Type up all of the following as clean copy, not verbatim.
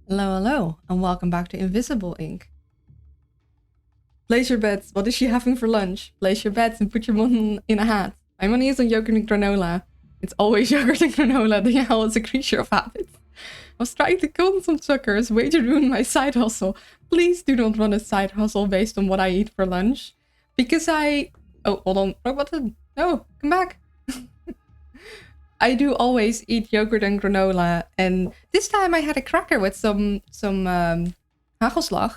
Hello, hello, and welcome back to Invisible Ink. Place your bets. What is she having for lunch? Place your bets and put your money in a hat. My money is on yogurt and granola. It's always yogurt and granola. The owl is a creature of habit. I was trying to con some suckers. Way to ruin my side hustle. Please do not run a side hustle based on what I eat for lunch. Because Oh, hold on. What the... No, come back. I do always eat yogurt and granola, and this time I had a cracker with some hagelslag,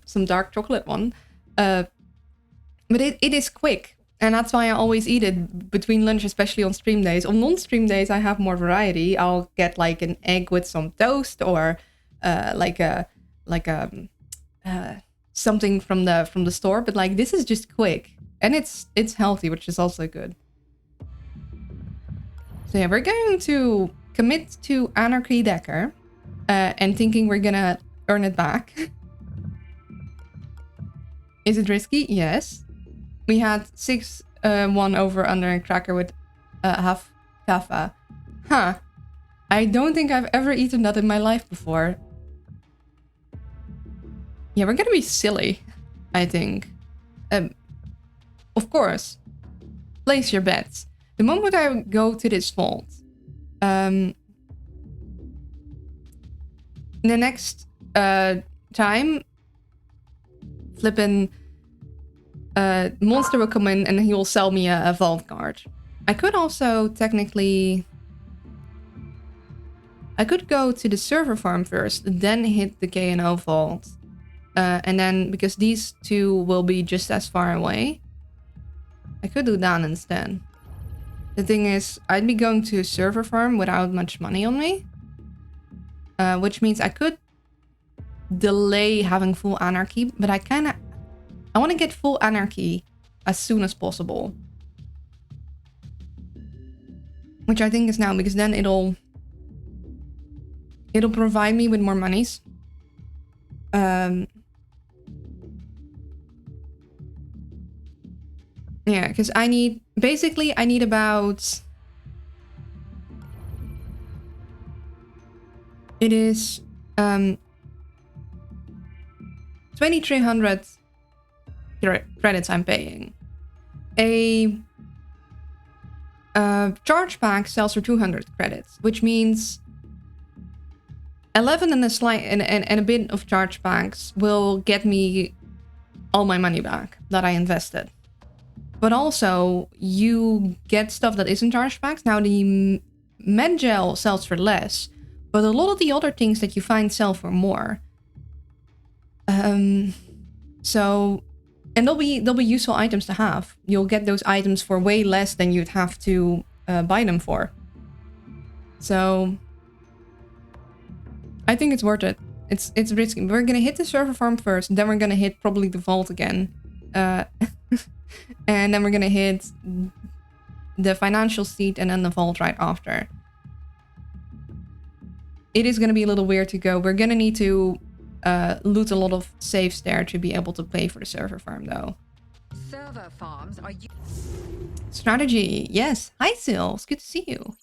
some dark chocolate one. But it is quick, and that's why I always eat it between lunch, especially on stream days. On non-stream days, I have more variety. I'll get like an egg with some toast, or something from the store. But like this is just quick, and it's healthy, which is also good. So yeah, we're going to commit to Anarchy Decker and thinking we're gonna earn it back. Is it risky? Yes. We had 6-1 over under a cracker with half kaffa. Huh. I don't think I've ever eaten that in my life before. Yeah, we're gonna be silly, I think. Of course. Place your bets. The moment I go to this vault, the next time, flippin' monster will come in and he will sell me a vault card. I could also technically... I could go to the server farm first, then hit the KNO vault. And then, because these two will be just as far away, I could do that instead. The thing is, I'd be going to a server farm without much money on me. Which means I could delay having full anarchy, but I want to get full anarchy as soon as possible. Which I think is now, because then it'll provide me with more monies. Yeah, because I need about... It is 2,300 credits I'm paying. A charge pack sells for 200 credits, which means 11 and a bit of charge packs will get me all my money back that I invested. But also, you get stuff that isn't charge packs. Now, the med gel sells for less, but a lot of the other things that you find sell for more. So, and they'll be useful items to have. You'll get those items for way less than you'd have to buy them for. So, I think it's worth it. It's risky. We're gonna hit the server farm first, then we're gonna hit probably the vault again. And then we're gonna hit the financial seat and then the vault right after. It is gonna be a little weird to go. We're gonna need to loot a lot of safes there to be able to pay for the server farm, though. Server farms are... Strategy, yes. Hi, Sil. It's good to see you.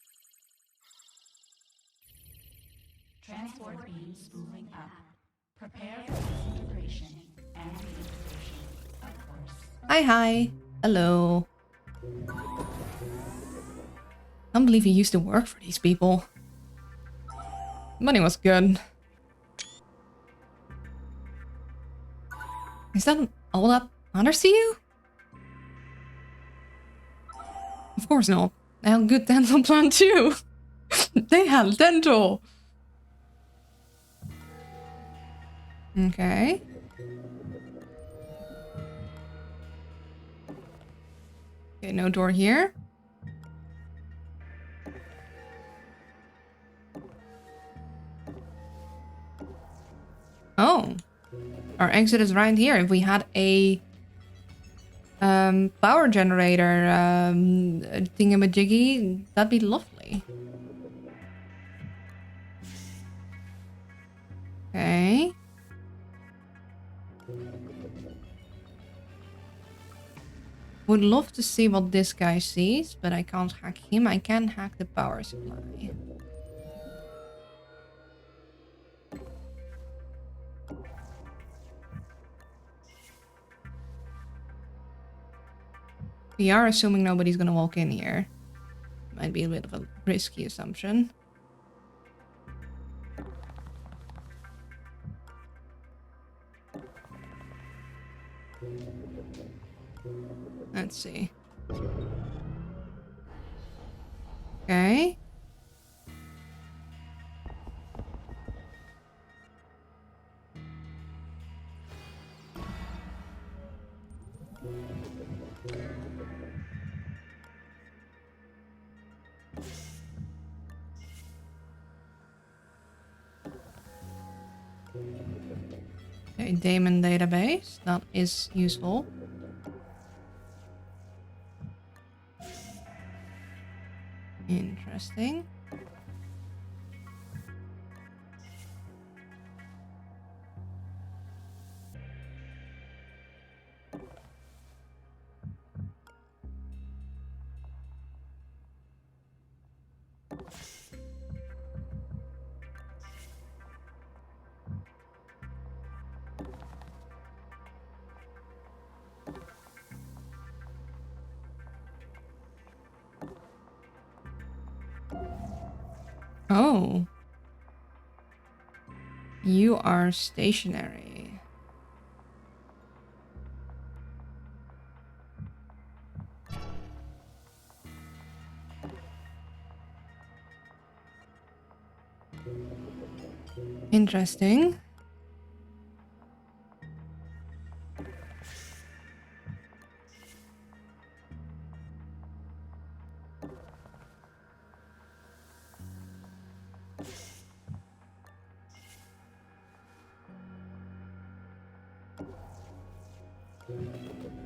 Transport beams moving up. Prepare for disintegration and reintegration, of course. Hi. Hello. Can't believe you used to work for these people. Money was good. Is that all that matters to you? Of course not. They had a good dental plan too. They had dental. Okay. Okay, no door here. Oh. Our exit is right here. If we had a power generator thingamajiggy, that'd be lovely. Okay. Would love to see what this guy sees, but I can't hack him. I can hack the power supply. We are assuming nobody's gonna walk in here. Might be a bit of a risky assumption. Let's see. Okay. Okay, daemon database. That is useful. Interesting. Oh. You are stationary. Interesting.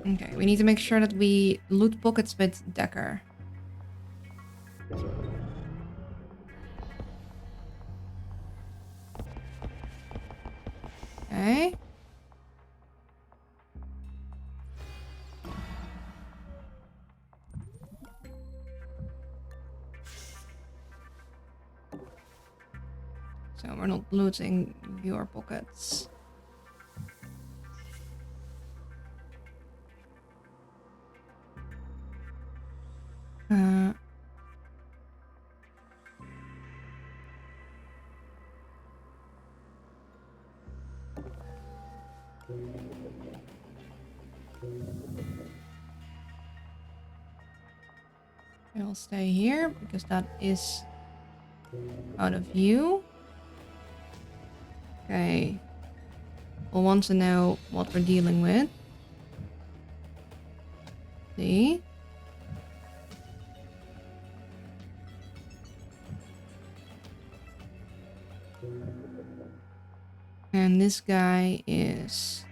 Okay, we need to make sure that we loot pockets with Decker. Okay. So we're not looting your pockets. Uh, I'll stay here because that is out of view. Okay. We'll want to know what we're dealing with. See? And this guy is...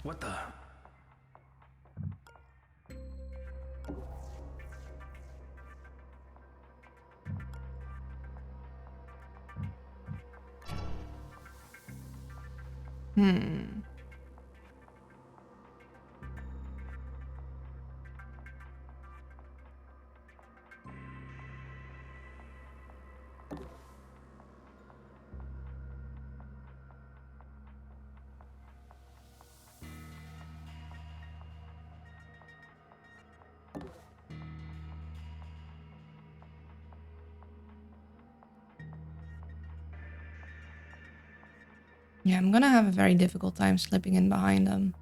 What the? Yeah, I'm gonna have a very difficult time slipping in behind them.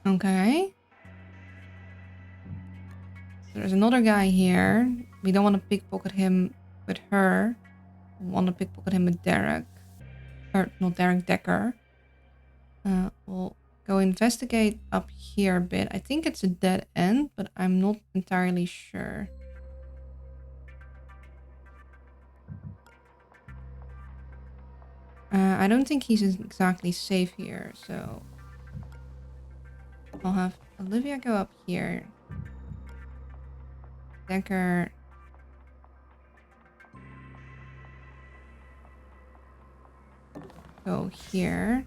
Okay. There's another guy here. We don't want to pickpocket him with her. We want to pickpocket him with Derek. Or not Derek, Decker. We'll go investigate up here a bit. I think it's a dead end, but I'm not entirely sure. I don't think he's exactly safe here, so I'll have Olivia go up here. Decker. go here.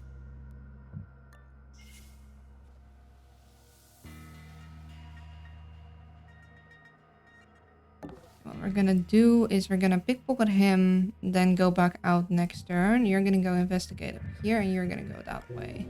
What we're gonna do is we're gonna pickpocket him, then go back out next turn. You're gonna go investigate up here, and you're gonna go that way.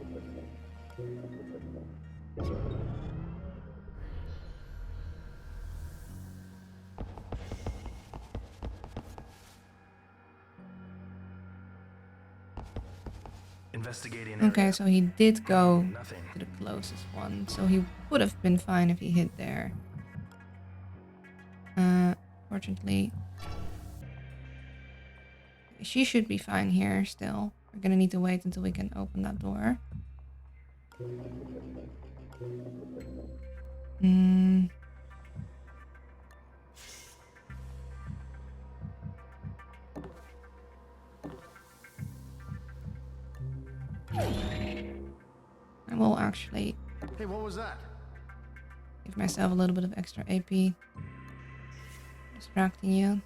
Investigating. Okay, so he did go Nothing. to the closest one, so he would have been fine if he hit there. Fortunately, she should be fine here still. We're gonna need to wait until we can open that door. I will actually Hey, what was that? give myself a little bit of extra AP. Distracting you.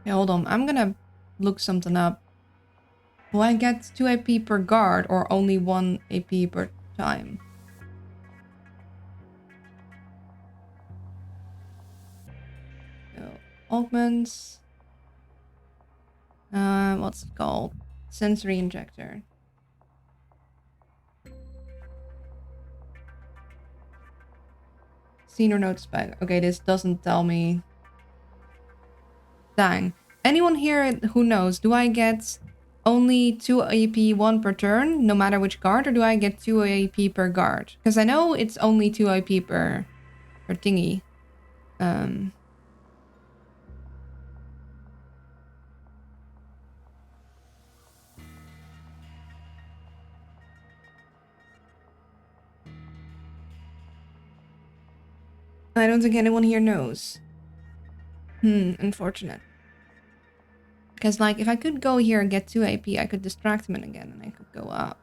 Okay, hold on. I'm gonna look something up. Will I get 2 AP per guard or only 1 AP per time? So, augments. What's it called? Sensory injector. Seen or noticed back. Okay, this doesn't tell me. Dang. Anyone here who knows, do I get only 2 AP 1 per turn, no matter which guard, or do I get 2 AP per guard? Because I know it's only 2 AP per thingy. I don't think anyone here knows. Unfortunate. Because, like, if I could go here and get 2 AP, I could distract him again, and I could go up.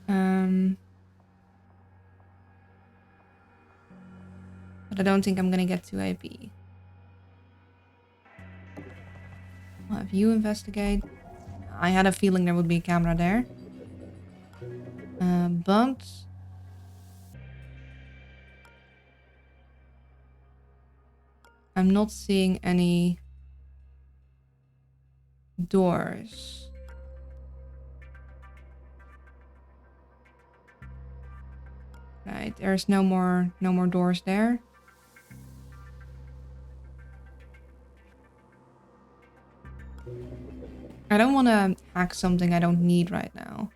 But I don't think I'm gonna get 2 AP. I'll have you investigate. I had a feeling there would be a camera there. But... I'm not seeing any doors. Right, there's no more doors there. I don't want to hack something I don't need right now.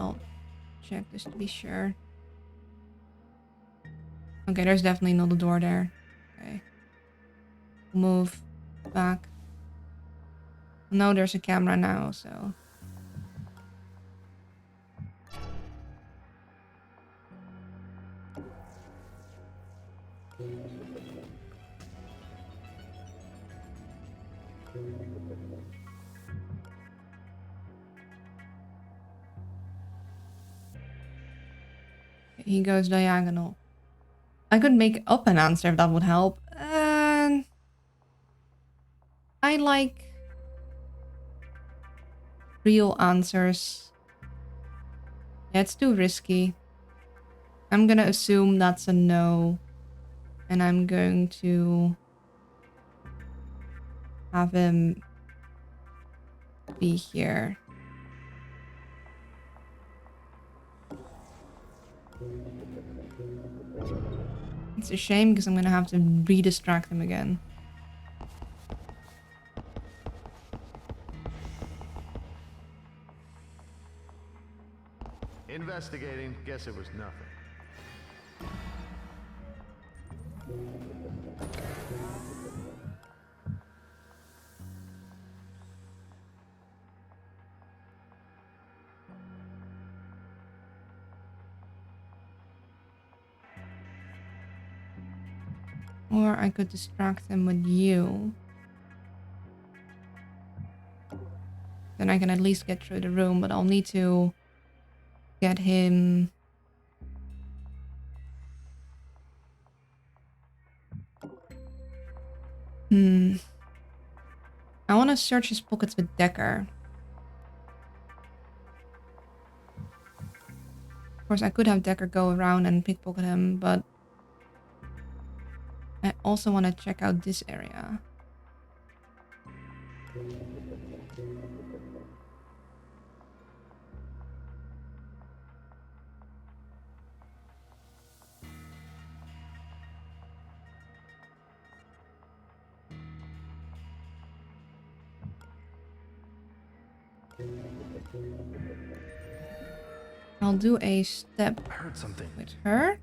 I'll check this to be sure. Okay, there's definitely not a door there. Okay. Move back. No, there's a camera now, so... He goes diagonal. I could make up an answer if that would help. I like real answers. Yeah, it's too risky. I'm gonna assume that's a no. And I'm going to have him be here. It's a shame because I'm gonna have to re-distract him again. investigating. Guess it was nothing. Or I could distract him with you. Then I can at least get through the room, but I'll need to get him. I want to search his pockets with Decker. Of course, I could have Decker go around and pickpocket him, but I also want to check out this area. I'll do a step I heard something. with her.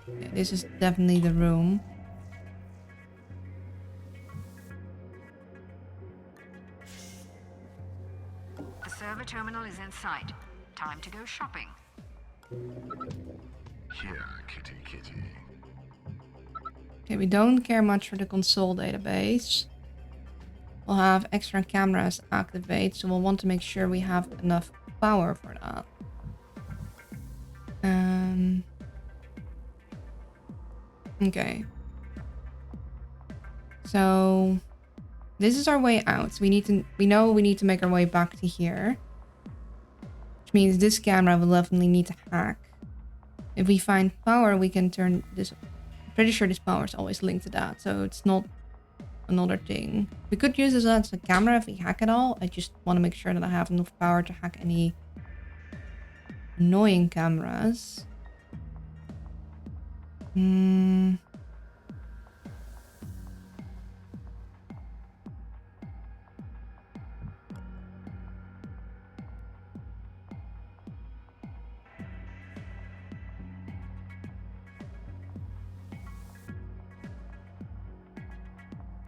Okay, this is definitely the room. The server terminal is in sight. Time to go shopping. Here, kitty, kitty. Okay, we don't care much for the console database. We'll have extra cameras activate, so we'll want to make sure we have enough power for that. Okay. So this is our way out. We know we need to make our way back to here. Which means this camera will definitely need to hack. If we find power, we can turn this. I'm pretty sure this power is always linked to that, so it's not another thing. We could use this as a camera if we hack it all. I just want to make sure that I have enough power to hack any annoying cameras.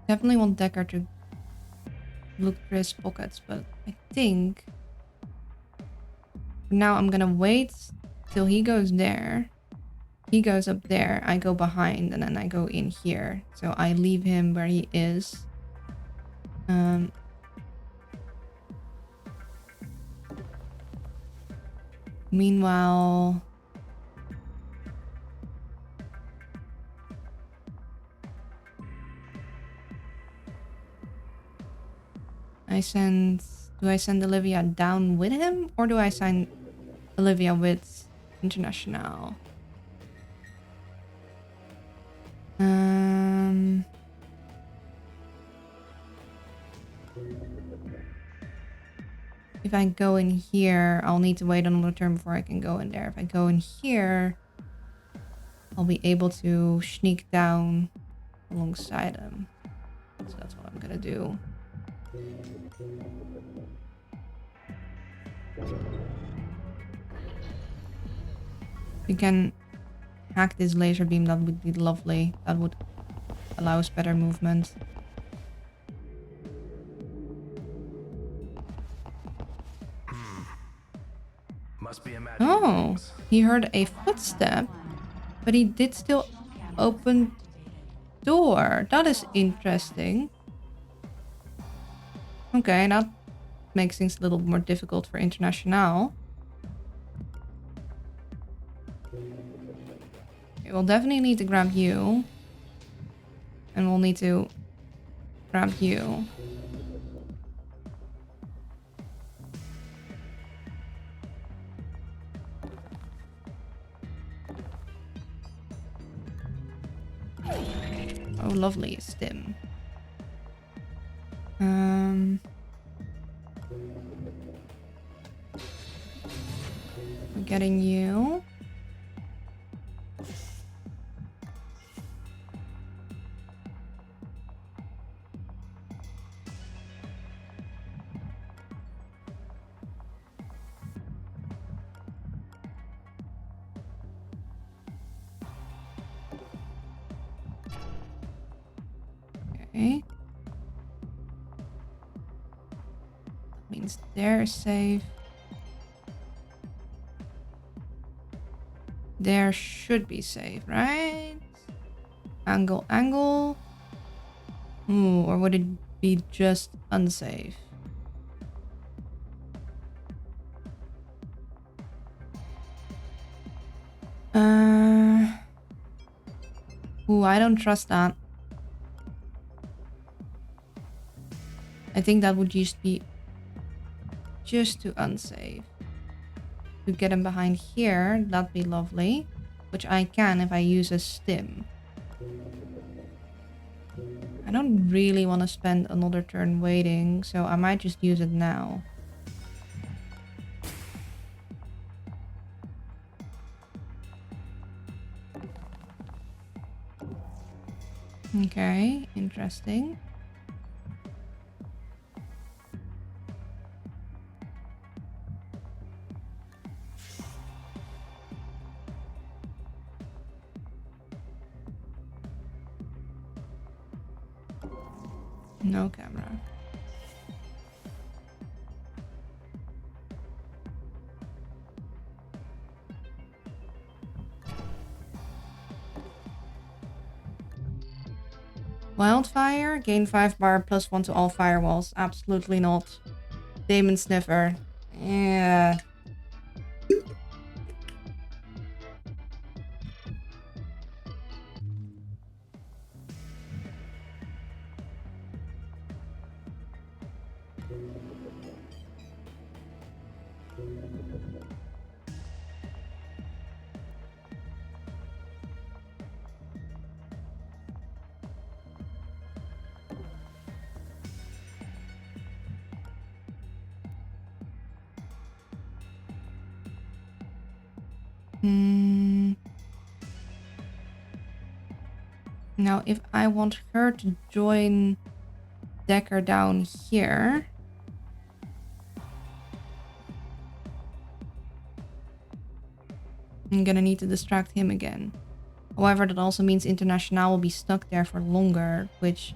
Definitely want Decker to look through his pockets, but I think for now I'm gonna wait till he goes there. He goes up there, I go behind, and then I go in here. So I leave him where he is. Meanwhile, do I send Olivia down with him, or do I send Olivia with International? If I go in here, I'll need to wait another turn before I can go in there. If I go in here, I'll be able to sneak down alongside him. So that's what I'm gonna do. We can hack this laser beam, that would be lovely. That would allow us better movement. Must be imagining Oh, things. he heard a footstep, but he did still open door. That is interesting. Okay, that makes things a little more difficult for International. Okay, we'll definitely need to grab you. And we'll need to grab you. Oh, lovely, stim. I'm getting you. Okay. Means they're safe. There should be safe, right? Angle, angle. Ooh, or would it be just unsafe? Ooh, I don't trust that. I think that would just be just too unsafe. To get him behind here, that'd be lovely. Which I can if I use a stim. I don't really want to spend another turn waiting, so I might just use it now. Okay, interesting. No camera. Wildfire? Gain 5 bar plus 1 to all firewalls. Absolutely not. Demon Sniffer. Yeah. Now, if I want her to join Decker down here... I'm gonna need to distract him again. However, that also means International will be stuck there for longer, which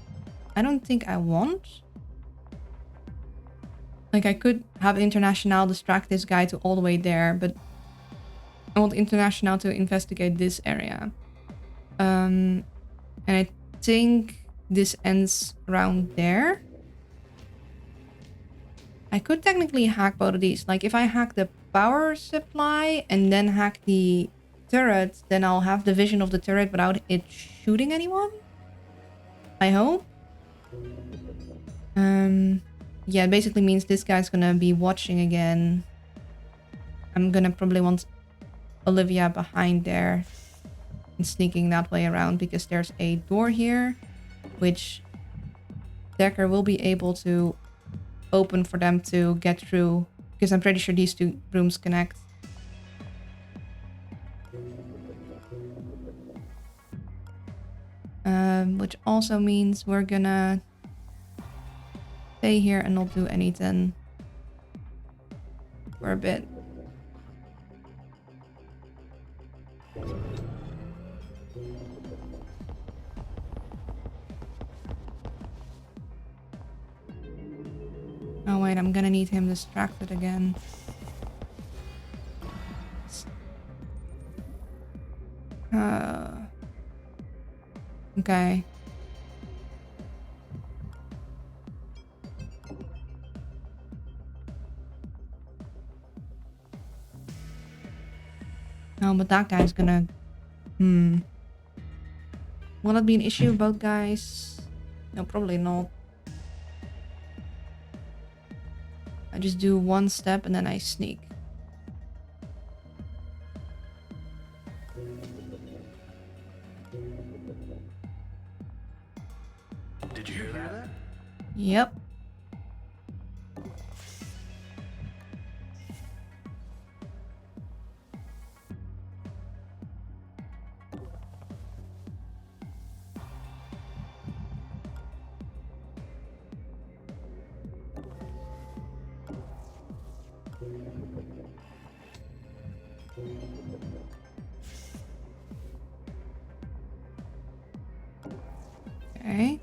I don't think I want. Like, I could have International distract this guy to all the way there, but I want International to investigate this area. And I think this ends around there. I could technically hack both of these. Like, if I hack the power supply and then hack the turret, then I'll have the vision of the turret without it shooting anyone. I hope. Yeah, it basically means this guy's gonna be watching again. I'm gonna probably want Olivia behind there and sneaking that way around because there's a door here, which Decker will be able to open for them to get through, because I'm pretty sure these two rooms connect. Which also means we're gonna stay here and not do anything for a bit. Oh wait, I'm gonna need him distracted again. Okay. No, but that guy's gonna... Will it be an issue about guys? No, probably not. I just do one step and then I sneak. Did you hear that? Yep. Okay.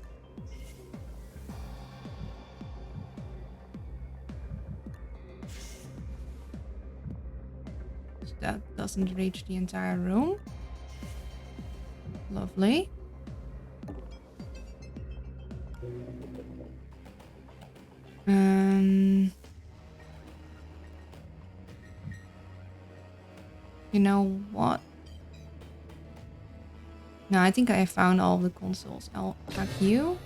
doesn't reach the entire room. Lovely. You know what? No, I think I found all of the consoles. I'll hack you.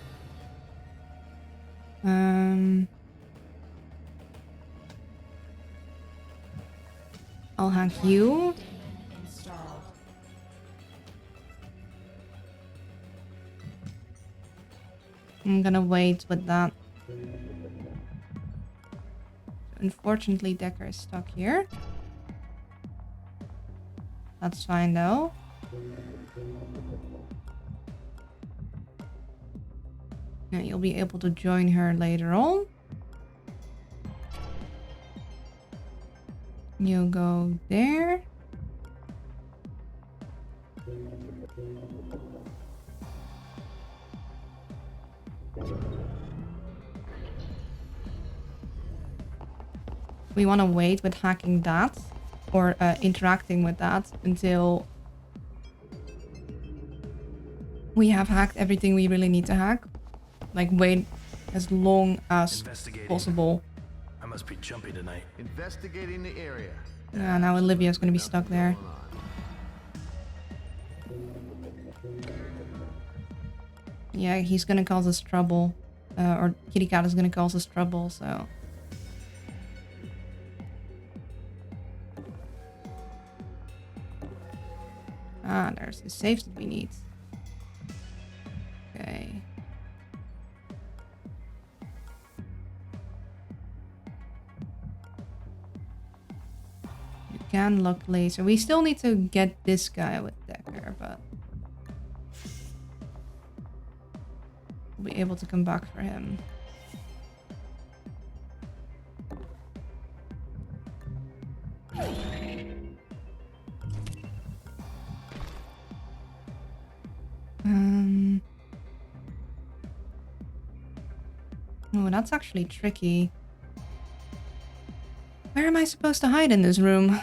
I'll hack you. Installed. I'm gonna wait with that. Unfortunately, Decker is stuck here. That's fine though. Now you'll be able to join her later on. You go there. We want to wait with hacking that or interacting with that until we have hacked everything we really need to hack. Like wait as long as possible. I must be jumpy tonight. Investigating the area. Yeah, now Olivia's gonna be stuck there. Yeah, he's gonna cause us trouble. Or Kitty Cat is gonna cause us trouble, so... Ah, there's the safe that we need. Okay. You can look laser. We still need to get this guy with Decker, but... we'll be able to come back for him. Oh, that's actually tricky. Where am I supposed to hide in this room?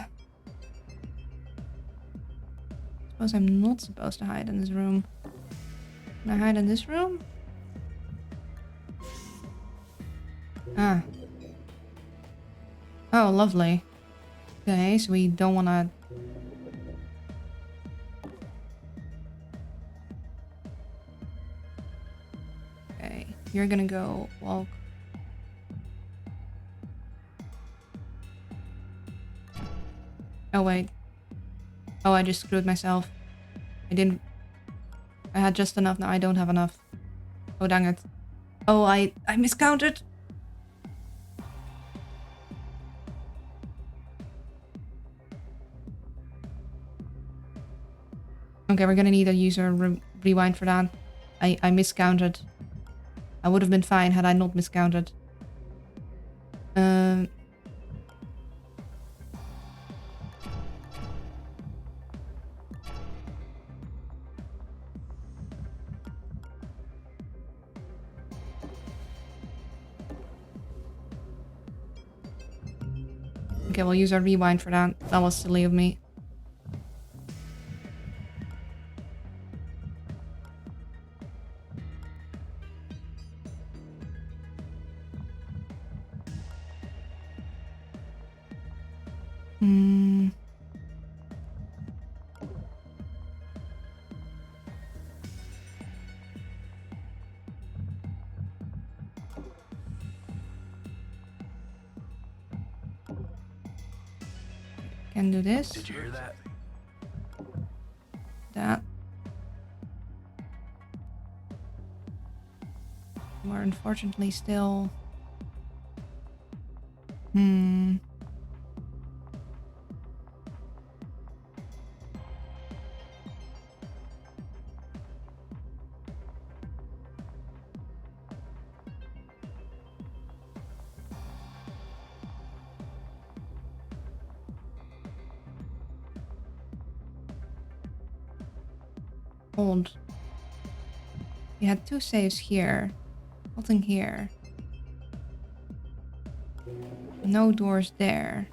Suppose I'm not supposed to hide in this room. Can I hide in this room? Ah. Oh, lovely. Okay, so we don't want to... Okay, you're gonna go walk. Oh, wait. Oh, I just screwed myself. I didn't... I had just enough. Now I don't have enough. Oh, dang it. Oh, I miscounted. Okay, we're gonna need a user rewind for that. I miscounted. I would have been fine had I not miscounted. Okay, we'll use our rewind for that. That was silly of me. Can do this. Did you hear that? That. We're unfortunately still... Hold. We had two saves here. Nothing here. No doors there.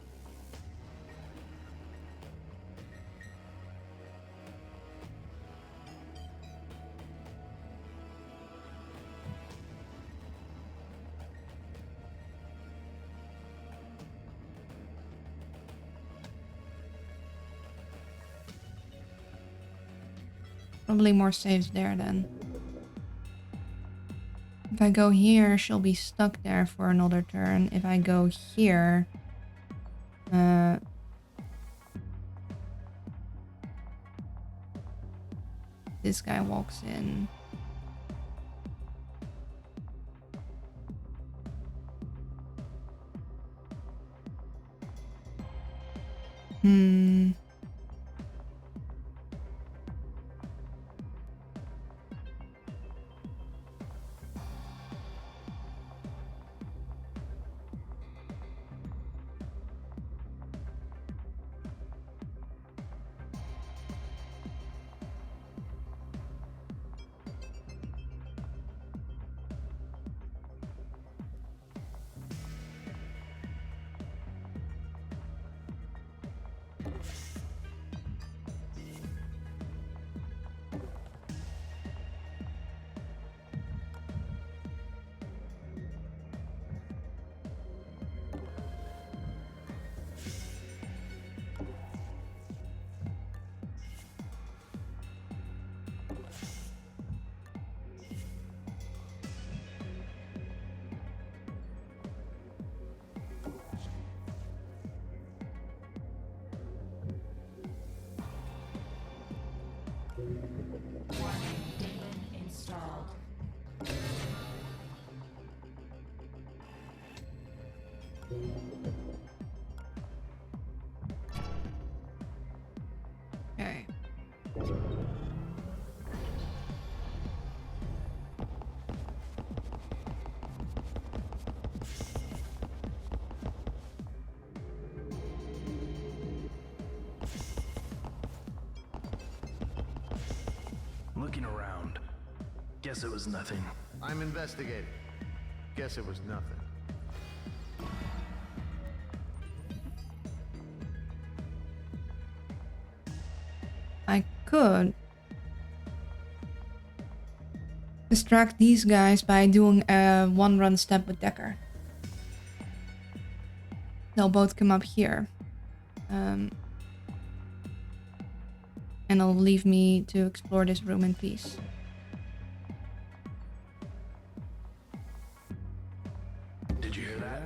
Probably more saves there then. If I go here, she'll be stuck there for another turn. If I go here... this guy walks in. Installed. Okay. Looking around. Guess it was nothing. I'm investigating. Guess it was nothing. I could distract these guys by doing a one-run step with Decker. They'll both come up here. And it'll leave me to explore this room in peace. Did you hear that?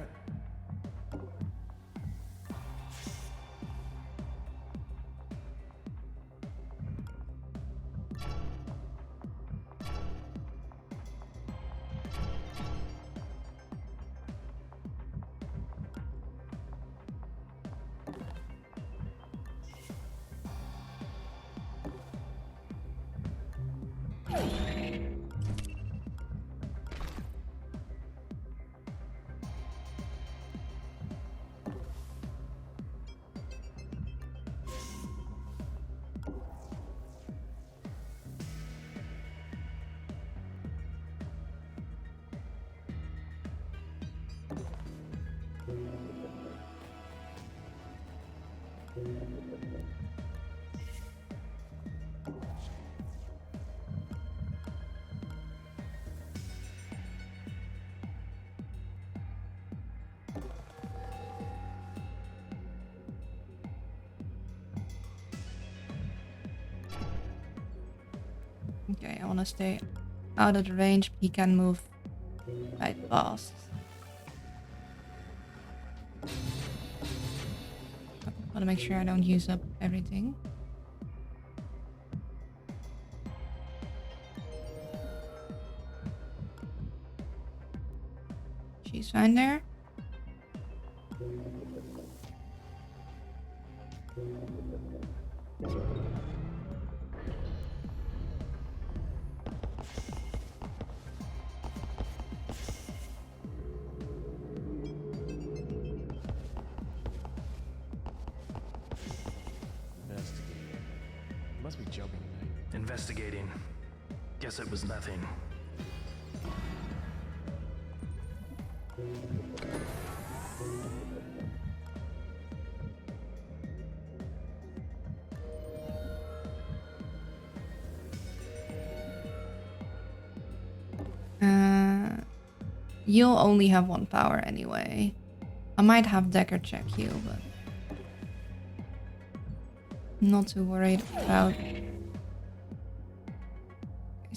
Okay, I want to stay out of the range. He can move quite fast. Want to make sure I don't use up everything. She's fine there. Must be jumping tonight. Investigating. Guess it was nothing. You'll only have one power anyway. I might have Decker check you, but not too worried about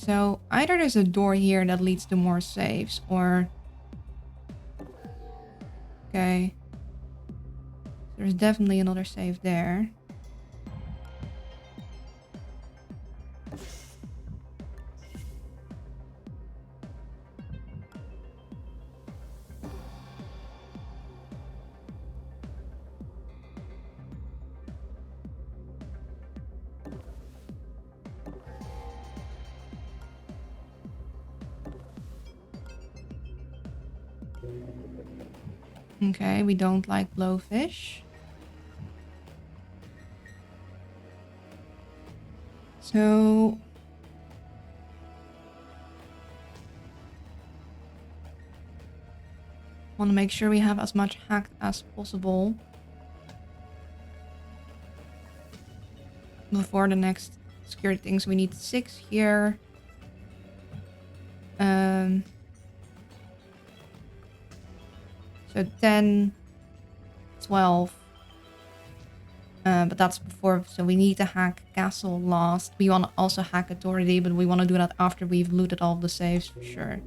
So either there's a door here that leads to more safes, or... Okay. There's definitely another safe there. Okay, we don't like blowfish. So... want to make sure we have as much hacked as possible before the next security things. We need 6 here. So 10, 12. But that's before, so we need to hack castle last. We want to also hack authority, but we want to do that after we've looted all of the safes for sure.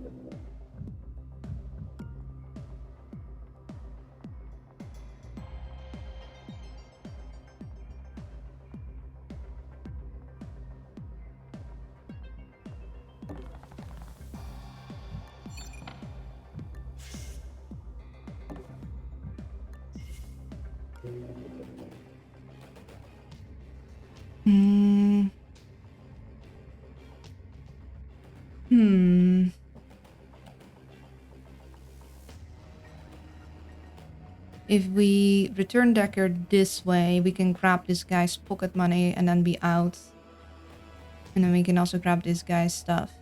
If we return Decker this way, we can grab this guy's pocket money and then be out. And then we can also grab this guy's stuff.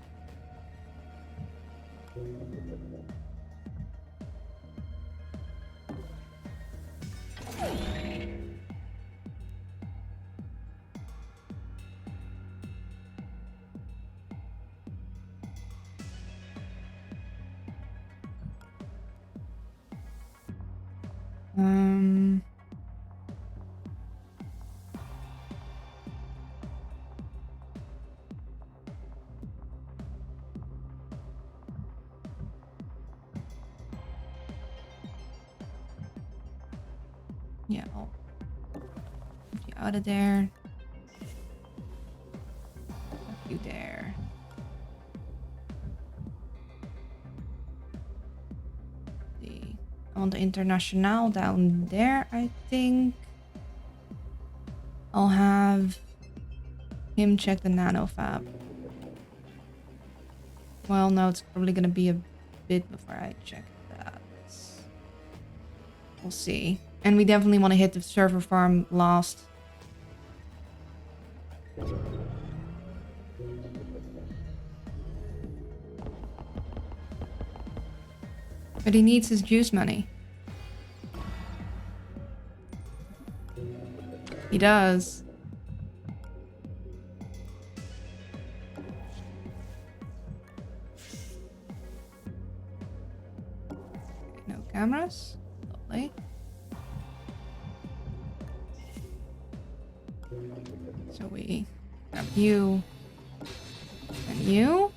Yeah, I'll move you out of there. Put you there. On the International down there, I think. I'll have him check the nano fab. Well, no, it's probably gonna be a bit before I check that. We'll see. And we definitely want to hit the server farm last. But he needs his juice money. He does. No cameras. Lovely. So we grab you and you.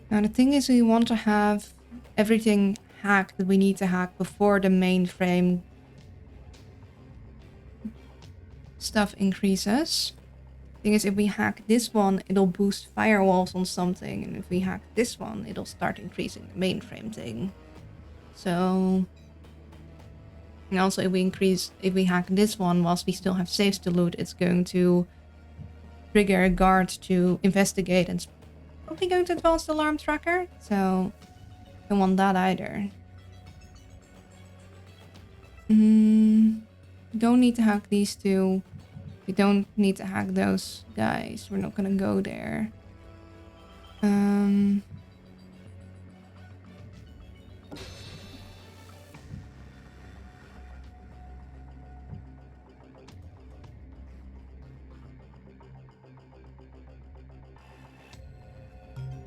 Now the thing is, we want to have everything hacked that we need to hack before the mainframe stuff increases. Thing is, if we hack this one, it'll boost firewalls on something, and if we hack this one, it'll start increasing the mainframe thing. So, and also if we hack this one whilst we still have safes to loot, it's going to trigger a guard to investigate, and it's probably going to advance the alarm tracker. So, don't want that either. Don't need to hack these two. We don't need to hack those guys. We're not gonna go there.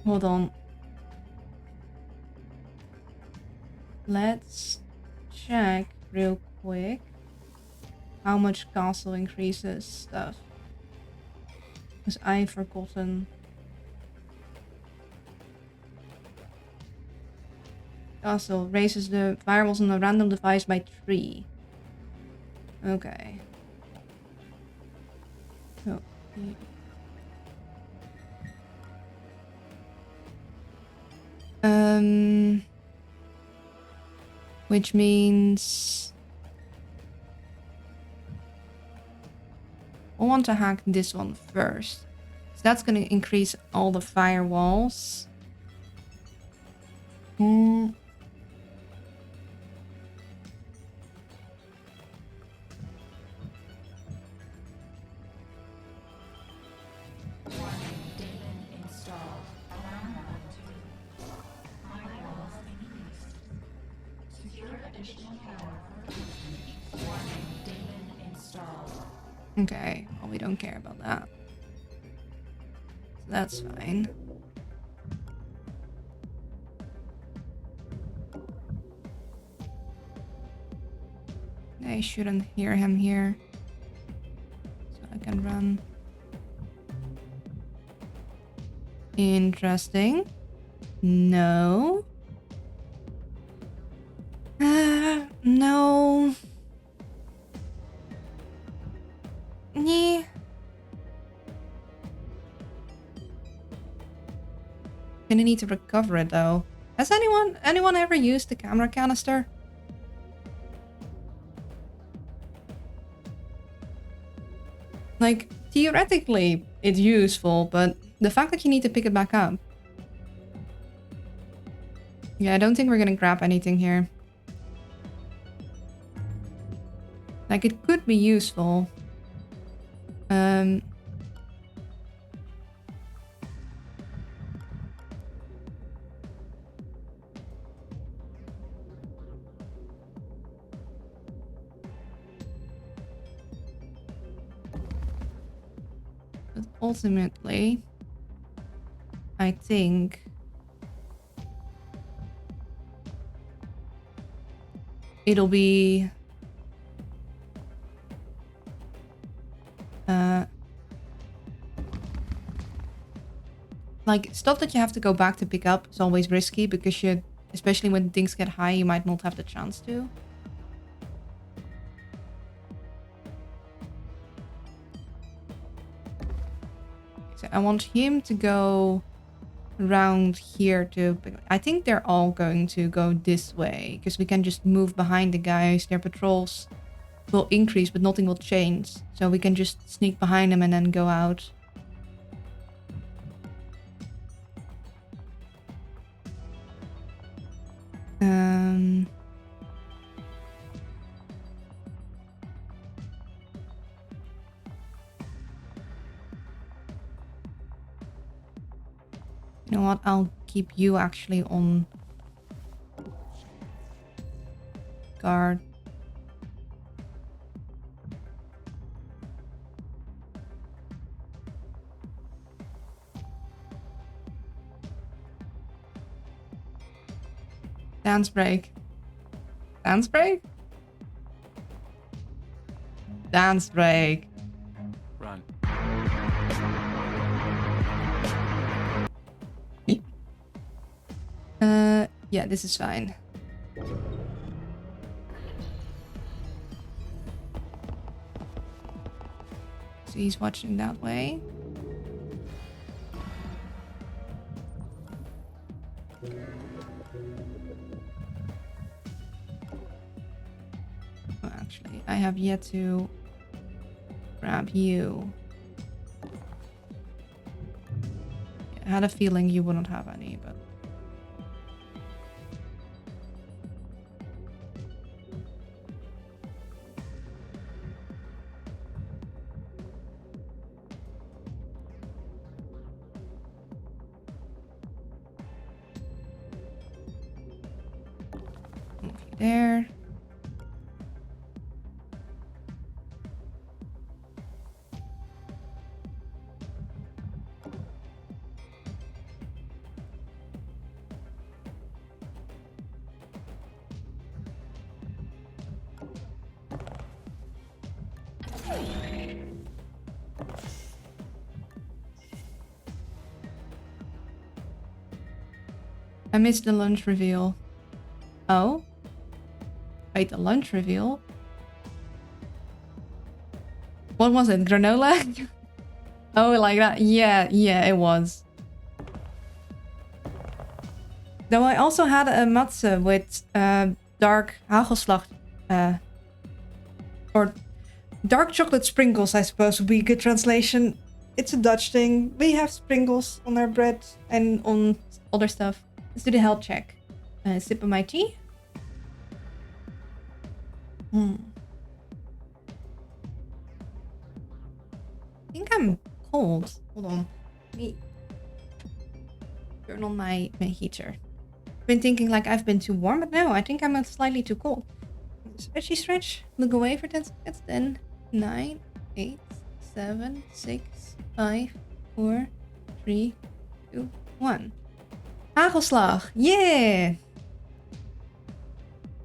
Hold on. let's check real quick how much castle increases stuff. Because I've forgotten. Castle raises the firewalls on a random device by 3. Okay. So, which means I want to hack this one first. So that's going to increase all the firewalls. Okay, well, we don't care about that. So that's fine. I shouldn't hear him here. So I can run. Interesting. No. No. Yeah. Gonna need to recover it though. Has anyone ever used the camera canister? Like, theoretically, it's useful, but the fact that you need to pick it back up. Yeah, I don't think we're gonna grab anything here. Like, it could be useful. But ultimately, I think it'll be like stuff that you have to go back to pick up is always risky because you, especially when things get high, you might not have the chance to. So I want him to go around here to... I think they're all going to go this way because we can just move behind the guys. Their patrols will increase, but nothing will change. So we can just sneak behind them and then go out. You know what? I'll keep you actually on guard. Dance break. Dance break? Dance break. Run. Yeah, this is fine. So he's watching that way. Oh, actually, I have yet to grab you. Yeah, I had a feeling you wouldn't have any, but... there. I missed the lunch reveal. Oh? Wait, the lunch reveal? What was it? Granola? Oh, like that? Yeah, it was. Though I also had a matzo with dark hagelslag. Or dark chocolate sprinkles, I suppose would be a good translation. It's a Dutch thing. We have sprinkles on our bread and on other stuff. Let's do the health check. Sip of my tea. I think I'm cold. Hold on. Let me turn on my heater. I've been thinking like I've been too warm, but no, I think I'm slightly too cold. Stretch. Look away for 10 seconds. 10, 9, 8, 7, 6, 5, 4, 3, 2, 1. Hagelslag. Yeah!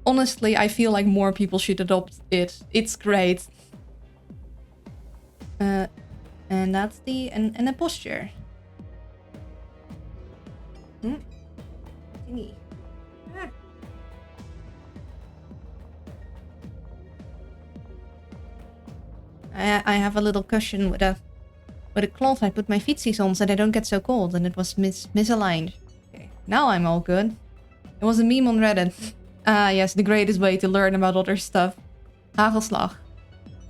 Honestly, I feel like more people should adopt it. It's great. And that's the... And the posture. Thingy. I have a little cushion with a cloth I put my feetsies on so they don't get so cold, and it was misaligned. Okay, now I'm all good. It was a meme on Reddit. Ah, yes, the greatest way to learn about other stuff. Hagelslag.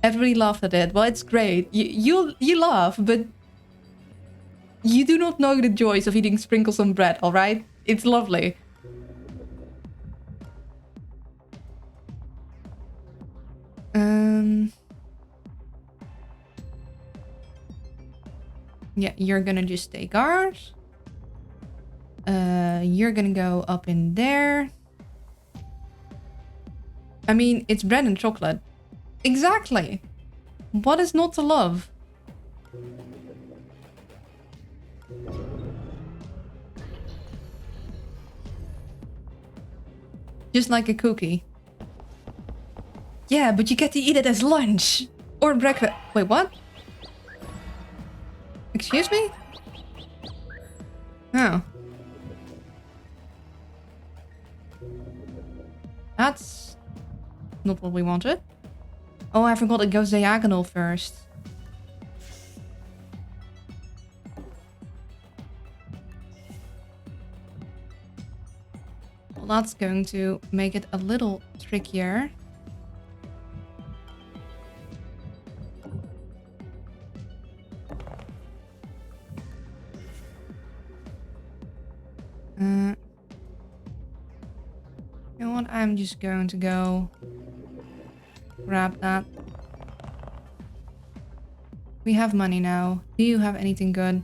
Everybody laughed at it. Well, it's great. You laugh, but you do not know the joys of eating sprinkles on bread, alright? It's lovely. Yeah, you're gonna just stay guard. You're gonna go up in there. I mean, it's bread and chocolate. Exactly. What is not to love? Just like a cookie. Yeah, but you get to eat it as lunch. Or breakfast. Wait, what? Excuse me? Oh. That's not what we wanted. Oh, I forgot it goes diagonal first. Well, that's going to make it a little trickier. You know what? I'm just going to go grab that. We have money now. Do you have anything good?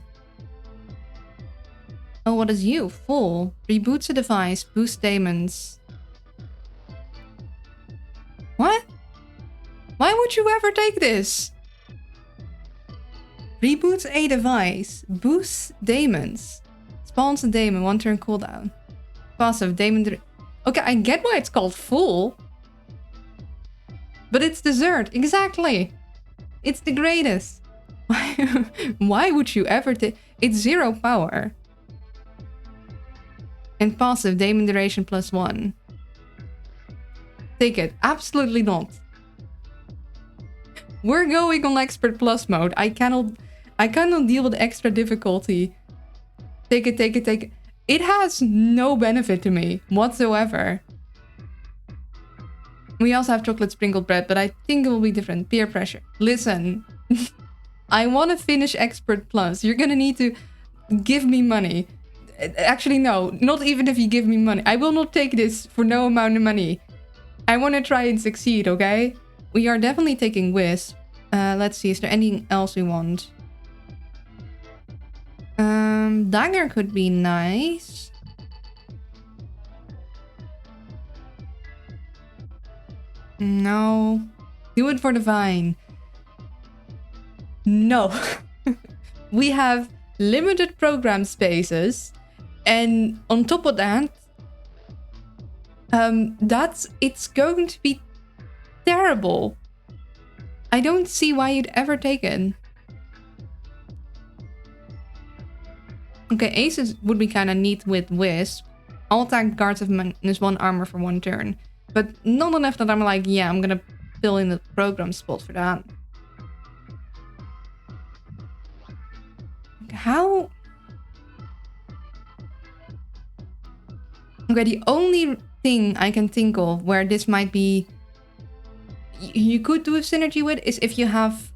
Oh, what is you? Full. Reboots a device. Boost demons. What? Why would you ever take this? Reboots a device. Boosts demons. Spawns a demon. 1 turn cooldown. Passive. Demon... Okay, I get why it's called full. But it's dessert. Exactly. It's the greatest. Why would you ever take... It's 0 power. And passive. Demon duration +1. Take it. Absolutely not. We're going on expert plus mode. I cannot deal with extra difficulty. Take it. It has no benefit to me whatsoever. We also have chocolate sprinkled bread, but I think it will be different. Peer pressure. Listen, I want to finish expert plus. You're gonna need to give me money. Actually, no, not even if you give me money. I will not take this for no amount of money. I want to try and succeed, okay? We are definitely taking Wisp. Let's see, is there anything else we want? Dagger could be nice. No. Do it for the vine. No. We have limited program spaces. And on top of that, it's going to be terrible. I don't see why you'd ever take it. Okay, aces would be kind of neat with Wisp. All attack guards have -1 armor for 1 turn. But not enough that I'm like, yeah, I'm gonna fill in the program spot for that. How? Okay, the only thing I can think of where this might be... You could do a synergy with is if you have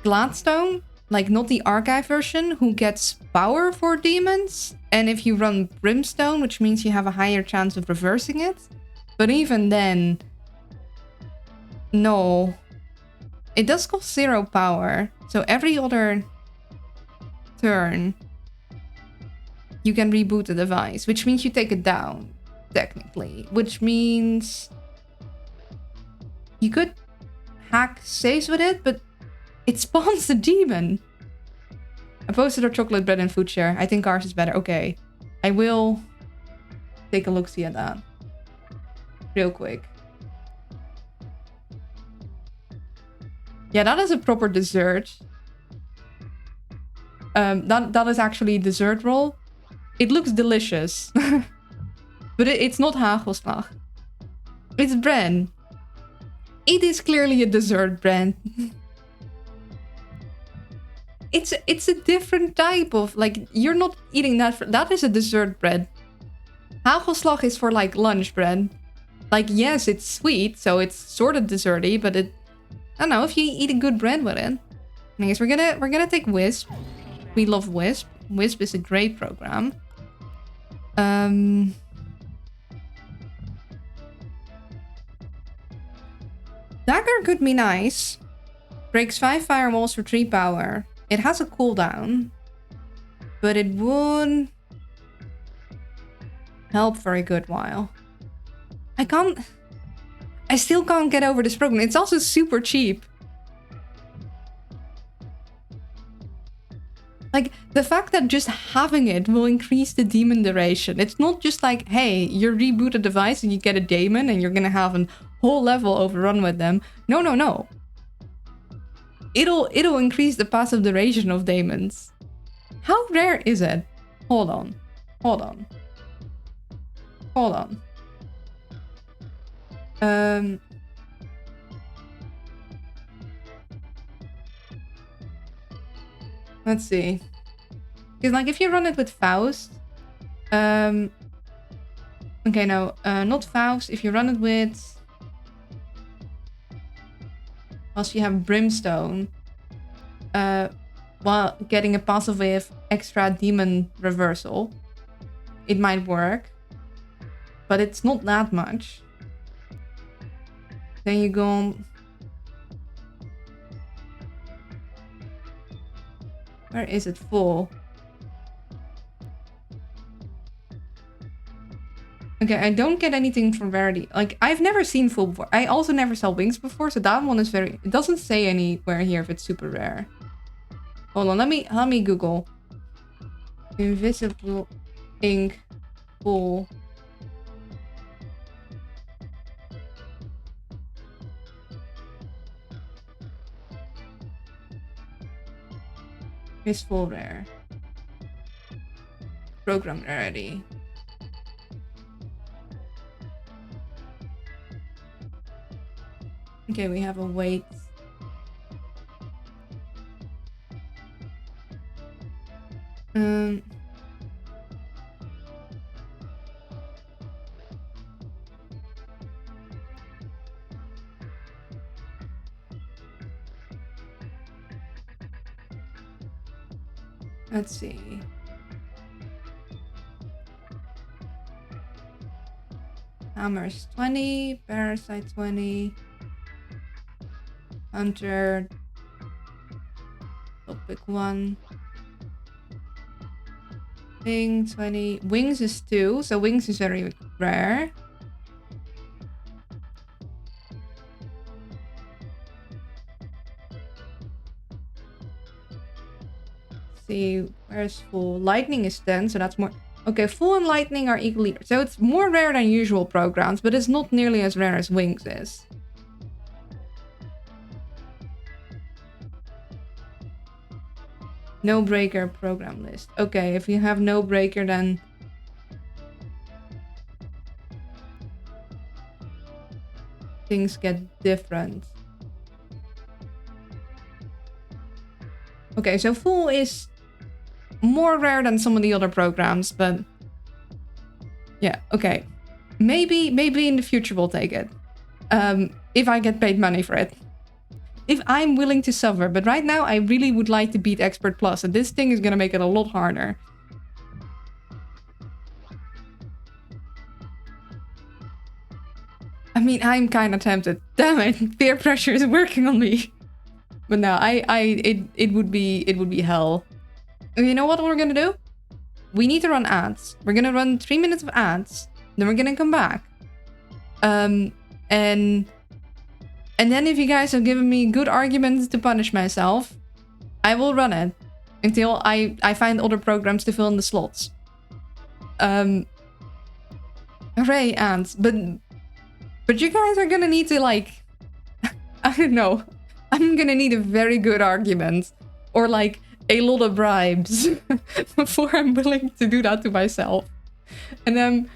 Gladstone, like not the archive version, who gets power for demons. And if you run Brimstone, which means you have a higher chance of reversing it. But even then... No. It does cost 0 power. So every other turn, you can reboot the device, which means you take it down, technically. Which means you could hack saves with it, but it spawns the demon. I posted our chocolate bread and food share. I think ours is better. Okay. I will take a look-see at that. Real quick. Yeah, that is a proper dessert. That is actually dessert roll. It looks delicious. But it's not hagelslag. It's bread. It is clearly a dessert bread. It's a different type of, like, you're not eating that. That is a dessert bread. Hagelslag is for, like, lunch bread. Like, yes, it's sweet, so it's sort of desserty, but it... I don't know, if you eat a good bread with it. Anyways, we're gonna take Wisp. We love Wisp. Wisp is a great program. Dagger could be nice. Breaks 5 firewalls for 3 power. It has a cooldown. But it would help for a good while. I still can't get over this program. It's also super cheap. Like, the fact that just having it will increase the demon duration. It's not just like, hey, you reboot a device and you get a demon and you're gonna have a whole level overrun with them. No, no, no. It'll increase the passive duration of demons. How rare is it? Hold on. Hold on. Hold on. Let's see. Because, like, if you run it with Faust... okay, no. Not Faust. If you run it with... Whilst you have Brimstone... while getting a passive with extra demon reversal... It might work. But it's not that much. Then you go... Where is it full? Okay, I don't get anything from Rarity. Like, I've never seen full before. I also never saw wings before, so that one is very... It doesn't say anywhere here if it's super rare. Hold on, let me Google. Invisible ink full. Is full rare. Program rarity. Okay, we have a wait. Let's see. Hammer's 20, Parasite 20, Hunter, Topic 1, Wing 20, Wings is 2, so Wings is very rare. See, where's full? Lightning is 10, so that's more. Okay, full and lightning are equally, so it's more rare than usual programs, but it's not nearly as rare as Wings is. No breaker program list. Okay, if you have no breaker, then things get different. Okay, so full is more rare than some of the other programs, but yeah, okay. Maybe in the future we'll take it. If I get paid money for it. If I'm willing to suffer, but right now I really would like to beat Expert Plus, and this thing is gonna make it a lot harder. I mean, I'm kind of tempted. Damn it, peer pressure is working on me. But no, it would be hell. You know what we're gonna do? We need to run ads. We're gonna run 3 minutes of ads. Then we're gonna come back. And then if you guys have given me good arguments to punish myself, I will run it until I find other programs to fill in the slots. Hooray, ads. But you guys are gonna need to, like, I don't know. I'm gonna need a very good argument. Or, like, a lot of bribes before I'm willing to do that to myself. And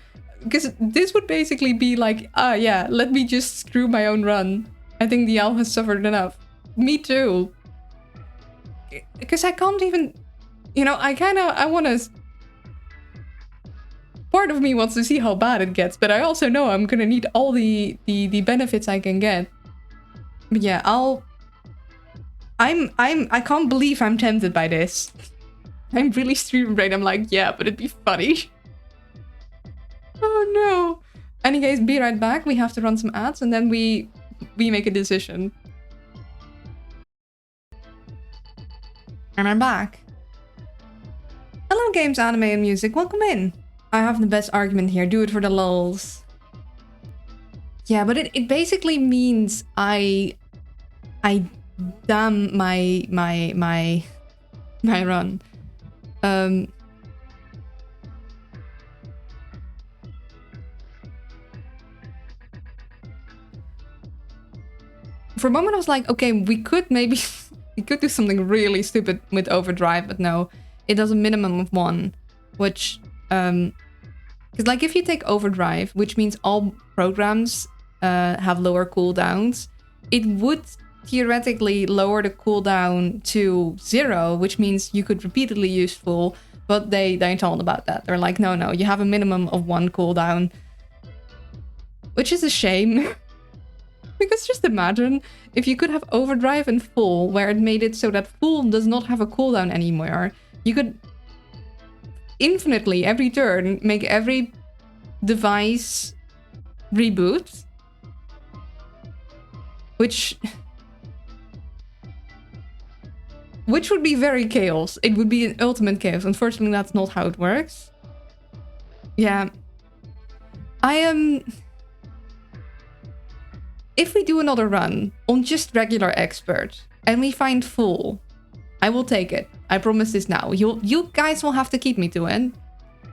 because this would basically be like, yeah, let me just screw my own run. I think the elf has suffered enough. Me too. Because I can't even, you know, I want to... Part of me wants to see how bad it gets, but I also know I'm gonna need all the benefits I can get. But yeah, I can't believe I'm tempted by this. I'm really stream brain. I'm like, yeah, but it'd be funny. Oh no. Anyways, be right back. We have to run some ads and then we make a decision. And I'm back. Hello games, anime and music. Welcome in. I have the best argument here. Do it for the lulz. Yeah, but it basically means I damn my run. For a moment I was like, okay, we could maybe we could do something really stupid with overdrive, but no, it does a minimum of 1, which because like if you take overdrive, which means all programs have lower cooldowns, it would theoretically lower the cooldown to 0, which means you could repeatedly use full, but they told about that. They're like, no, you have a minimum of 1 cooldown, which is a shame. Because just imagine if you could have overdrive and full, where it made it so that full does not have a cooldown anymore. You could infinitely, every turn, make every device reboot. Which would be very chaos. It would be an ultimate chaos. Unfortunately, that's not how it works. Yeah. I am... If we do another run on just regular expert and we find full, I will take it. I promise this now. You guys will have to keep me to it.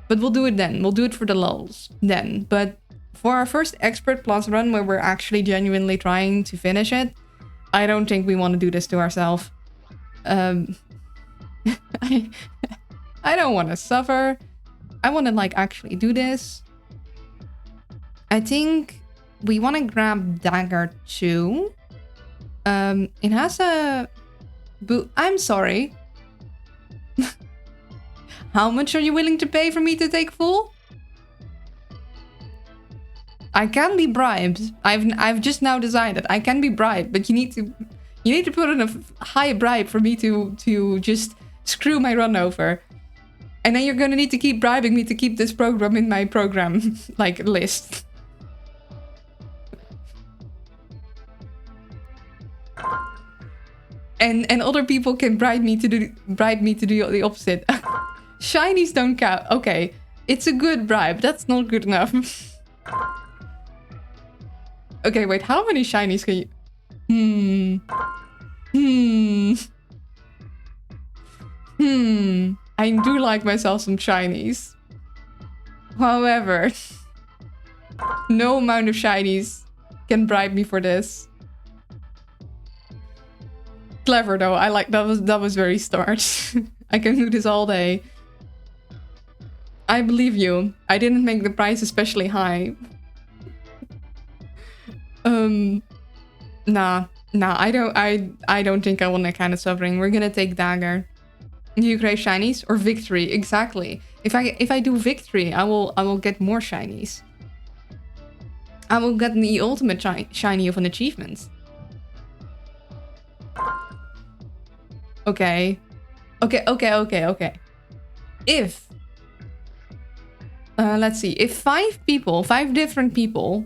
But we'll do it then. We'll do it for the lulz then. But for our first expert plus run where we're actually genuinely trying to finish it, I don't think we want to do this to ourselves. I don't want to suffer. I want to like actually do this. I think we want to grab dagger 2. It has a boot. I'm sorry. How much are you willing to pay for me to take full? I can be bribed. I've just now decided I can be bribed, but you need to put in a high bribe for me to just screw my run over. And then you're gonna need to keep bribing me to keep this program in my program like list. And other people can bribe me to do the opposite. Shinies don't count. Okay, it's a good bribe. That's not good enough. Okay, wait. How many shinies can you? I do like myself some shinies. However, no amount of shinies can bribe me for this. Clever though. I like that was very smart. I can do this all day. I believe you. I didn't make the price especially high. Nah, I don't think I want that kind of suffering. We're gonna take dagger. Do you crave shinies or victory? Exactly. If I do victory, I will get more shinies. I will get the ultimate shiny of an achievement. Okay. Okay. If let's see, if 5 different people.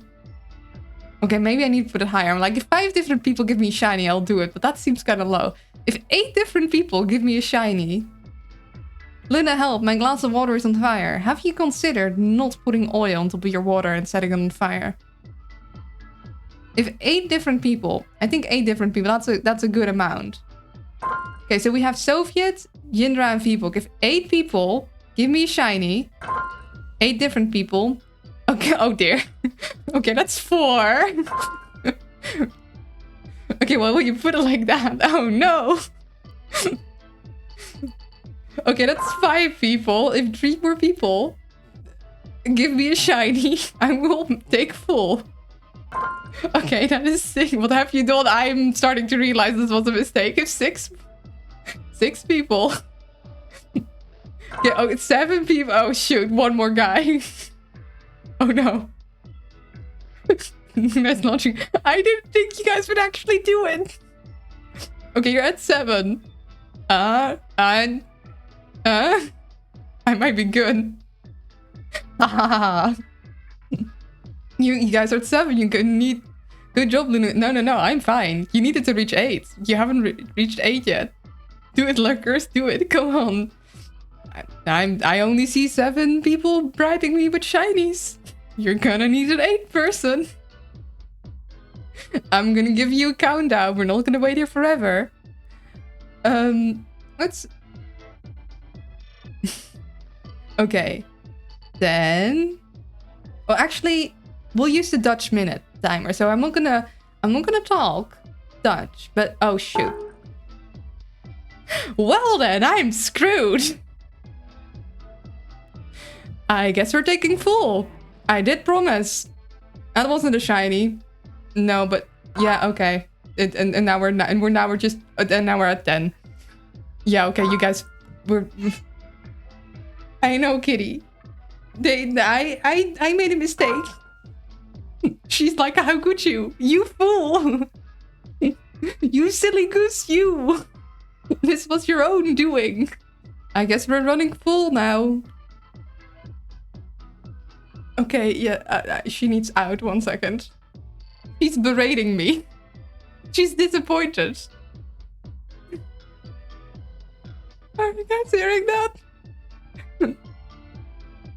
Okay, maybe I need to put it higher. I'm like, if 5 different people give me a shiny, I'll do it. But that seems kind of low. If 8 different people give me a shiny. Luna, help, my glass of water is on fire. Have you considered not putting oil on top of your water and setting it on fire? If 8 different people, I think 8 different people, that's a good amount. Okay, so we have Soviet, Yindra, and Vipok. If 8 people give me a shiny, 8 different people. Okay, oh dear. Okay, that's 4. Okay, well, you put it like that. Oh no. Okay, that's 5 people. If 3 more people give me a shiny, I will take full. Okay, that is 6. What have you done? I'm starting to realize this was a mistake. If 6 people. Yeah, oh, it's 7 people. Oh shoot, 1 more guy. Oh no. That's not true. I didn't think you guys would actually do it. Okay, you're at 7. I might be good. You guys are at 7. You need. Good job, Luna. No. I'm fine. You needed to reach 8. You haven't reached 8 yet. Do it, Lurkers. Do it. Come on. I only see 7 people bribing me with shinies. You're gonna need an 8th person. I'm gonna give you a countdown. We're not gonna wait here forever. Let's. Okay. Then. Well, actually, we'll use the Dutch minute timer. So I'm not gonna talk Dutch. But oh shoot. Well then, I'm screwed. I guess we're taking full. I did promise. That wasn't a shiny. No, but yeah, okay. And now we're now we're at 10. Yeah, okay, you guys were. I know, Kitty. I made a mistake. She's like, how could you? You fool! You silly goose, you! This was your own doing. I guess we're running full now. Okay, yeah, she needs out. 1 second. She's berating me. She's disappointed. Are you guys hearing that?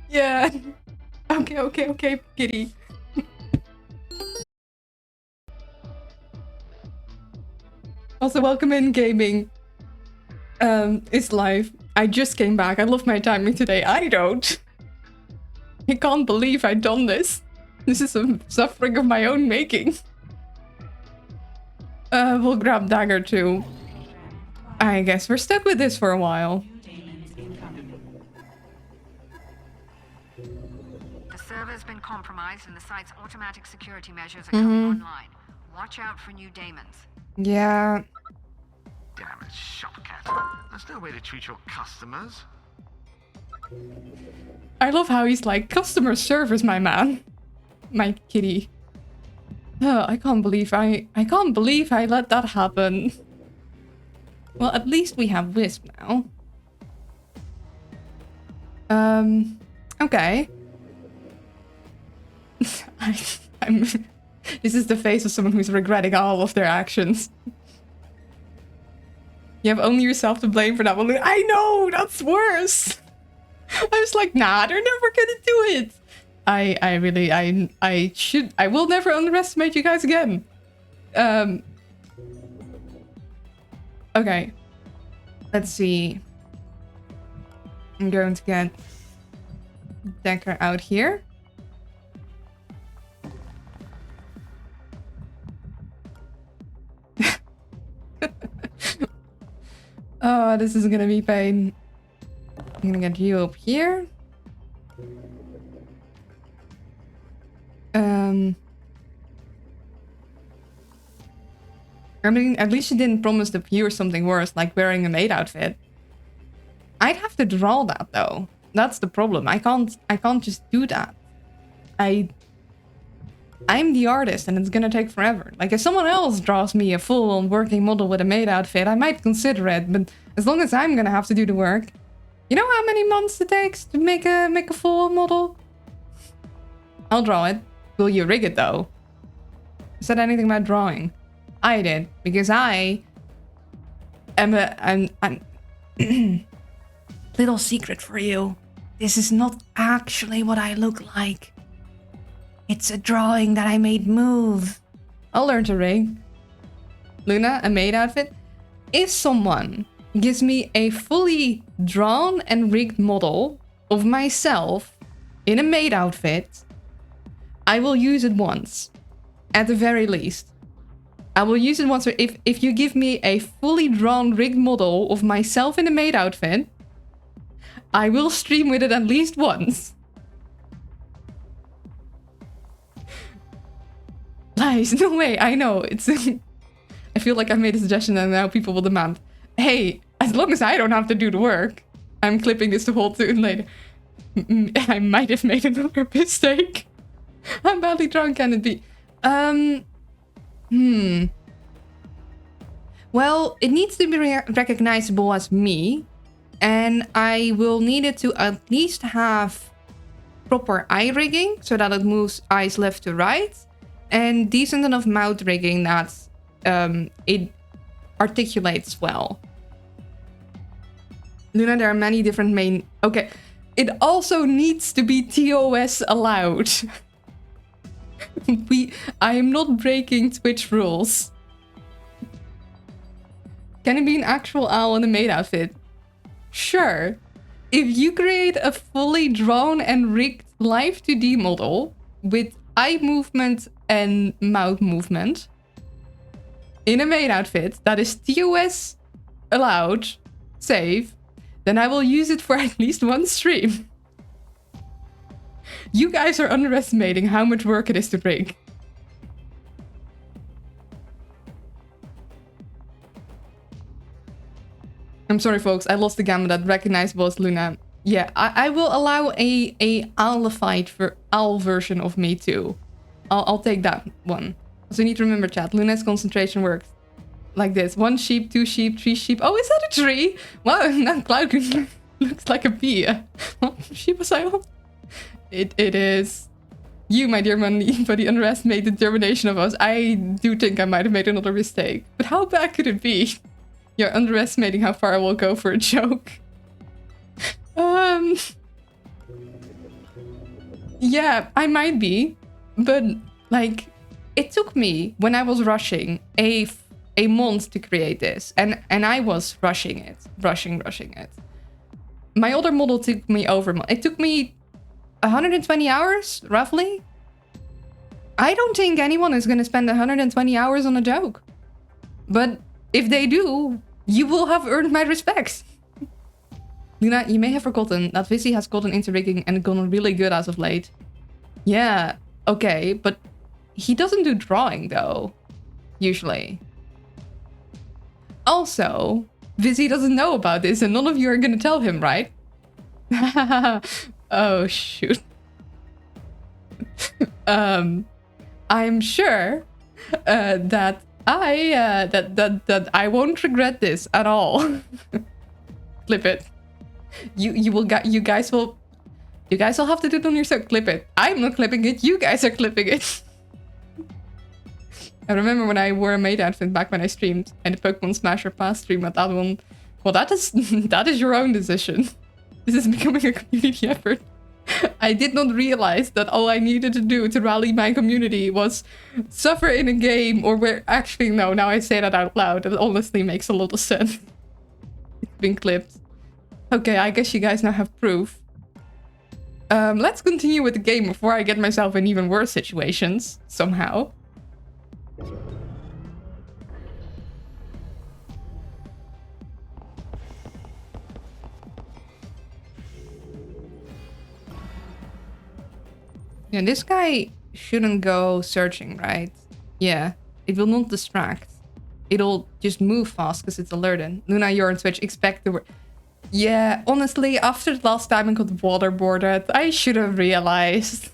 Yeah. Okay, Kitty. Also, welcome in gaming. It's live. I just came back. I love my timing today. I don't. I can't believe I've done this. This is some suffering of my own making. We'll grab dagger too. I guess we're stuck with this for a while. The server's been compromised and the site's automatic security measures are coming online. Watch out for new daemons. Yeah. Damn it, shopcat. That's no way to treat your customers. I love how he's like, customer service, my man. My kitty. I can't believe I let that happen. Well, at least we have Wisp now. Okay. This is the face of someone who's regretting all of their actions. You have only yourself to blame for that one. I know, that's worse. I was like, nah, they're never gonna do it. I will never underestimate you guys again. Okay. Let's see. I'm going to get Decker out here. Oh, this is gonna be pain. I'm gonna get you up here. I mean, at least she didn't promise the viewers something worse, like wearing a maid outfit. I'd have to draw that though. That's the problem. I can't just do that. I'm the artist and it's gonna take forever. Like if someone else draws me a full-on working model with a maid outfit, I might consider it, but as long as I'm gonna have to do the work. You know how many months it takes to make a full model? I'll draw it. Will you rig it though? Who said anything about drawing? I did, because I'm little secret for you. This is not actually what I look like. It's a drawing that I made move. I'll learn to rig. Luna, a maid outfit. If someone gives me a fully drawn and rigged model of myself in a maid outfit, I will use it once. At the very least. I will use it once. If you give me a fully drawn rigged model of myself in a maid outfit, I will stream with it at least once. Lies, no way, I know. It's I feel like I made a suggestion and now people will demand. Hey, as long as I don't have to do the work. I'm clipping this to hold to later. I might have made another mistake. I'm badly drunk, can it be? Well, it needs to be recognizable as me. And I will need it to at least have proper eye rigging so that it moves eyes left to right. And decent enough mouth rigging that it articulates well. Luna, there are many different main... Okay, it also needs to be TOS allowed. I am not breaking Twitch rules. Can it be an actual owl in a maid outfit? Sure. If you create a fully drawn and rigged live 2D model with eye movement and mouth movement in a maid outfit that is TOS allowed, safe, then I will use it for at least one stream. You guys are underestimating how much work it is to rig. I'm sorry, folks. I lost the gamma that recognizable as Luna. Yeah, I will allow a owlified for owl version of me too. I'll take that one. So you need to remember, chat. Luna's concentration works like this: 1 sheep, 2 sheep, 3 sheep. Oh, is that a tree? Wow, that cloud looks like a bee. What sheep was I on? It is. You, my dear buddy, underestimate the determination of us. I do think I might have made another mistake. But how bad could it be? You're underestimating how far I will go for a joke. Yeah, I might be. But, like, it took me, when I was rushing, a month to create this. And I was rushing it. Rushing it. My other model took me over. It took me 120 hours, roughly. I don't think anyone is going to spend 120 hours on a joke. But if they do, you will have earned my respect. Luna, you may have forgotten that Vizzy has gotten into rigging and gotten really good as of late. Yeah, okay, but he doesn't do drawing though, usually. Also, Vizzy doesn't know about this and none of you are gonna tell him, right? Oh, shoot. I'm sure that I won't regret this at all. Clip it. You guys will have to do it on yourself. Clip it. I'm not clipping it. You guys are clipping it. I remember when I wore a maid outfit back when I streamed and the Pokemon Smasher Pass stream, but that one, well, that is your own decision. This is becoming a community effort. I did not realize that all I needed to do to rally my community was suffer in a game or where... Actually, no, now I say that out loud. It honestly makes a lot of sense. It's been clipped. Okay, I guess you guys now have proof. Let's continue with the game before I get myself in even worse situations, somehow. Yeah, this guy shouldn't go searching, right? Yeah, it will not distract. it'll just move fast because it's alerted. Luna, you're on Switch. Expect the... Yeah, honestly, after the last time I got waterboarded, I should have realized.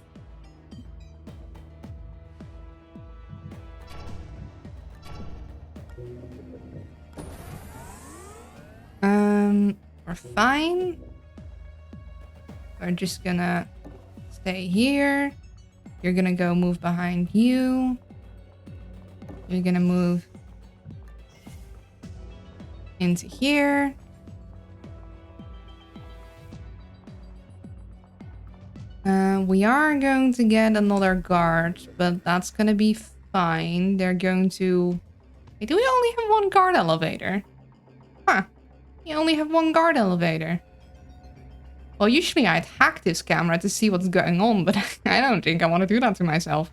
We're fine. We're just gonna stay here. You're gonna go move behind you. You're gonna move into here. We are going to get another guard, but that's gonna be fine. They're going to... Wait, do we only have one guard elevator? Huh. We only have one guard elevator. Well, usually I'd hack this camera to see what's going on, but I don't think I want to do that to myself.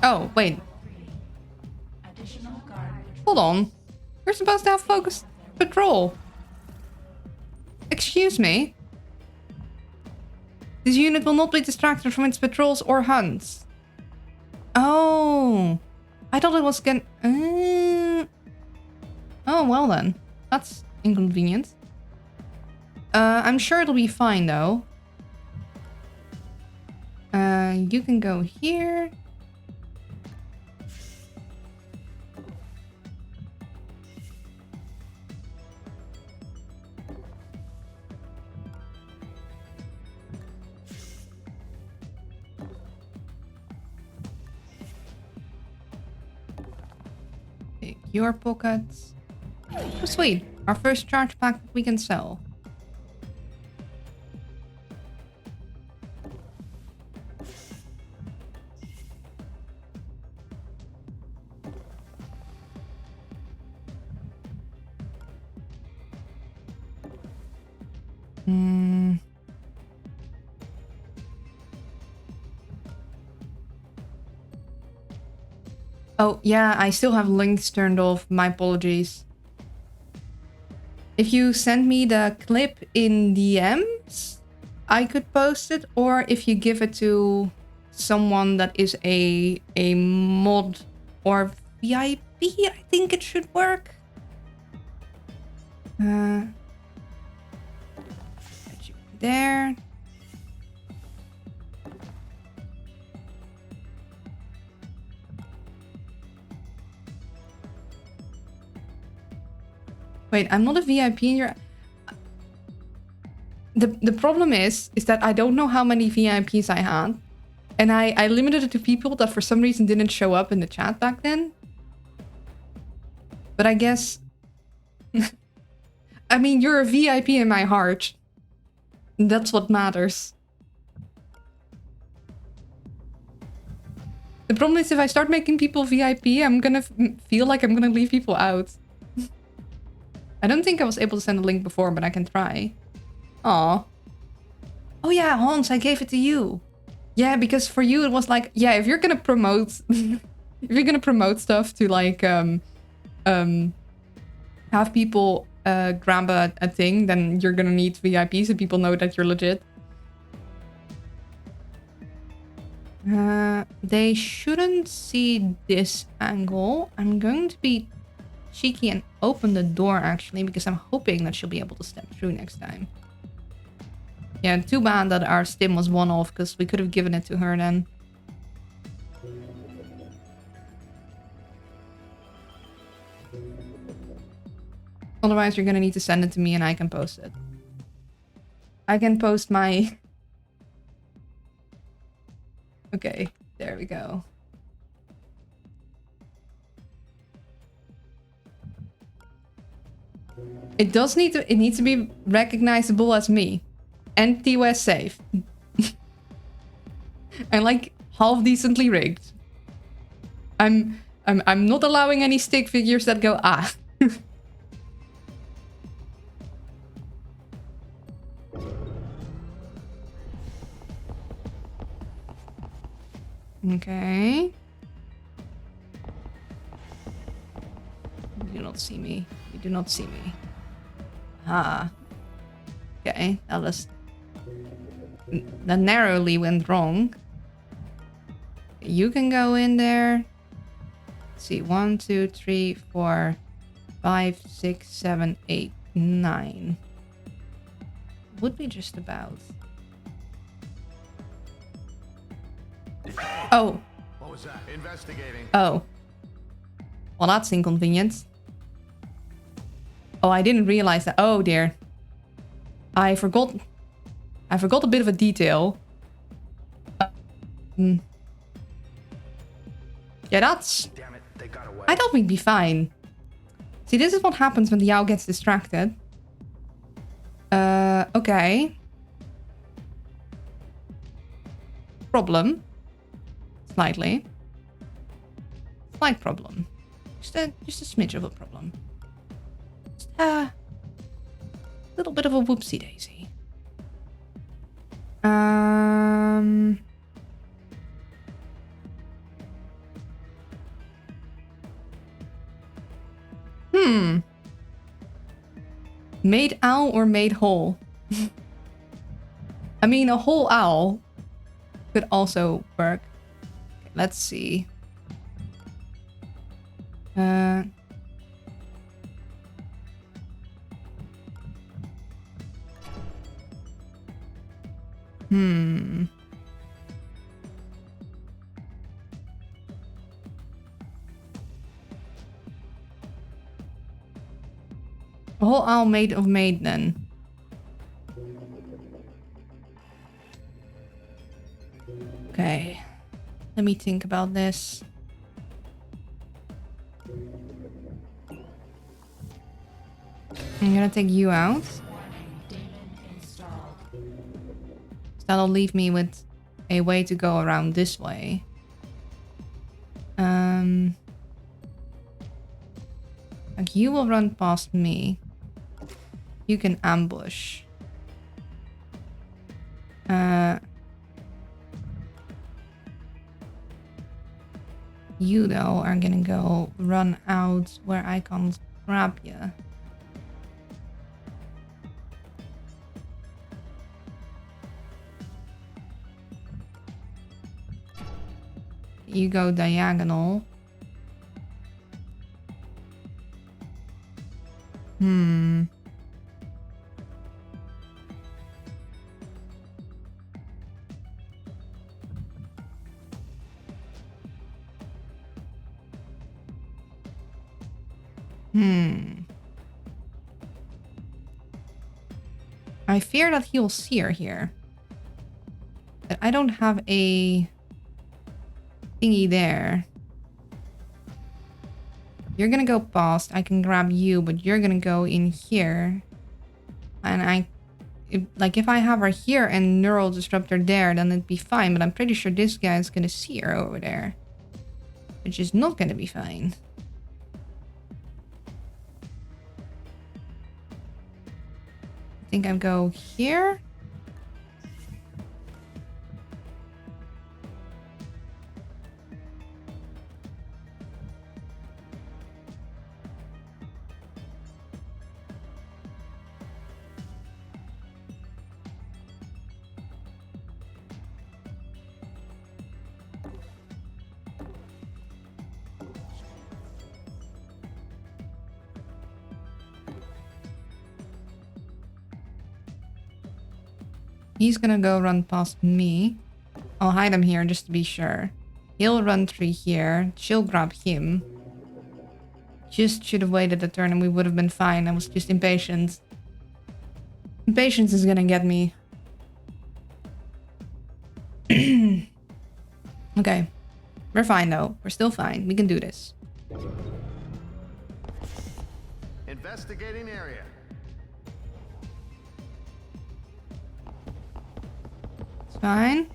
Oh, wait. Hold on. We're supposed to have focused patrol. Excuse me. This unit will not be distracted from its patrols or hunts. Oh. I thought it was gonna... Oh, well then. That's inconvenient. I'm sure it'll be fine, though. You can go here. Take your pockets. Oh, sweet. Our first charge pack that we can sell. Oh, yeah, I still have links turned off. My apologies. If you send me the clip in DMs, I could post it. Or if you give it to someone that is a mod or VIP, I think it should work. Put you there. Wait, I'm not a VIP in your... The problem is that I don't know how many VIPs I had. And I limited it to people that for some reason didn't show up in the chat back then. But I guess... I mean, you're a VIP in my heart. That's what matters. The problem is if I start making people VIP, I'm gonna feel like I'm gonna leave people out. I don't think I was able to send a link before, but I can try. Aw. Oh yeah, Hans, I gave it to you. Yeah, because for you it was like, yeah, if you're gonna promote... if you're gonna promote stuff to like, have people grab a thing, then you're gonna need VIP so people know that you're legit. They shouldn't see this angle. I'm going to be cheeky and open the door actually, because I'm hoping that she'll be able to step through next time. Yeah, too bad that our stim was one off, because we could have given it to her then. Otherwise, you're gonna need to send it to me and I can post it. I can post my... Okay, there we go. It does need to... It needs to be recognizable as me. And TOS safe. And like half decently rigged. I'm not allowing any stick figures that go ah. Okay. You do not see me. You do not see me. Ah. Okay, that narrowly went wrong. You can go in there. Let's see, 1, 2, 3, 4, 5, 6, 7, 8, 9. Would be just about. Oh. What was that? Investigating. Oh. Well, that's inconvenient. Oh, I didn't realize that. Oh dear. I forgot a bit of a detail. Yeah, that's... Damn it, they got away. I thought we'd be fine. See, this is what happens when the owl gets distracted. Okay. Problem. Slightly. Slight problem. Just a smidge of a problem. Just a little bit of a whoopsie daisy. Maid owl or maid hole? I mean, a whole owl could also work. Okay, let's see. A whole owl made of maid then. Okay. Let me think about this. I'm gonna take you out. So that'll leave me with a way to go around this way. Like you will run past me. You can ambush. You though are gonna go run out where I can't grab you. You go diagonal. I fear that he'll sear here. But I don't have a thingy there. You're gonna go past. I can grab you, but you're gonna go in here. And if I have her here and neural disruptor there, then it'd be fine. But I'm pretty sure this guy's gonna sear over there, which is not gonna be fine. I think I'll go here. He's gonna go run past me. I'll hide him here just to be sure. He'll run through here. She'll grab him. Just should have waited a turn and we would have been fine. I was just impatient. Impatience is gonna get me. Okay. We're fine though. We're still fine. We can do this. Investigating area. It's fine.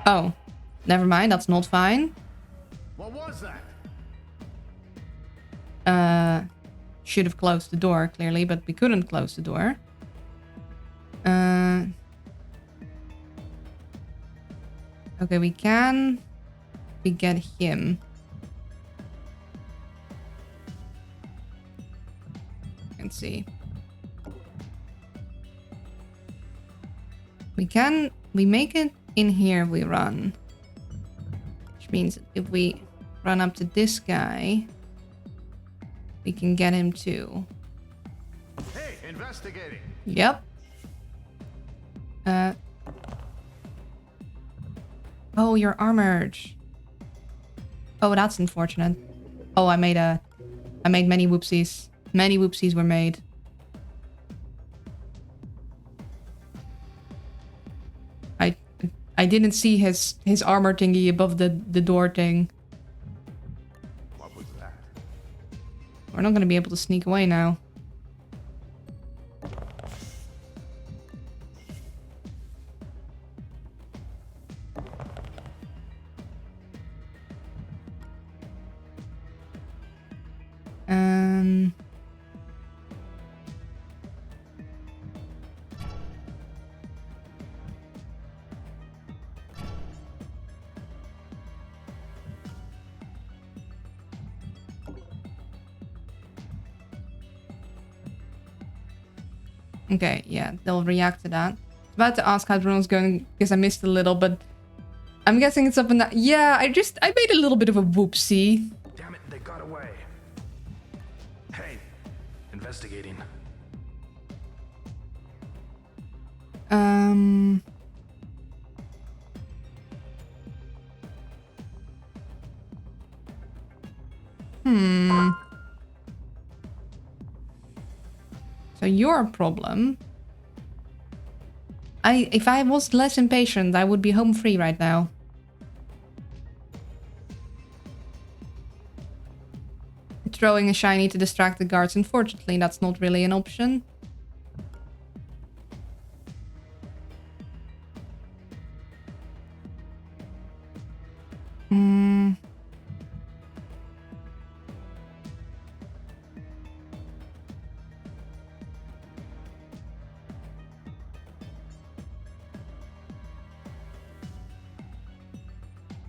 Oh. Never mind. That's not fine. What was that? Should have closed the door, clearly, but we couldn't close the door. Okay, we can. We get him. Let's see. We make it in here, we run. Which means if we run up to this guy, we can get him too. Hey, investigating. Yep. Oh, you're armored. Oh, that's unfortunate. Oh, I made many whoopsies. Many whoopsies were made. I didn't see his armor thingy above the door thing. What was that? We're not gonna be able to sneak away now. Okay, yeah, they'll react to that. I was about to ask how everyone's going because I missed a little, but I'm guessing it's up in that. Yeah, I made a little bit of a whoopsie. Damn it, they got away. Hey, investigating. So your problem. If I was less impatient, I would be home free right now. Throwing a shiny to distract the guards. Unfortunately, that's not really an option.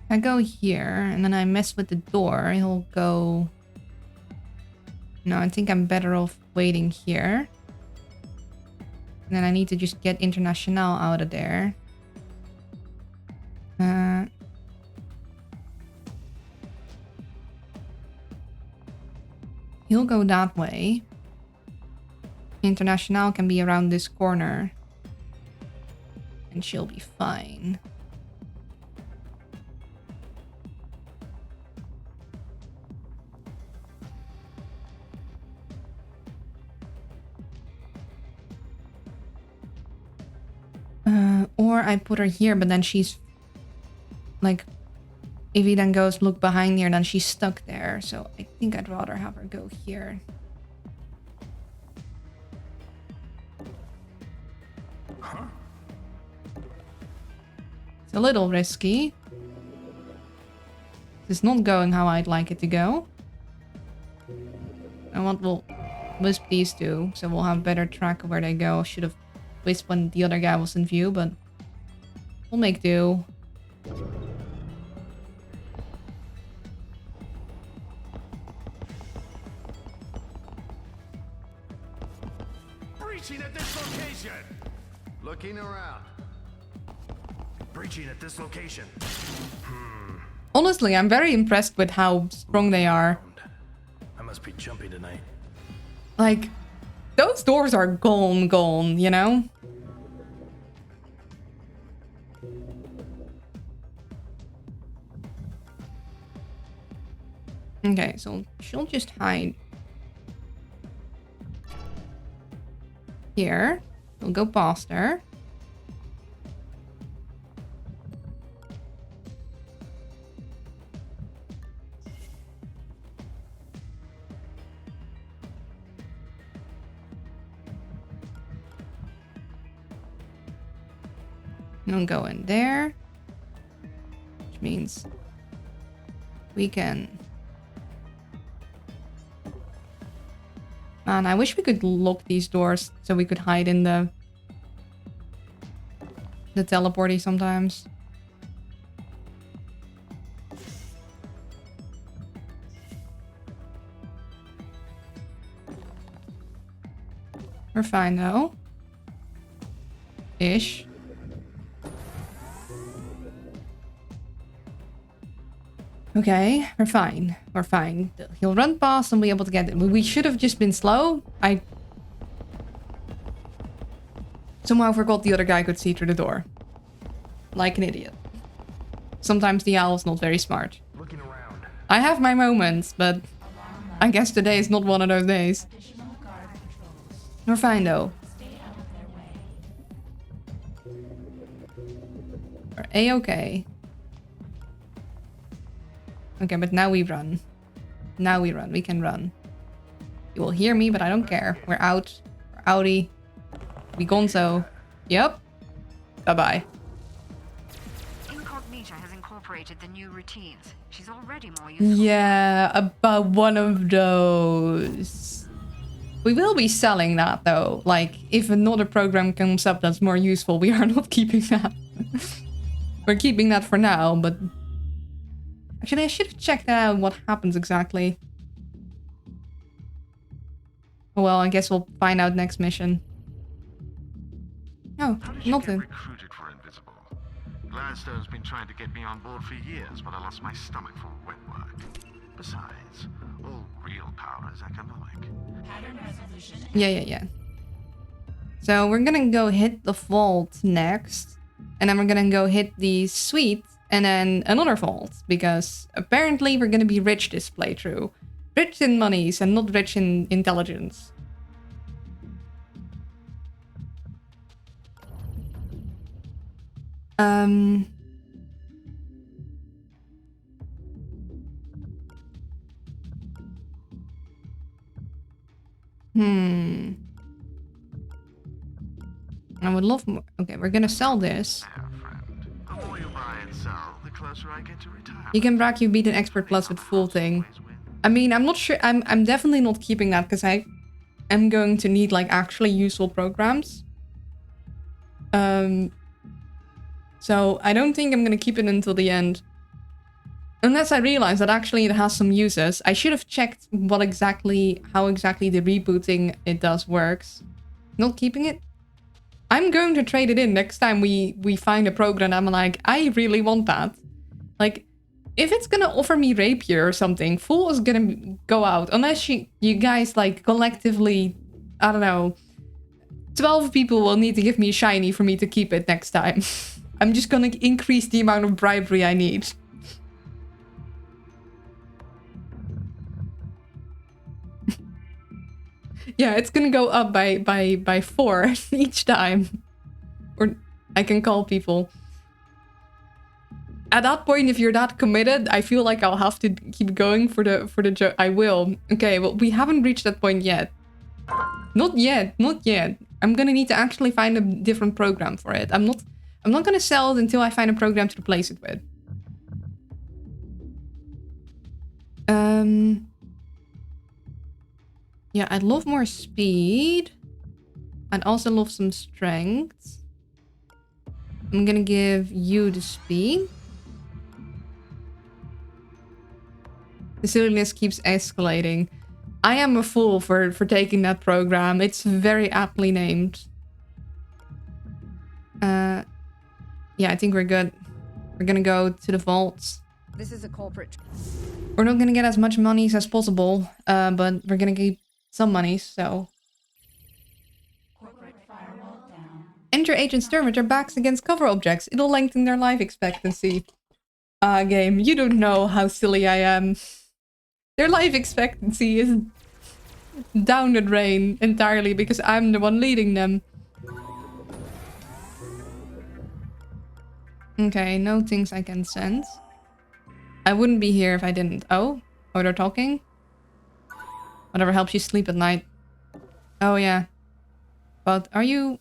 I go here, and then I mess with the door, he'll go... No, I think I'm better off waiting here. And then I need to just get International out of there. He'll go that way. International can be around this corner. And she'll be fine. Or I put her here, but then she's like, if he then goes look behind here, then she's stuck there. So I think I'd rather have her go here. Huh? It's a little risky. It's not going how I'd like it to go. And what will wisp these two, so we'll have better track of where they go. Should have wisp when the other guy was in view, but we'll make do. Breaching at this location. Looking around. Breaching at this location. Honestly, I'm very impressed with how strong they are. I must be jumpy tonight. Like, those doors are gone, you know? Okay, so she'll just hide here. We'll go past her. Don't go in there. Which means we can... Man, I wish we could lock these doors so we could hide in the teleporty sometimes. We're fine though. Ish. Okay, we're fine. We're fine. He'll run past and be able to get it. We should have just been slow. I somehow forgot the other guy could see through the door. Like an idiot. Sometimes the owl's not very smart. Looking around. I have my moments, but I guess today is not one of those days. Additional guard patrols. We're fine though. Stay out of their way. We're a-okay. Okay, but now we run. Now we run. We can run. You will hear me, but I don't care. We're out. We're outie. We gonzo. Yep. Bye-bye. Incognita has incorporated the new routines. She's already more useful. Yeah, about one of those. We will be selling that though. Like, if another program comes up that's more useful, we are not keeping that. We're keeping that for now, but... Actually, I should have checked out what happens exactly. Oh well, I guess we'll find out next mission. Oh, How did you get nothing. recruited for Invisible? Gladstone's been trying to get me on board for years, but I lost my stomach for wet work. Besides, all real power is economic. Pattern resolution. Yeah. So we're gonna go hit the vault next. And then we're gonna go hit the suite and then another vault. Because apparently we're gonna be rich this playthrough. Rich in monies and not rich in intelligence. I would love more. Okay, we're gonna sell this. There, friend. The more you buy and sell, the closer I get to retire. You can brag you beat an expert plus with full thing. I mean, I'm not sure. I'm definitely not keeping that because I am going to need like actually useful programs. So I don't think I'm gonna keep it until the end. Unless I realize that actually it has some uses. I should have checked how exactly the rebooting it does works. Not keeping it. I'm going to trade it in next time we find a program I'm like, I really want that. Like, if it's gonna offer me rapier or something, full is gonna go out. Unless you guys like collectively, I don't know, 12 people will need to give me a shiny for me to keep it next time. I'm just gonna increase the amount of bribery I need. Yeah, it's gonna go up by 4 each time. Or I can call people. At that point, if you're that committed, I feel like I'll have to keep going for the joke. I will. Okay, well, we haven't reached that point yet. Not yet. I'm gonna need to actually find a different program for it. I'm not gonna sell it until I find a program to replace it with. Yeah, I'd love more speed. I'd also love some strength. I'm gonna give you the speed. The silliness keeps escalating. I am a fool for taking that program. It's very aptly named. Yeah, I think we're good. We're gonna go to the vaults. This is a culprit. We're not gonna get as much monies as possible, but we're gonna keep some monies, so... Corporate firewall down. Enter agents turn with their backs against cover objects. It'll lengthen their life expectancy. Game, you don't know how silly I am. Their life expectancy is down the drain entirely because I'm the one leading them. Okay, no things I can sense. I wouldn't be here if I didn't. Oh, they're talking? Whatever helps you sleep at night. Oh yeah. But do you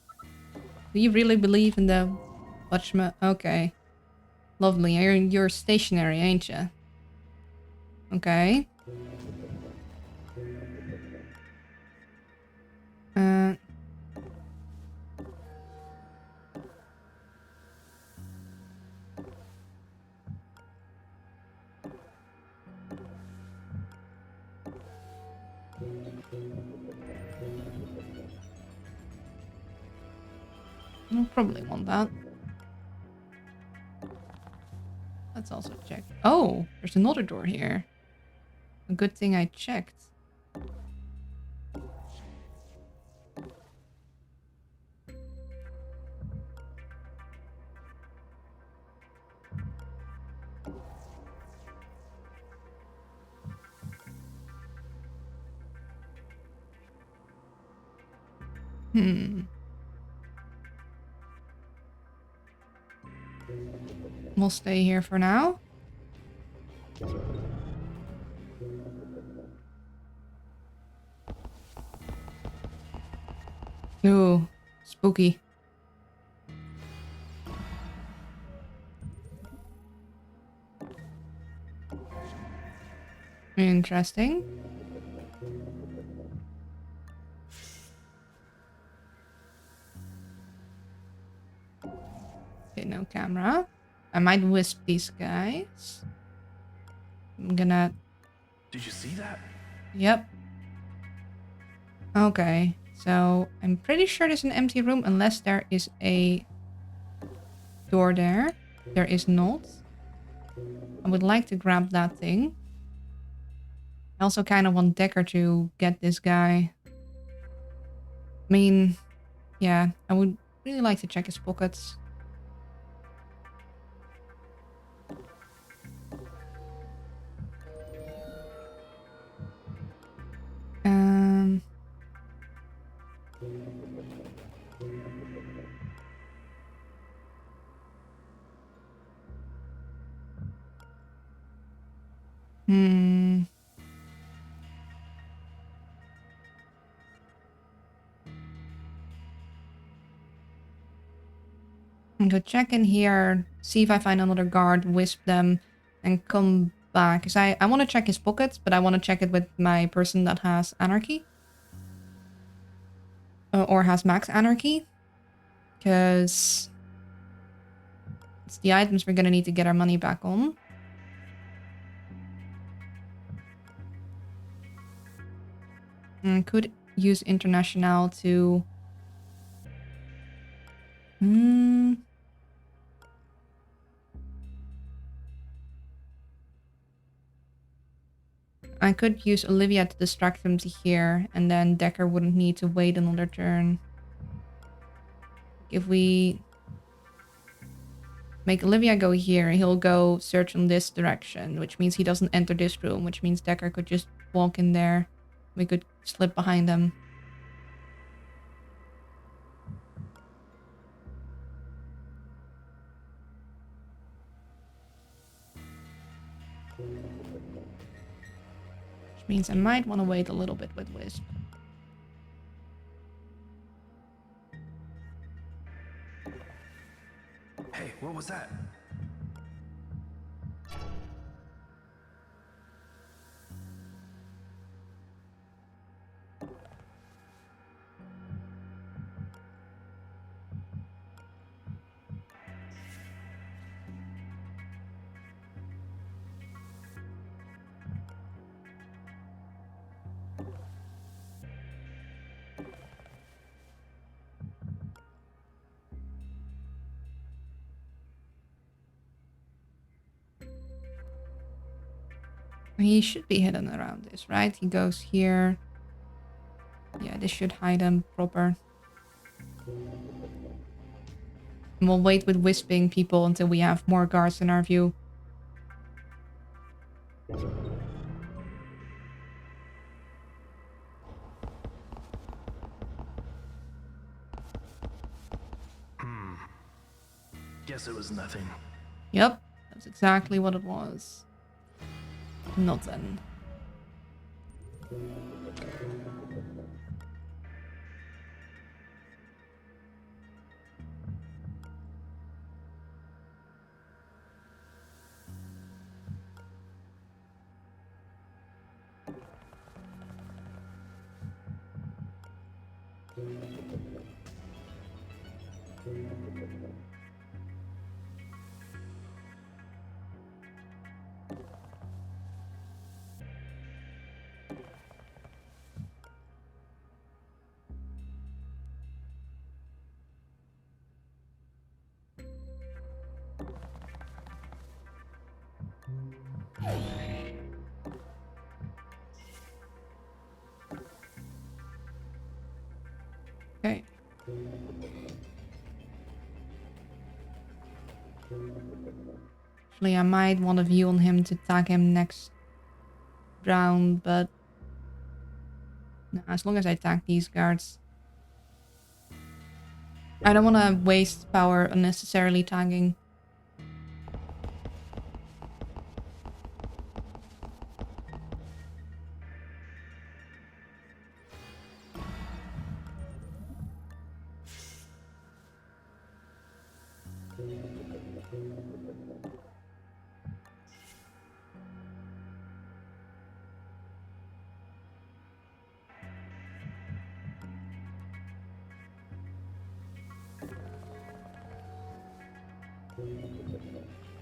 really believe in the Watchman? Okay. Lovely. You're stationary, ain't you? Okay. I'll probably want that. Let's also check. Oh, there's another door here. A good thing I checked. We'll stay here for now. Ooh, spooky. Interesting. Okay, no camera. I might wisp these guys. I'm gonna... Did you see that? Yep. Okay, so I'm pretty sure there's an empty room unless there is a door there. There is not. I would like to grab that thing. I also kind of want Decker to get this guy. I mean, yeah, I would really like to check his pockets. Um... Hmm. I'm gonna check in here, see if I find another guard, wisp them, and come back. Because I want to check his pockets, but I want to check it with my person that has anarchy. Or has max anarchy. Because it's the items we're gonna need to get our money back on. And could use International to... I could use Olivia to distract them to here, and then Decker wouldn't need to wait another turn. If we make Olivia go here, he'll go search on this direction, which means he doesn't enter this room, which means Decker could just walk in there. We could slip behind him. Which means I might want to wait a little bit with Wisp. Hey, what was that? He should be hidden around this, right? He goes here. Yeah, this should hide him proper. And we'll wait with wisping people until we have more guards in our view. Guess it was nothing. Yep, that's exactly what it was. Nothing. Okay. Actually, I might want a view on him to tag him next round, but no, as long as I tag these guards. I don't want to waste power unnecessarily tagging.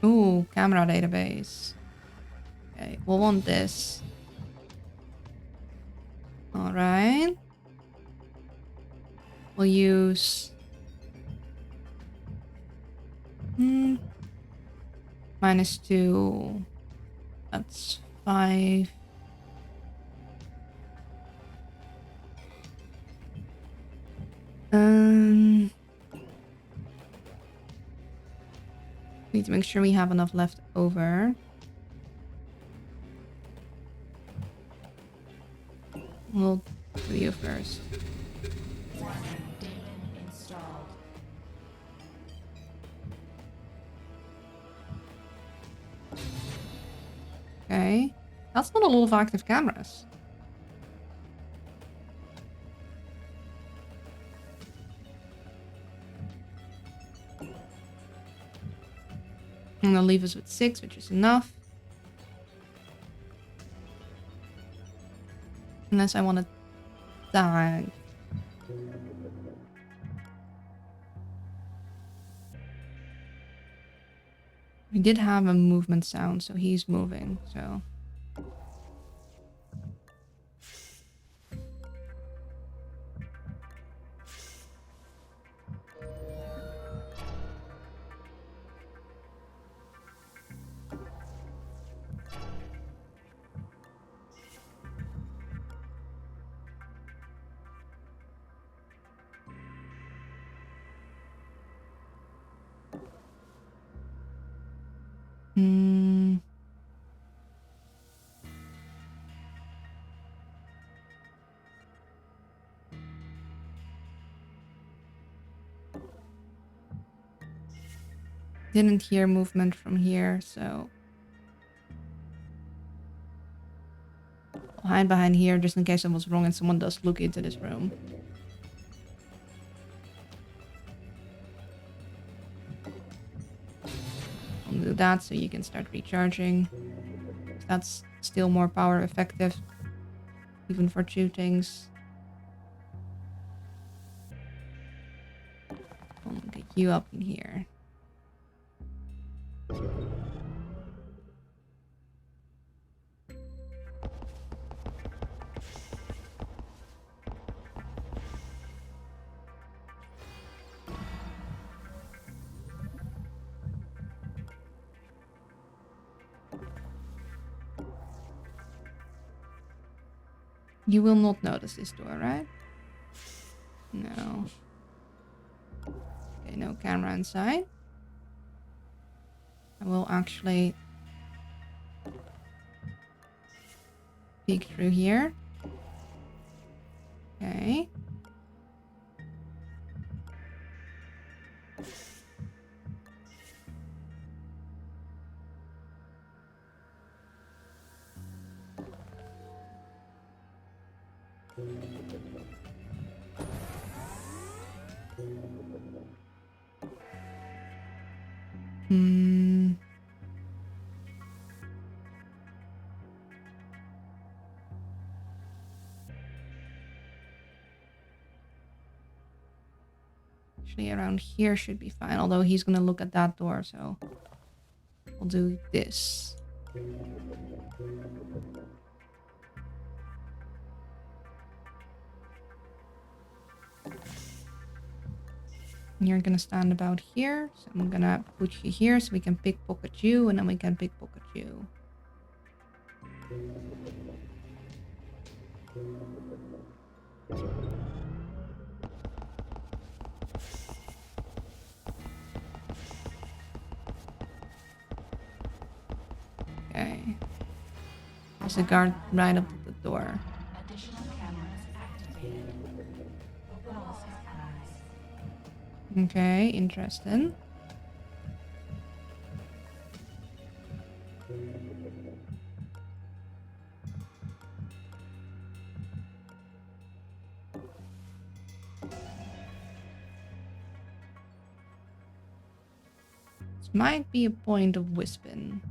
Ooh, camera database. Okay, we'll want this. Alright. We'll use... -2. That's 5. Need to make sure we have enough left over. We'll do you first. Demon installed. Okay. That's not a lot of active cameras. And they'll leave us with 6, which is enough. Unless I want to die. We did have a movement sound, so he's moving, so... Didn't hear movement from here, so... I'll hide behind here just in case someone's wrong and someone does look into this room. I'll do that so you can start recharging. That's still more power effective. Even for shootings. I'll get you up in here. You will not notice this door, right? No. Okay, no camera inside. I will actually peek through here. Okay. Actually, around here should be fine. Although he's gonna look at that door, so we'll do this. And you're gonna stand about here, so I'm gonna put you here so we can pickpocket you, and then we can pickpocket you. There's a guard right up at the door. Additional cameras activated. Open all eyes. Okay, interesting. This might be a point of whispering.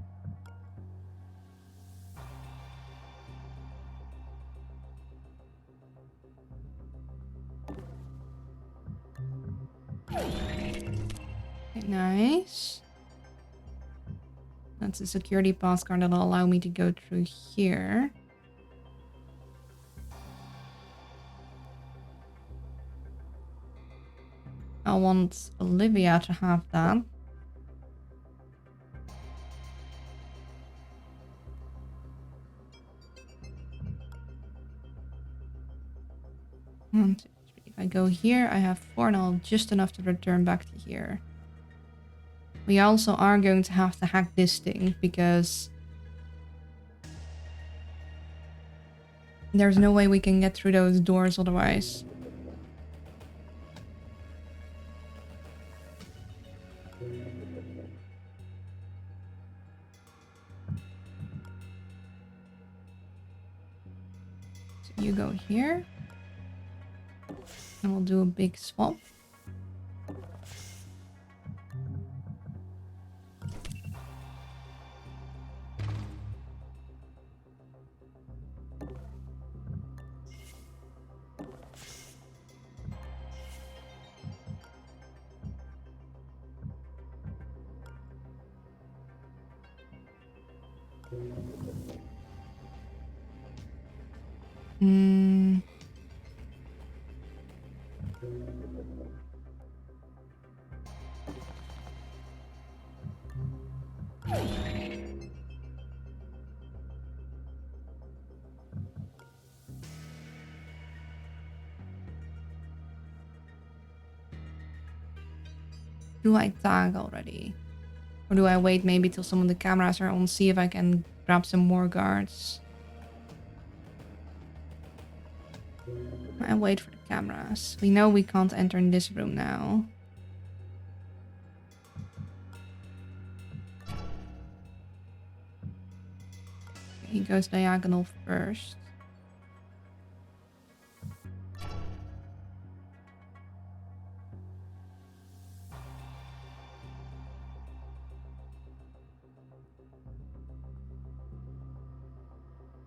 Okay, nice. That's a security pass card that'll allow me to go through here. I want Olivia to have that. One, two, three. If I go here, I have 4 now, just enough to return back to here. We also are going to have to hack this thing because there's no way we can get through those doors otherwise. So you go here. And we'll do a big swap. Do I tag already? Or do I wait maybe till some of the cameras are on, see if I can grab some more guards? I wait for the cameras. We know we can't enter in this room now. He goes diagonal first.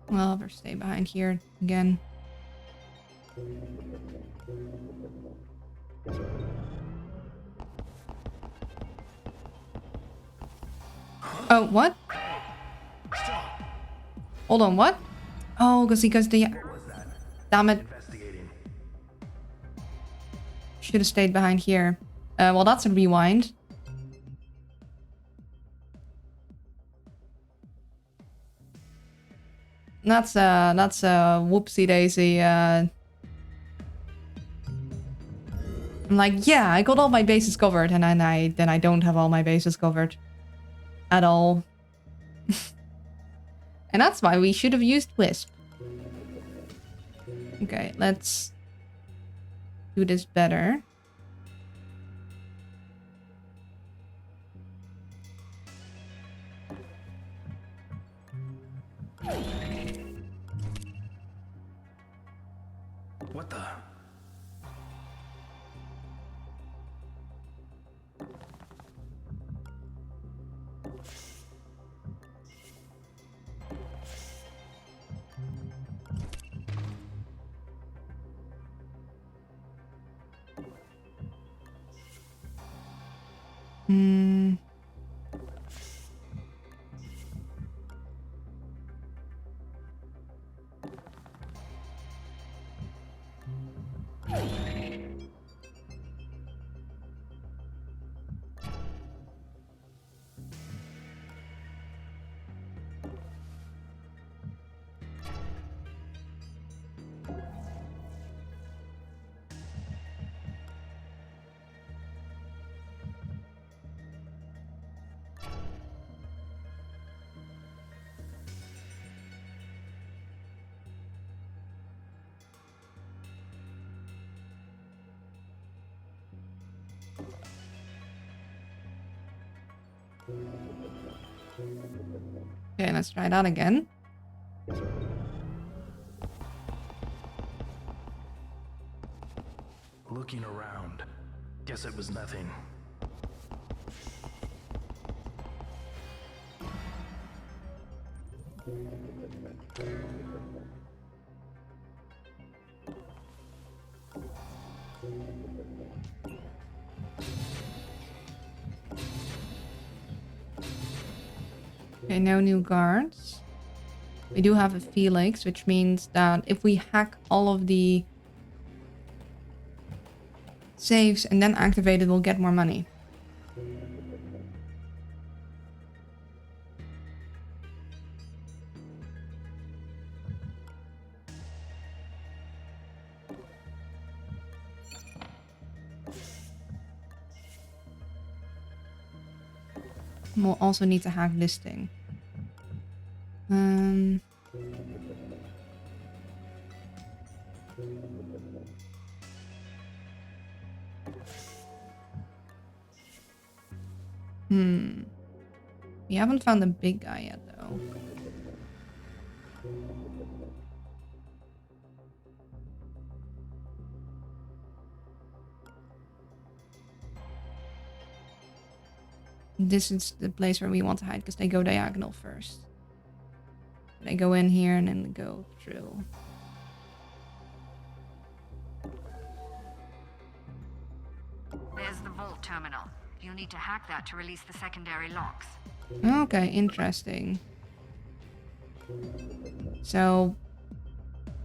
Well, I'll better stay behind here again. Oh, what? Hold on, what? Oh, because he goes the... Damn it. Should have stayed behind here. Well, that's a rewind. That's a whoopsie daisy. I'm like, yeah, I got all my bases covered, and then I don't have all my bases covered at all. And that's why we should have used Wisp. Okay, let's do this better. What the? Okay, let's try that again. Looking around. Guess it was nothing. Okay, no new guards. We do have a Felix, which means that if we hack all of the saves and then activate it, we'll get more money. We'll also need to hack this thing. We haven't found the big guy yet, though. This is the place where we want to hide because they go diagonal first. They go in here and then go through. There's the vault terminal. You'll need to hack that to release the secondary locks. Okay, interesting. So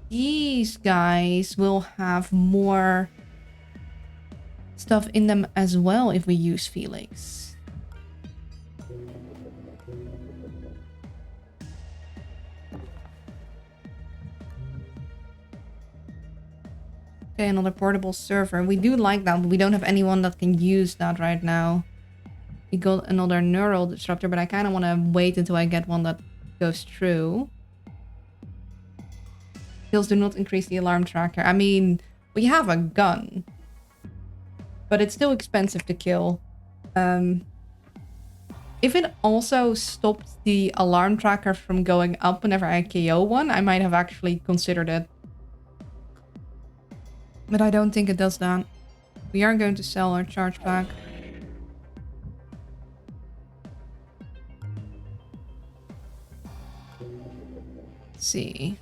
these guys will have more stuff in them as well if we use Felix. Okay, another portable server. We do like that, but we don't have anyone that can use that right now. We got another neural disruptor, but I kind of want to wait until I get one that goes through. Kills do not increase the alarm tracker. I mean, we have a gun, but it's still expensive to kill. If it also stopped the alarm tracker from going up whenever I KO one, I might have actually considered it. But I don't think it does that. We are going to sell our charge pack. Let's see.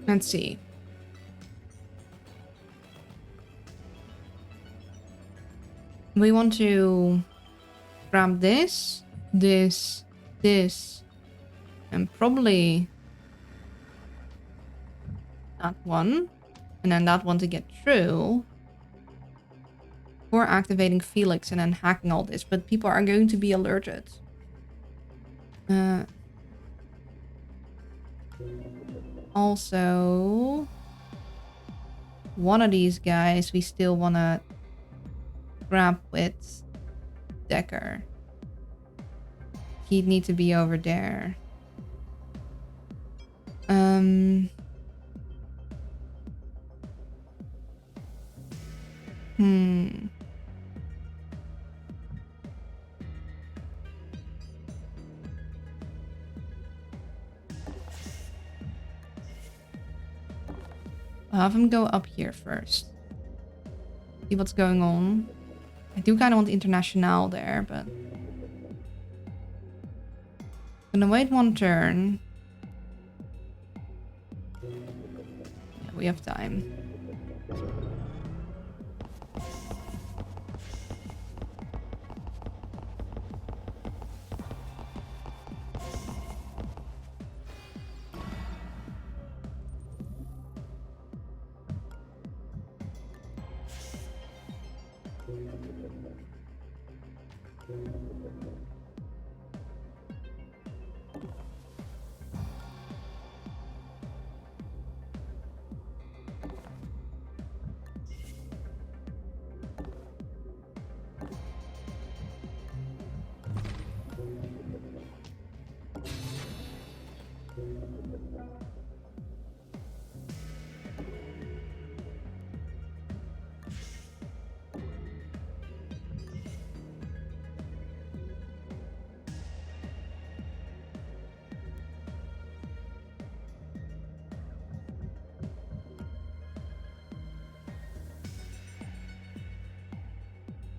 Let's see. We want to grab this, this, and probably that one, and then that one to get through. Or activating Felix and then hacking all this, but people are going to be alerted. Also, one of these guys we still want to grab with Decker. He'd need to be over there. I'll have him go up here first. See what's going on. I do kind of want International there, but... Gonna wait one turn. Yeah, we have time.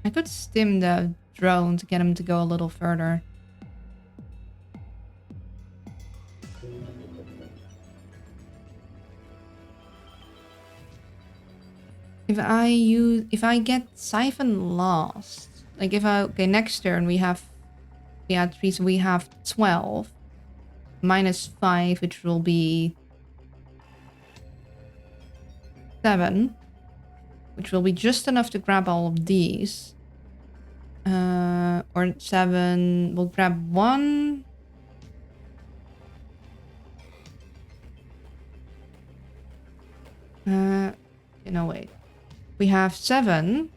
I could stim the drone to get him to go a little further. If I get Siphon last, like okay, next turn we have 3, so we have 12 minus 5, which will be 7, which will be just enough to grab all of these. Or 7, we'll grab 1. No, wait. We have 7.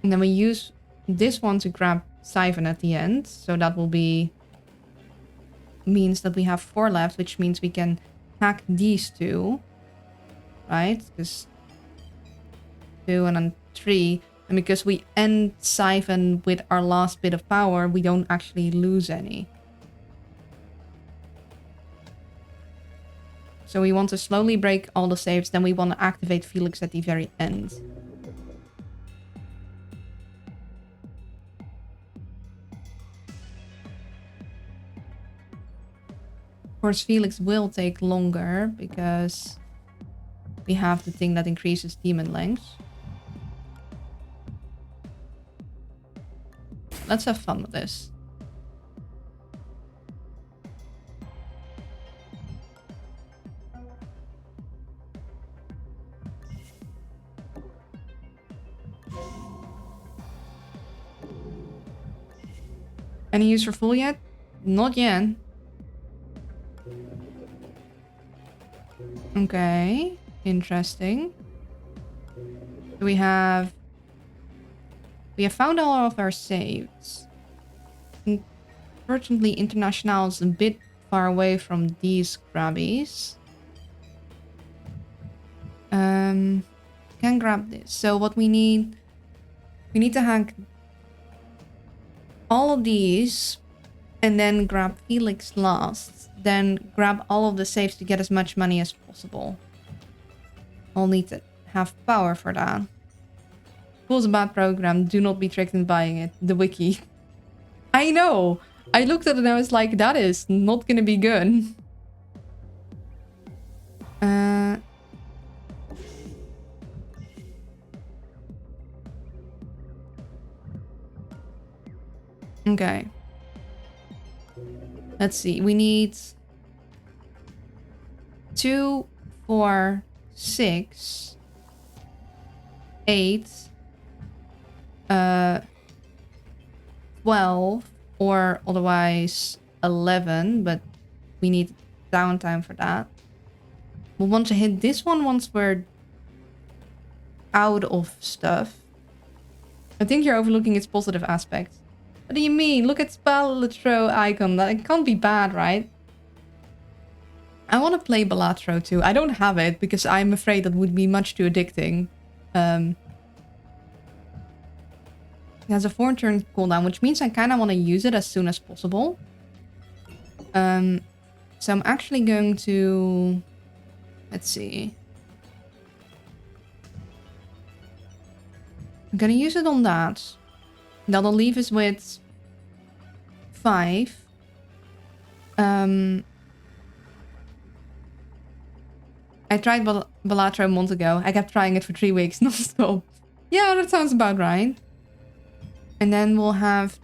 And then we use this one to grab Siphon at the end. So that will be... means that we have 4 left, which means we can hack these 2. Right? Because 2 and then 3. And because we end Siphon with our last bit of power, we don't actually lose any. So we want to slowly break all the saves, then we want to activate Felix at the very end. Of course, Felix will take longer because we have the thing that increases demon length. Let's have fun with this. Any use for full yet? Not yet. Okay, interesting. We have found all of our saves. Unfortunately, International is a bit far away from these grabbies. Can grab this. So what we need to hack all of these and then grab Felix last. Then grab all of the saves to get as much money as possible. I'll need to have power for that. School's a bad program. Do not be tricked in buying it. The wiki. I know. I looked at it and I was like, that is not gonna be good. Okay. Let's see. We need 2, 4, 6, 8, 12, or otherwise 11, but we need downtime for that. We'll want to hit this one once we're out of stuff. I think you're overlooking its positive aspects. What do you mean? Look at Balatro icon. That can't be bad, right? I want to play Balatro too. I don't have it because I'm afraid that would be much too addicting. It has a 4-turn cooldown, which means I kind of want to use it as soon as possible. So I'm actually going to... Let's see. I'm going to use it on that. That'll leave us with 5. I tried Balatro a month ago. I kept trying it for 3 weeks non-stop. Yeah, that sounds about right. And then we'll have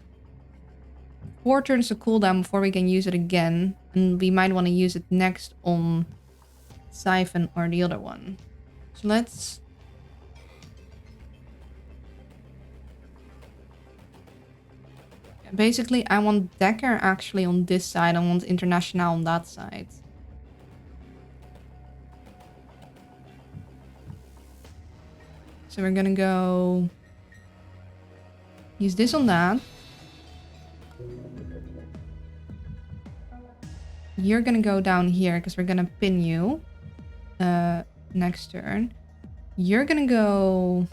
4 turns to cooldown before we can use it again. And we might want to use it next on Siphon or the other one. So let's... Basically, I want Decker actually on this side. I want International on that side. So we're gonna go... use this on that. You're gonna go down here because we're gonna pin you. Next turn. You're gonna go...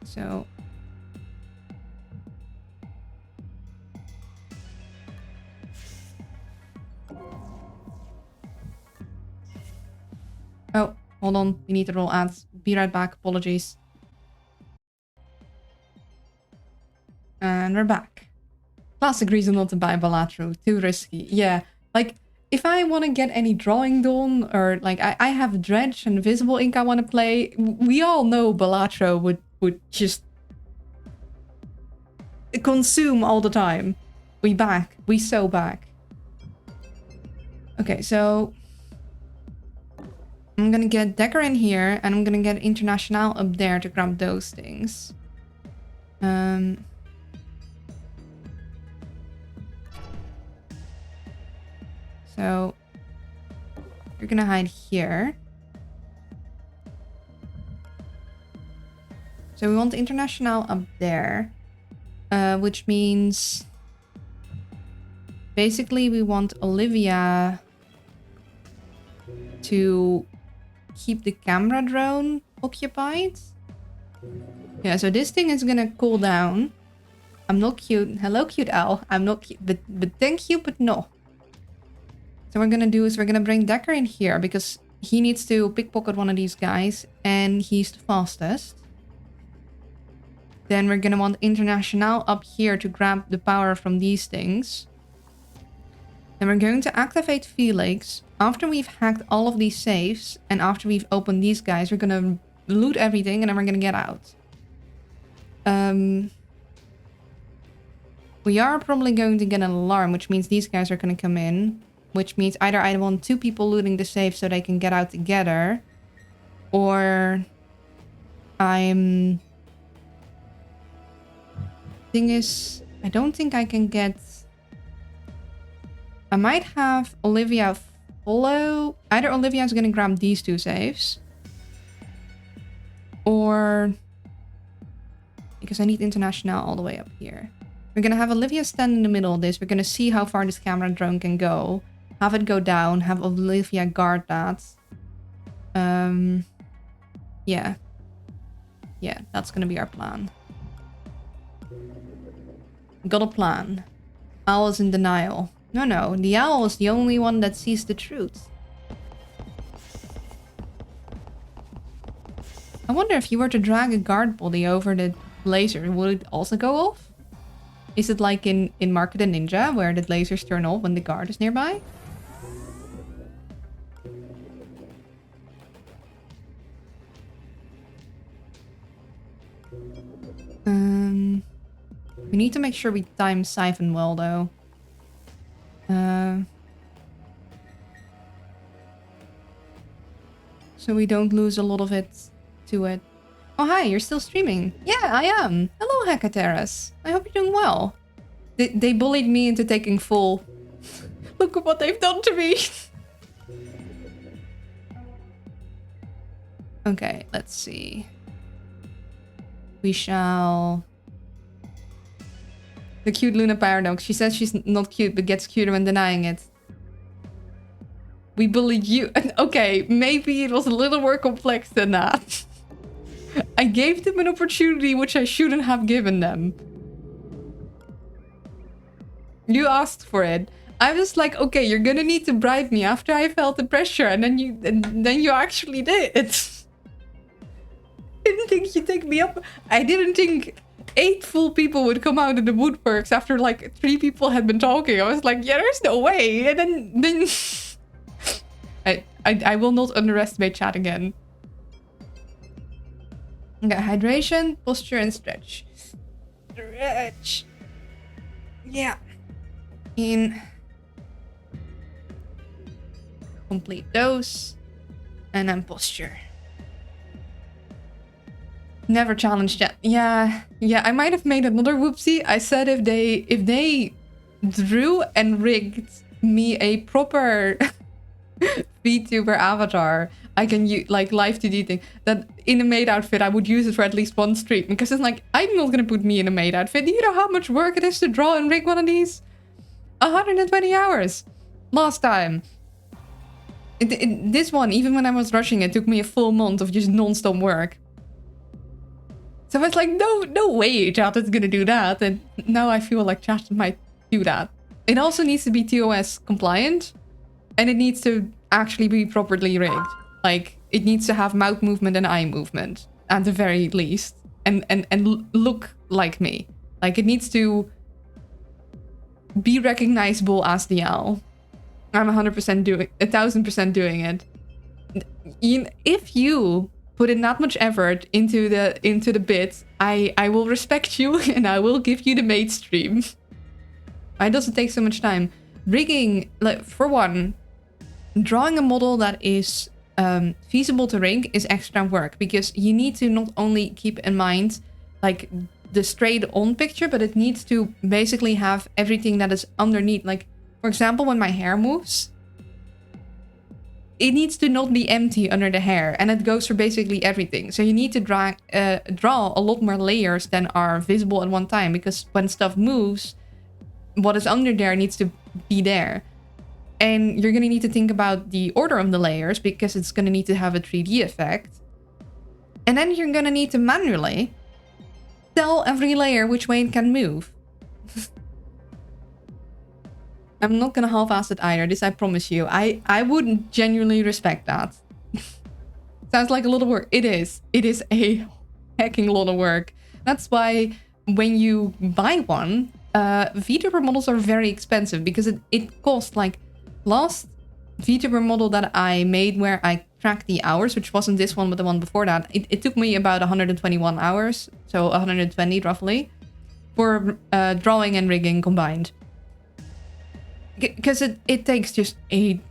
So... Oh, hold on. We need to roll ads. Be right back. Apologies. And we're back. Classic reason not to buy Balatro. Too risky. Yeah, like, if I want to get any drawing done, or, like, I have Dredge and Visible Ink I want to play, we all know Balatro would just... consume all the time. We back. We so back. Okay, so... I'm gonna get Decker in here, and I'm gonna get International up there to grab those things. So you're gonna hide here. So we want International up there, which means basically we want Olivia to keep the camera drone occupied. Yeah, so this thing is gonna cool down. I'm not cute. Hello, cute owl. I'm not cute, but thank you, but no. So what we're gonna do is we're gonna bring Decker in here because he needs to pickpocket one of these guys and he's the fastest. Then we're gonna want International up here to grab the power from these things. Then we're going to activate Felix. After we've hacked all of these safes and after we've opened these guys, we're gonna loot everything and then we're gonna get out. We are probably going to get an alarm, which means these guys are gonna come in. Which means either I want 2 people looting the safe so they can get out together. Or... Thing is, I don't think I can get... I might have Olivia follow... Either Olivia's gonna grab these 2 safes. Or... Because I need International all the way up here. We're gonna have Olivia stand in the middle of this. We're gonna see how far this camera drone can go. Have it go down. Have Olivia guard that. Yeah. Yeah, that's gonna be our plan. Got a plan. Owl is in denial. No, the owl is the only one that sees the truth. I wonder if you were to drag a guard body over the laser, would it also go off? Is it like in Market and Ninja, where the lasers turn off when the guard is nearby? We need to make sure we time Siphon well, though. So we don't lose a lot of it to it. Oh, hi, you're still streaming. Yeah, I am. Hello, Hekateras. I hope you're doing well. They bullied me into taking full. Look at what they've done to me. Okay, let's see. We shall... The cute Luna Paradox. She says she's not cute, but gets cuter when denying it. We bullied you. Okay, maybe it was a little more complex than that. I gave them an opportunity which I shouldn't have given them. You asked for it. I was like, okay, you're gonna need to bribe me after I felt the pressure, and then you actually did. Didn't think you'd take me up. I didn't think 8 full people would come out of the woodworks after like 3 people had been talking. I was like, yeah, there's no way. And then I will not underestimate chat again. Okay, hydration, posture, and stretch. Stretch. Yeah. Complete those. And then posture. Never challenged yet. Yeah, I might have made another whoopsie. I said if they drew and rigged me a proper VTuber avatar, I can use like live 2D thing, that in a maid outfit I would use it for at least one stream, because it's like, I'm not gonna put me in a maid outfit. Do you know how much work it is to draw and rig one of these? 120 hours last time. This one, even when I was rushing it, took me a full month of just non-stop work. So I was like, no way chat is gonna do that. And now I feel like chat might do that. It also needs to be TOS compliant. And it needs to actually be properly rigged. Like, it needs to have mouth movement and eye movement, at the very least. And look like me. Like, it needs to be recognizable as the owl. I'm 100% doing, 1000% doing it. If you put in that much effort into the bit, I will respect you and I will give you the maid stream. It doesn't take so much time. Rigging, like, for one, drawing a model that is feasible to rig is extra work, because you need to not only keep in mind like the straight on picture, but it needs to basically have everything that is underneath. Like, for example, when my hair moves, it needs to not be empty under the hair, and it goes for basically everything. So you need to draw a lot more layers than are visible at one time, because when stuff moves, what is under there needs to be there. And you're going to need to think about the order of the layers, because it's going to need to have a 3D effect. And then you're going to need to manually tell every layer which way it can move. I'm not going to half-ass it either. This I promise you. I wouldn't genuinely respect that. Sounds like a lot of work. It is. It is a hecking lot of work. That's why when you buy one, VTuber models are very expensive, because it costs like... Last VTuber model that I made where I tracked the hours, which wasn't this one but the one before that, it took me about 121 hours, so 120 roughly, for drawing and rigging combined. Because it takes just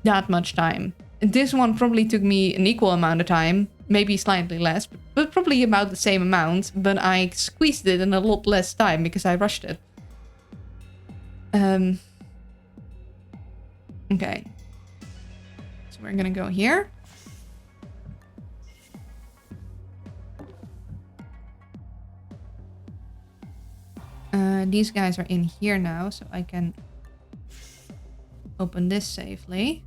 that much time. This one probably took me an equal amount of time, maybe slightly less, but probably about the same amount, but I squeezed it in a lot less time because I rushed it. Okay, so we're gonna go here. These guys are in here now, so I can open this safely,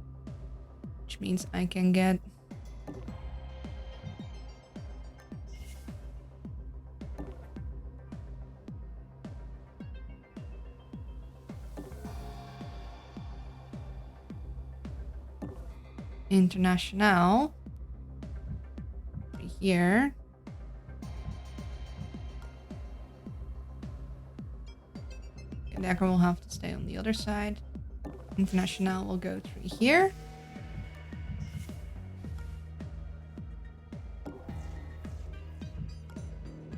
which means I can get International here. Decker will have to stay on the other side. International will go through here. So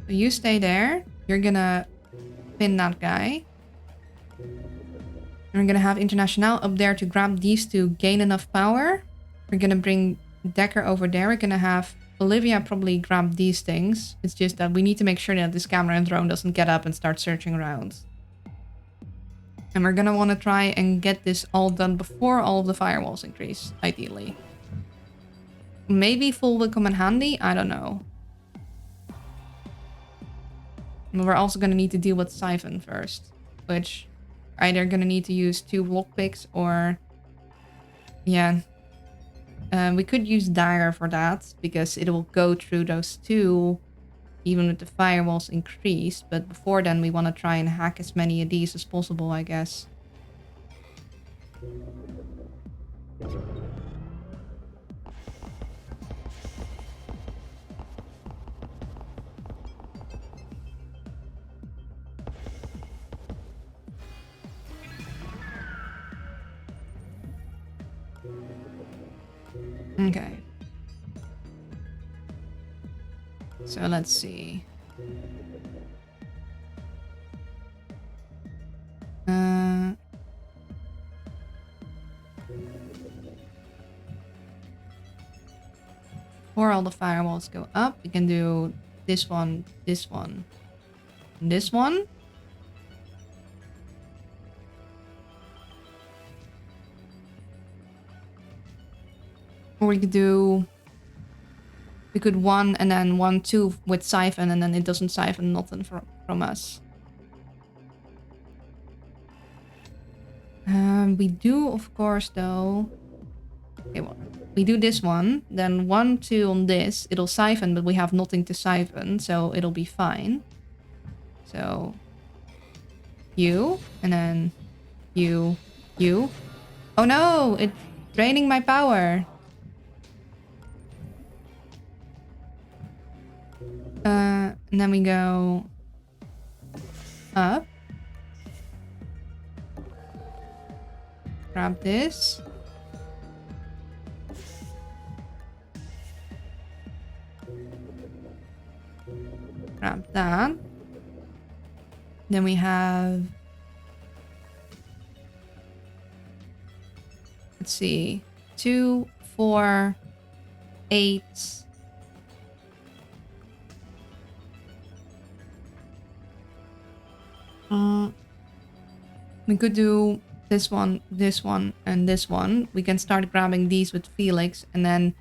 you stay there. You're gonna pin that guy. And we're gonna have International up there to grab these to gain enough power. We're gonna bring Decker over there. We're gonna have Olivia probably grab these things. It's just that we need to make sure that this camera and drone doesn't get up and start searching around. And we're gonna want to try and get this all done before all of the firewalls increase, ideally. Maybe full will come in handy, I don't know. But we're also gonna need to deal with Siphon first, which either gonna need to use 2 lockpicks or... yeah. We could use Dagger for that, because it will go through those 2 even with the firewalls increased. But before then, we want to try and hack as many of these as possible, I guess. Okay. So let's see. Before all the firewalls go up, we can do this one, this one, and this one. Or we could do... We could 1 and then 1, 2 with siphon, and then it doesn't siphon nothing from us. We do, of course, though... Okay, well, we do this one, then 1, 2 on this. It'll siphon, but we have nothing to siphon, so it'll be fine. So... You, and then... You. Oh no! It's draining my power! And then we go up. Grab this. Grab that. Then we have... Let's see. 2, 4, 8... We could do this one, and this one. We can start grabbing these with Felix, and then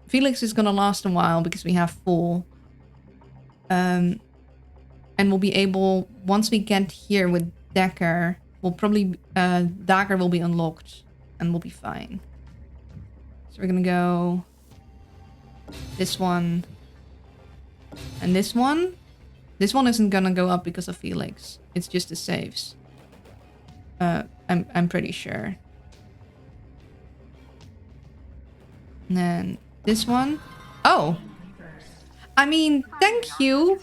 Felix is gonna last a while because we have full. And we'll be able, once we get here with Decker, we'll probably, Dagger will be unlocked, and we'll be fine. So we're gonna go this one, and this one. This one isn't gonna go up because of Felix. It's just the saves. I'm pretty sure. And then this one. Oh! I mean, thank you.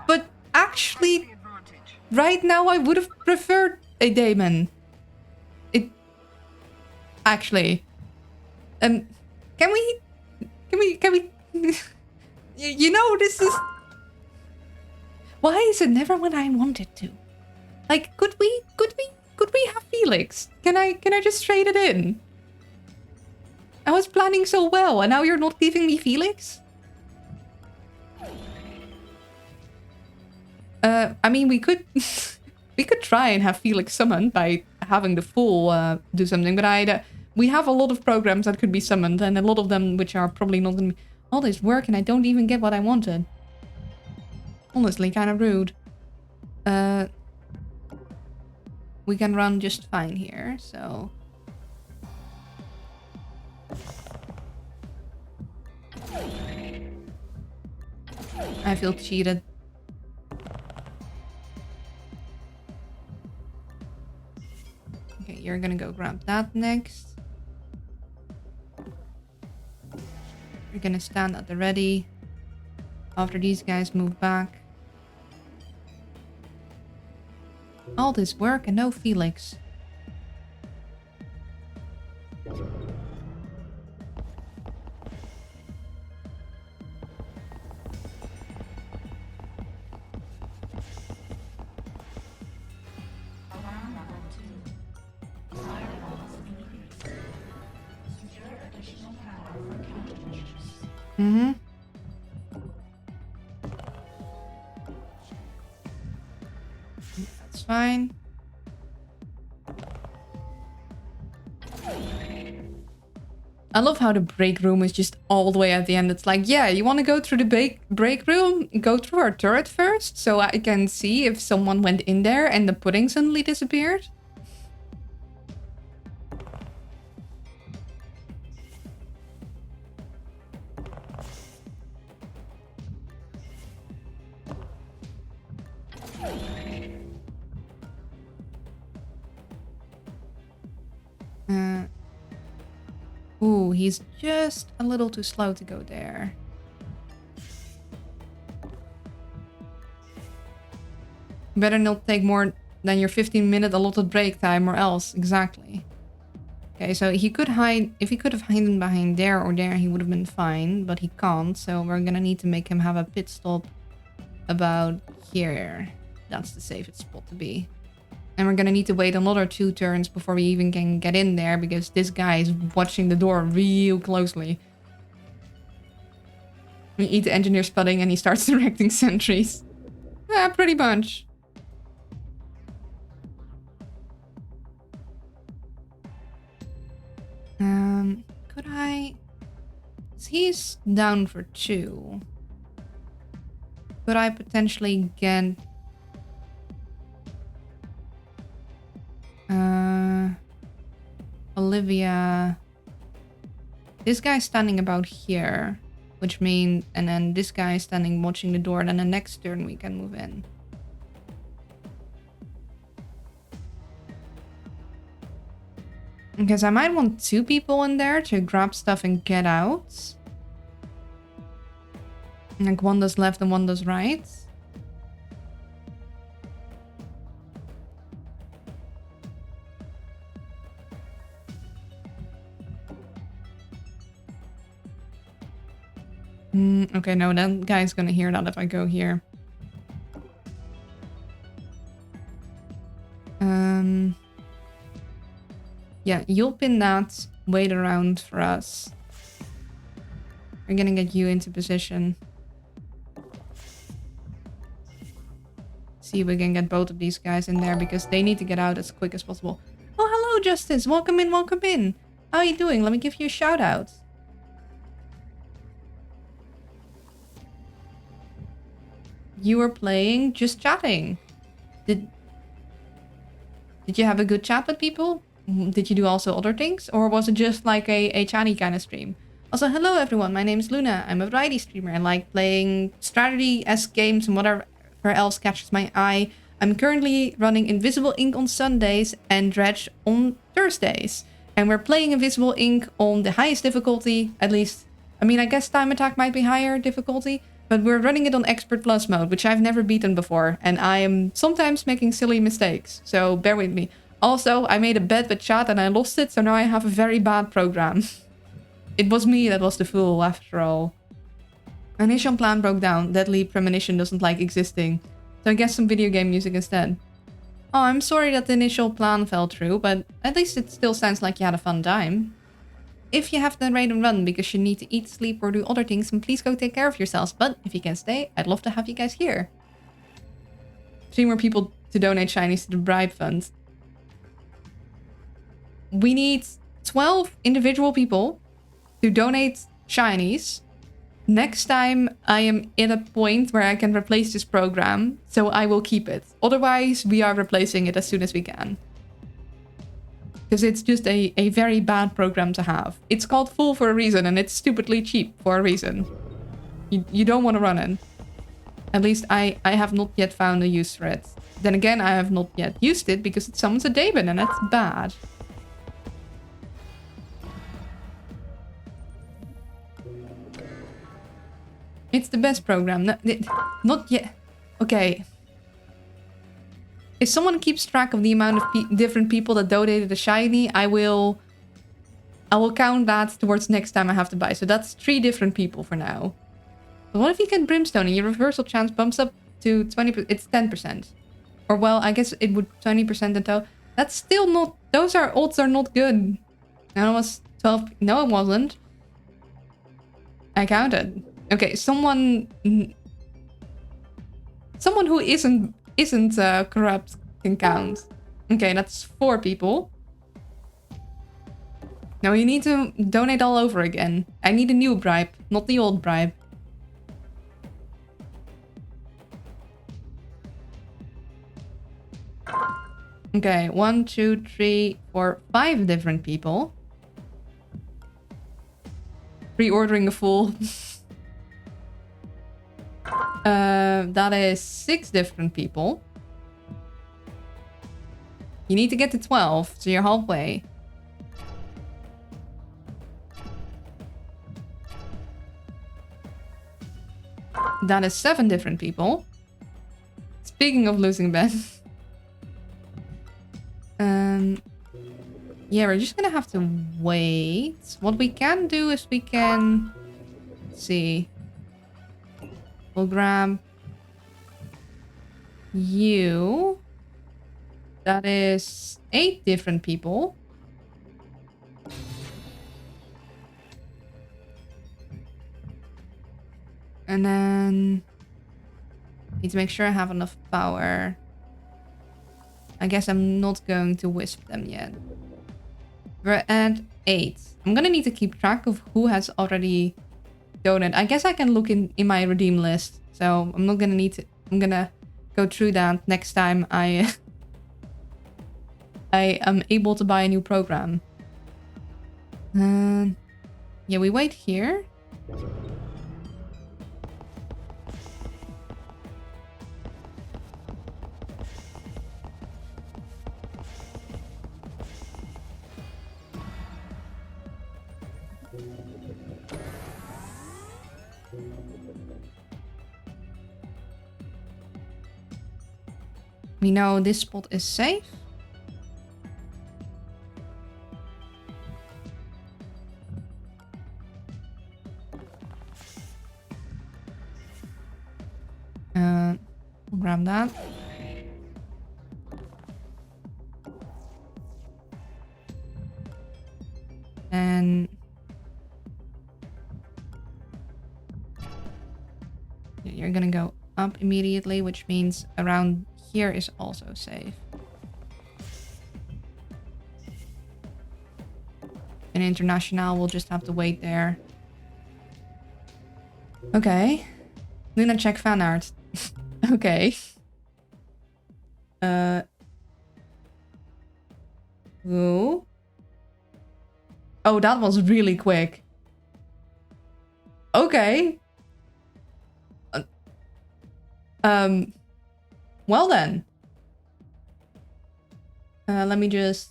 But actually, right now I would have preferred a Damon. Actually. Can we... You know, this is... Why is it never when I wanted to? Like, could we have Felix? Can I just trade it in? I was planning so well, and now you're not giving me Felix? I mean, we could we could try and have Felix summoned by having the Fool do something, but we have a lot of programs that could be summoned, and a lot of them which are probably not gonna be all this work, and I don't even get what I wanted. Honestly, kind of rude. We can run just fine here, so... I feel cheated. Okay, you're gonna go grab that next. You're gonna stand at the ready. After these guys move back. All this work and no Felix. Alarm level 2. Fire levels increased. Secure additional power for countermeasures. Mm-hmm. That's fine. I love how the break room is just all the way at the end. It's like, yeah, you want to go through the break room? Go through our turret first, so I can see if someone went in there and the pudding suddenly disappeared. Ooh, he's just a little too slow to go there. Better not take more than your 15-minute allotted break time or else. Exactly. Okay, so he could hide... If he could have hidden behind there or there, he would have been fine. But he can't, so we're gonna need to make him have a pit stop about here. That's the safest spot to be. And we're gonna need to wait another 2 turns before we even can get in there, because this guy is watching the door real closely. You eat the engineer's pudding and he starts directing sentries. Yeah, pretty much. Could I... He's down for 2. Could I potentially get... Olivia... This guy's standing about here. Which means... And then this guy is standing watching the door. And then the next turn we can move in. Because I might want 2 people in there to grab stuff and get out. Like one does left and one does right. Okay, no, that guy's gonna hear that if I go here. Yeah, you'll pin that. Wait around for us. We're gonna get you into position. See if we can get both of these guys in there because they need to get out as quick as possible. Oh, hello, Justice. Welcome in, welcome in. How are you doing? Let me give you a shout out. You were playing, just chatting. Did you have a good chat with people? Did you do also other things? Or was it just like a chatty kind of stream? Also, hello everyone, my name is Luna. I'm a variety streamer. I like playing strategy-esque games and whatever else catches my eye. I'm currently running Invisible Ink on Sundays and Dredge on Thursdays. And we're playing Invisible Ink on the highest difficulty, at least. I mean, I guess Time Attack might be higher difficulty, but we're running it on Expert Plus mode, which I've never beaten before. And I am sometimes making silly mistakes, so bear with me. Also, I made a bet with chat and I lost it, so now I have a very bad program. It was me that was the fool, after all. Initial plan broke down. Deadly premonition doesn't like existing. So I guess some video game music instead. Oh, I'm sorry that the initial plan fell through, but at least it still sounds like you had a fun time. If you have to raid and run because you need to eat, sleep, or do other things, then please go take care of yourselves. But if you can stay, I'd love to have you guys here. 3 more people to donate shinies to the bribe fund. We need 12 individual people to donate shinies. Next time I am in a point where I can replace this program, so I will keep it. Otherwise, we are replacing it as soon as we can. Because it's just a very bad program to have. It's called full for a reason, and it's stupidly cheap for a reason. You don't want to run it. At least I have not yet found a use for it. Then again, I have not yet used it because it summons a Daemon, and that's bad. It's the best program. Not yet. Okay. If someone keeps track of the amount of different people that donated a shiny, I will count that towards next time I have to buy. So that's 3 different people for now. But what if you get Brimstone and your reversal chance bumps up to 20%? It's 10%. Or well, I guess it would 20% in total. That's still not... Those odds are not good. No, it was 12... No, it wasn't. I counted. Okay, someone who isn't corrupt can count. Okay, that's 4 people. Now you need to donate all over again. I need a new bribe, not the old bribe. Okay, 1, 2, 3, 4, 5 different people. Pre-ordering a full. That is 6 different people. You need to get to 12, so you're halfway. That is 7 different people. Speaking of losing bet. Yeah, we're just gonna have to wait. What we can do is we can... Let's see. We'll grab you. That is 8 different people. And then need to make sure I have enough power. I guess I'm not going to wisp them yet. We're at 8. I'm gonna need to keep track of who has already donated. I guess I can look in my redeem list. So I'm not gonna need to. I'm gonna go through that next time I am able to buy a new program. Yeah, we wait here. We know this spot is safe. We'll grab that. And you're gonna go up immediately, which means around here is also safe. And International will just have to wait there. Okay. Luna check fan art. Okay. Ooh. Oh, that was really quick. Okay. Well then. Let me just...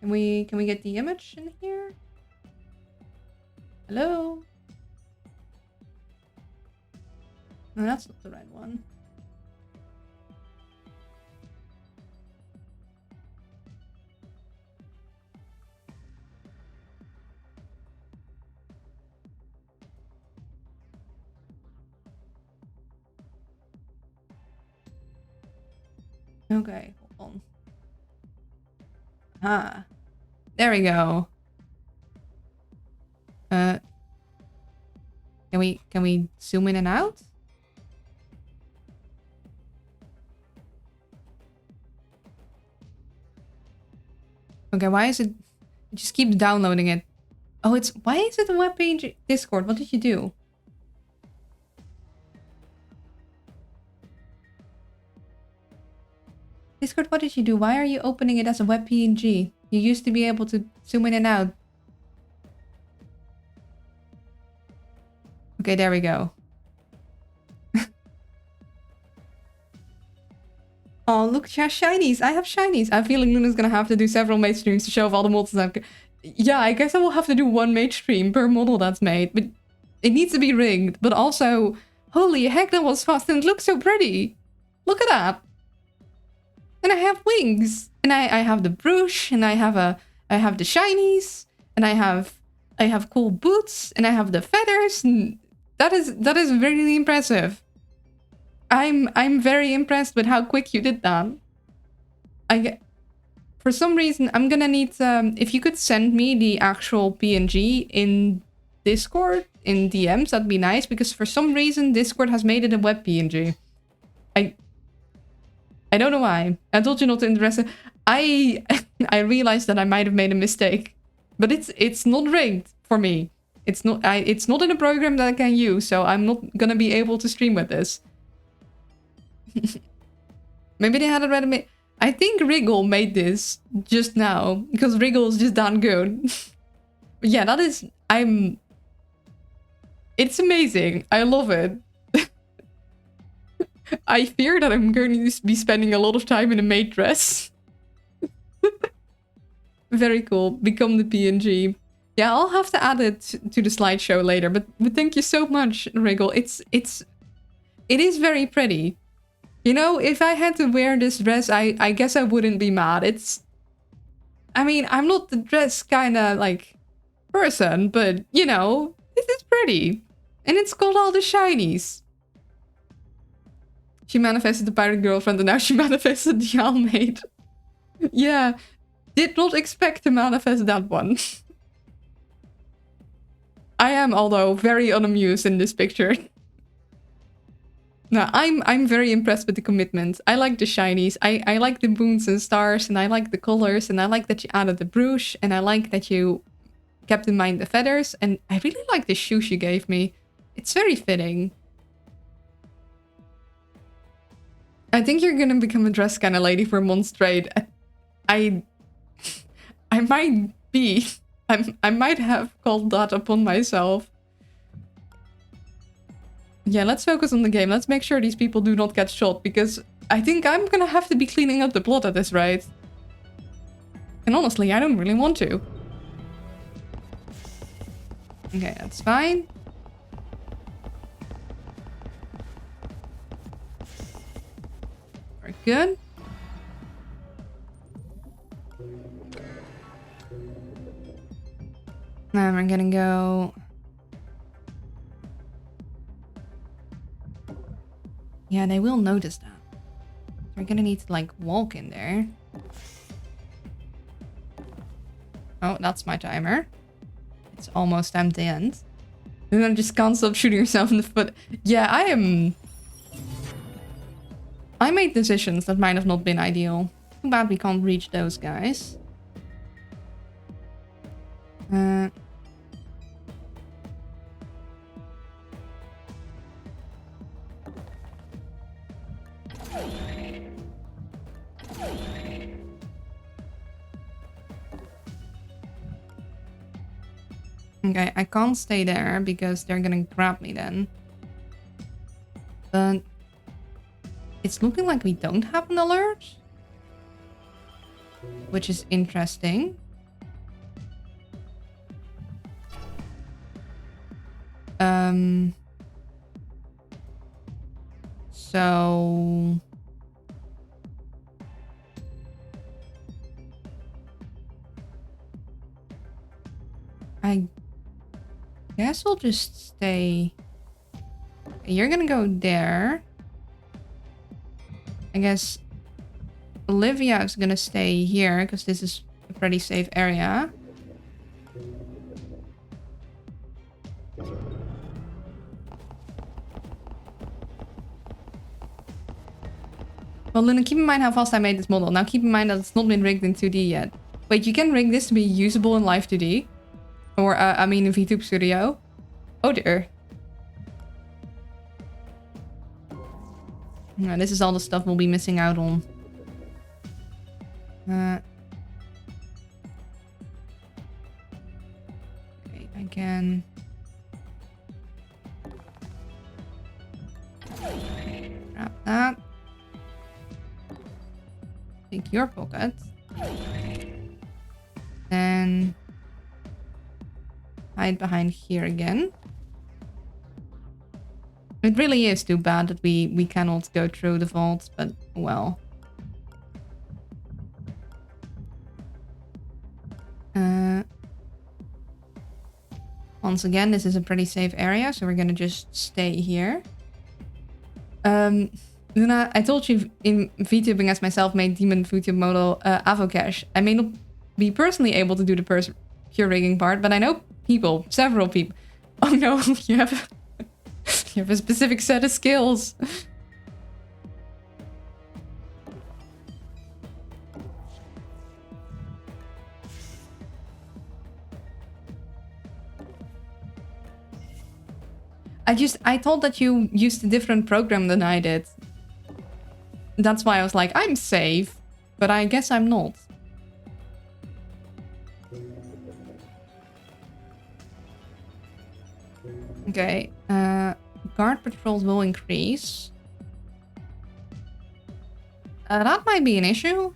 Can we get the image in here? Hello? No, that's not the right one. Okay, hold on. Ah, there we go. Can we zoom in and out? Okay, why is it just keeps downloading it? Oh, why is it a web page Discord? What did you do? Discord, what did you do? Why are you opening it as a web PNG? You used to be able to zoom in and out. Okay, there we go. Oh, look, she has shinies. I have shinies. I have a feeling Luna's gonna have to do several maid streams to show off all the models. Yeah, I guess I will have to do one maid stream per model that's made. But it needs to be rigged. But also, holy heck, that was fast and it looks so pretty. Look at that. And I have wings. And I have the brooch. And I have the shinies. And I have cool boots. And I have the feathers. And that is really impressive. I'm very impressed with how quick you did that. For some reason, I'm gonna need if you could send me the actual PNG in Discord in DMs, that'd be nice, because for some reason Discord has made it a web PNG. I don't know why. I told you not to interest. I realized that I might have made a mistake, but it's not rigged for me. It's not in a program that I can use, so I'm not gonna be able to stream with this. Maybe they had it ready. I think Wriggle made this just now because Wriggle is just that good. But yeah, that is. It's amazing. I love it. I fear that I'm going to be spending a lot of time in a maid dress. Very cool. Become the PNG. Yeah, I'll have to add it to the slideshow later. But thank you so much, Wriggle. It is very pretty. You know, if I had to wear this dress, I guess I wouldn't be mad. I mean, I'm not the dress kind of like person, but you know, this is pretty. And it's got all the shinies. She manifested the pirate girlfriend and now she manifested the owl maid. Yeah, did not expect to manifest that one. I am, although, very unamused in this picture. No, I'm very impressed with the commitment. I like the shinies. I like the moons and stars, and I like the colors, and I like that you added the brooch, and I like that you kept in mind the feathers, and I really like the shoes you gave me. It's very fitting. I think you're gonna become a dress kind of lady for Monstrade. I might be. I might have called that upon myself. Yeah, let's focus on the game. Let's make sure these people do not get shot, because I think I'm gonna have to be cleaning up the plot at this rate. And honestly, I don't really want to. Okay, that's fine. Very good. Now we're gonna go... Yeah, they will notice that. We're gonna need to, like, walk in there. Oh, that's my timer. It's almost time to end. And then just can't stop shooting yourself in the foot. Yeah, I made decisions that might have not been ideal. Too bad we can't reach those guys. Okay, I can't stay there because they're gonna grab me then. But it's looking like we don't have an alert, which is interesting. So I guess I'll just stay. You're gonna go there. I guess Olivia is gonna stay here because this is a pretty safe area. Well, Luna, keep in mind how fast I made this model. Now keep in mind that it's not been rigged in 2D yet. Wait, you can rig this to be usable in Live 2D? Or, I mean in VTube Studio? Oh dear. No, this is all the stuff we'll be missing out on. Okay, I can... grab that. Take your pocket. Then... hide behind here again. It really is too bad that we cannot go through the vaults, but well. Once again, this is a pretty safe area, so we're gonna just stay here. Luna, I told you in VTubing as my self-made demon VTube model, Avocash. I may not be personally able to do the pure rigging part, but I know people, several people. Oh no, you have a specific set of skills. I thought that you used a different program than I did. That's why I was like, I'm safe, but I guess I'm not. Okay, guard patrols will increase. That might be an issue.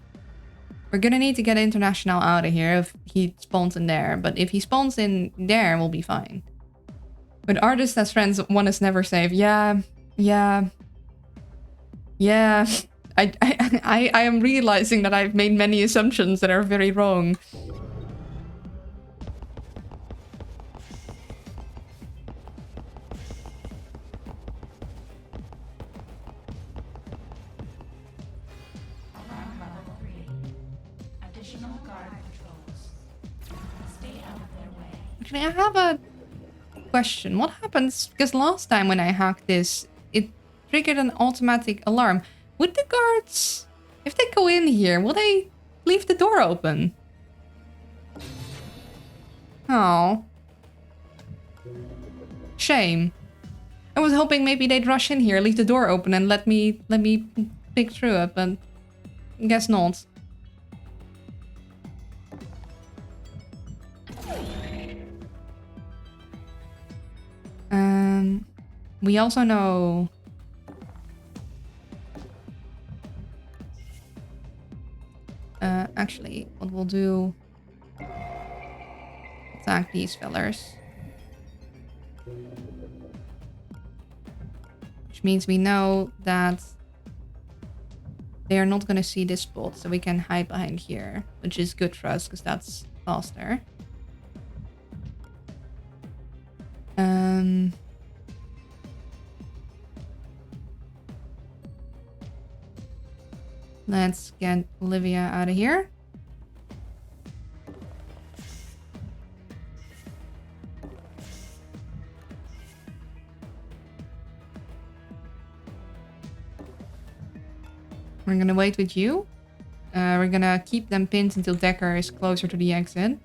We're gonna need to get International out of here if he spawns in there, but if he spawns in there, we'll be fine. But artists as friends, one is never safe. Yeah. I am realizing that I've made many assumptions that are very wrong. Alarm level 3. Additional guard patrols. Stay out of their way. Actually, I have a question. What happens? Because last time when I hacked this, it triggered an automatic alarm. Would the guards, if they go in here, will they leave the door open? Oh. Shame. I was hoping maybe they'd rush in here, leave the door open, and let me pick through it, but guess not. We also know actually what we'll do, attack these fellers. Which means we know that they are not going to see this spot, so we can hide behind here, which is good for us because that's faster. Let's get Olivia out of here. We're gonna wait with you. We're gonna keep them pinned until Decker is closer to the exit.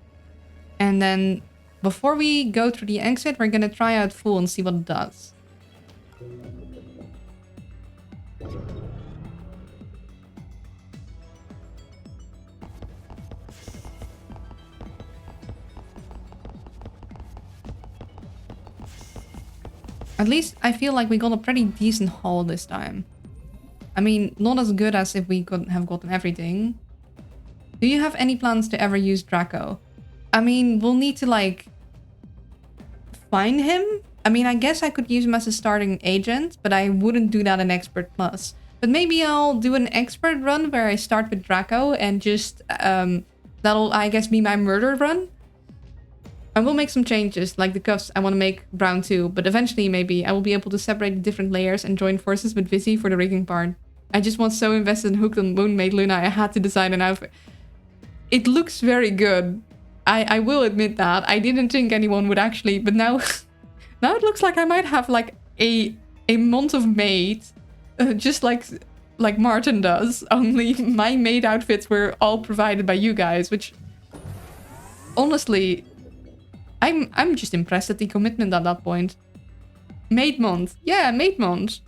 And then before we go through the exit, we're gonna try out Fool and see what it does. At least I feel like we got a pretty decent haul this time. I mean, not as good as if we could have gotten everything. Do you have any plans to ever use Draco? I mean, we'll need to, like, find him. I mean, I guess I could use him as a starting agent, but I wouldn't do that in Expert Plus. But maybe I'll do an Expert run where I start with Draco and just, that'll, I guess, be my murder run. I will make some changes, like the cuffs I want to make brown too, but eventually maybe I will be able to separate the different layers and join forces with Vizzy for the rigging part. I just was so invested and hooked on Maid Luna, I had to design an outfit. It looks very good. I will admit that. I didn't think anyone would actually, but now, now it looks like I might have like a month of maid, just like Martin does. Only my maid outfits were all provided by you guys, which honestly, I'm just impressed at the commitment at that point. Maid month. Yeah, maid month.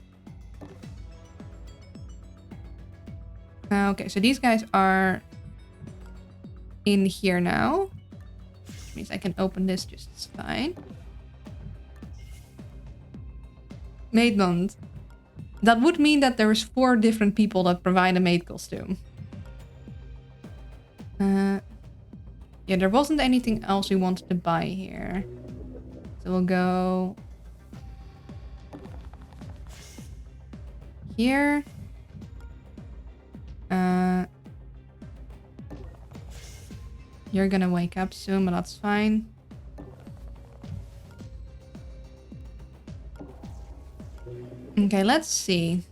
Okay, so these guys are in here now. Which means I can open this just fine. Maid month. That would mean that there's 4 different people that provide a maid costume. Yeah, there wasn't anything else we wanted to buy here. So we'll go here. You're gonna wake up soon, but that's fine. Okay, let's see.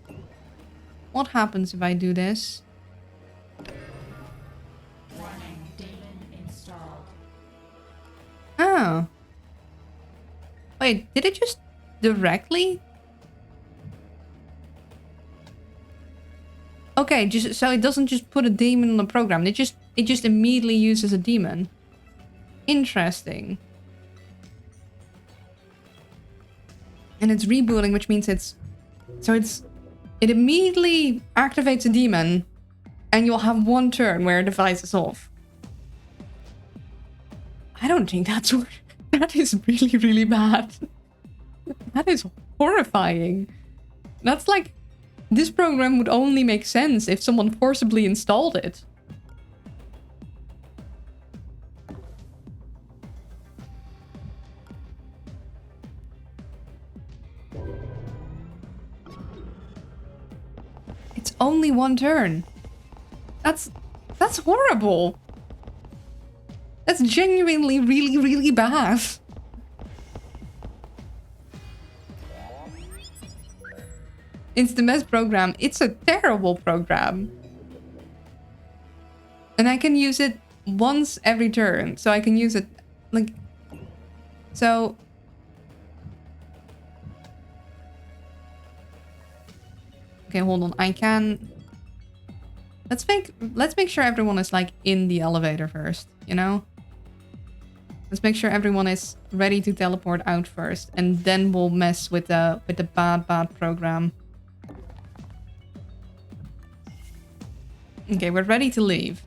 What happens if I do this? Oh. Wait, did it just directly? Okay, just so it doesn't just put a demon on the program. It just immediately uses a demon. Interesting. And it's rebooting, which means it immediately activates a demon, and you'll have 1 turn where a device is off. I don't think that's what... That is really, really bad. That is horrifying. That's like... This program would only make sense if someone forcibly installed it. It's only 1 turn. That's horrible. That's genuinely really, really bad. It's the best program. It's a terrible program. And I can use it once every turn. So I can use it like... So Okay, hold on. I can... Let's make sure everyone is like in the elevator first, you know? Let's make sure everyone is ready to teleport out first, and then we'll mess with the bad program. Okay, we're ready to leave.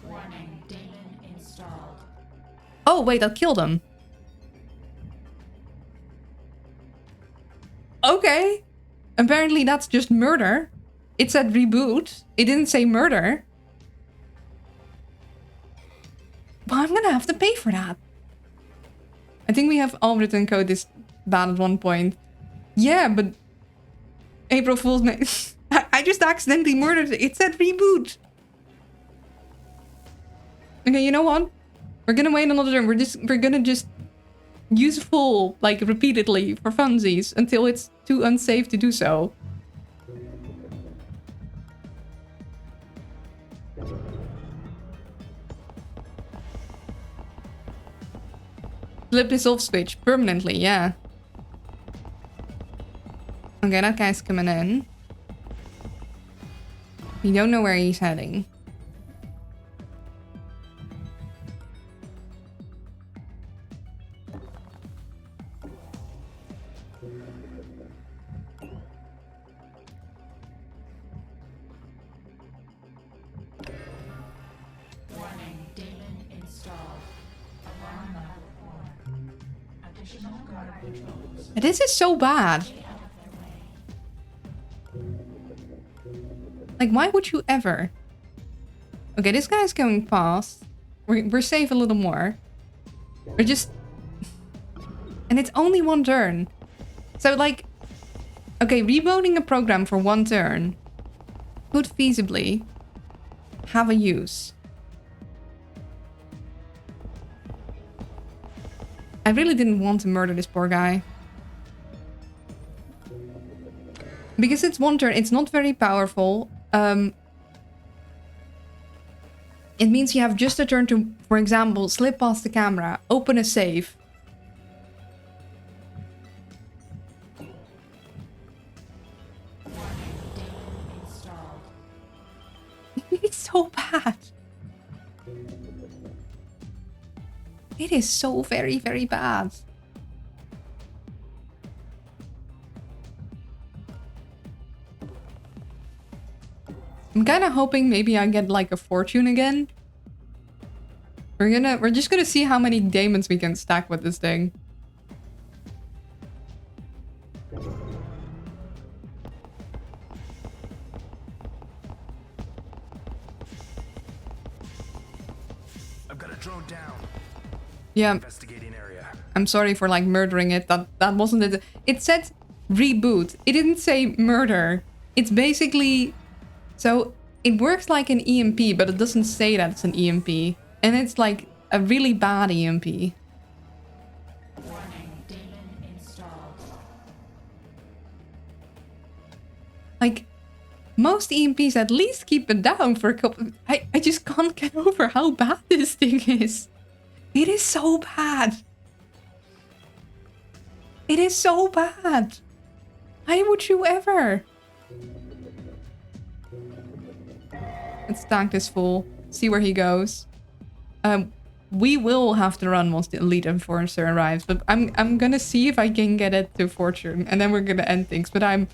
Warning, daemon installed. Oh, wait, that killed him. Okay. Apparently that's just murder. It said reboot. It didn't say murder. Well, I'm gonna have to pay for that. I think we have all written code this bad at one point. Yeah, but... April Fool's Night... I just accidentally murdered it. It said reboot. Okay, you know what? We're gonna wait another turn. We're gonna just use full, like, repeatedly for funsies until it's too unsafe to do so. Flip this off switch permanently, yeah. Okay, that guy's coming in. We don't know where he's heading. Warning, daemon installed. Alarm level 4. Additional guard patrols. This is so bad. Stay out of their way. Like, why would you ever? Okay, this guy's going past. We're safe a little more. We're just... And it's only one turn. So, like... Okay, rebooting a program for one turn could feasibly have a use. I really didn't want to murder this poor guy. Because it's one turn, it's not very powerful. It means you have just a turn to, for example, slip past the camera, open a safe. Installed. It's so bad. It is so very, very bad. I'm kind of hoping maybe I get like a fortune again. We're just gonna see how many daemons we can stack with this thing. I've got a drone down. Yeah, Investigating area. I'm sorry for like murdering it. That wasn't it. It said reboot. It didn't say murder. It's basically... So it works like an EMP, but it doesn't say that it's an EMP. And it's like a really bad EMP. Warning, daemon installed. Like, most EMPs at least keep it down for a couple... I just can't get over how bad this thing is. It is so bad. It is so bad. Why would you ever? Let's stack this fool. See where he goes. We will have to run once the elite enforcer arrives, but I'm gonna see if I can get it to fortune, and then we're gonna end things. But I'm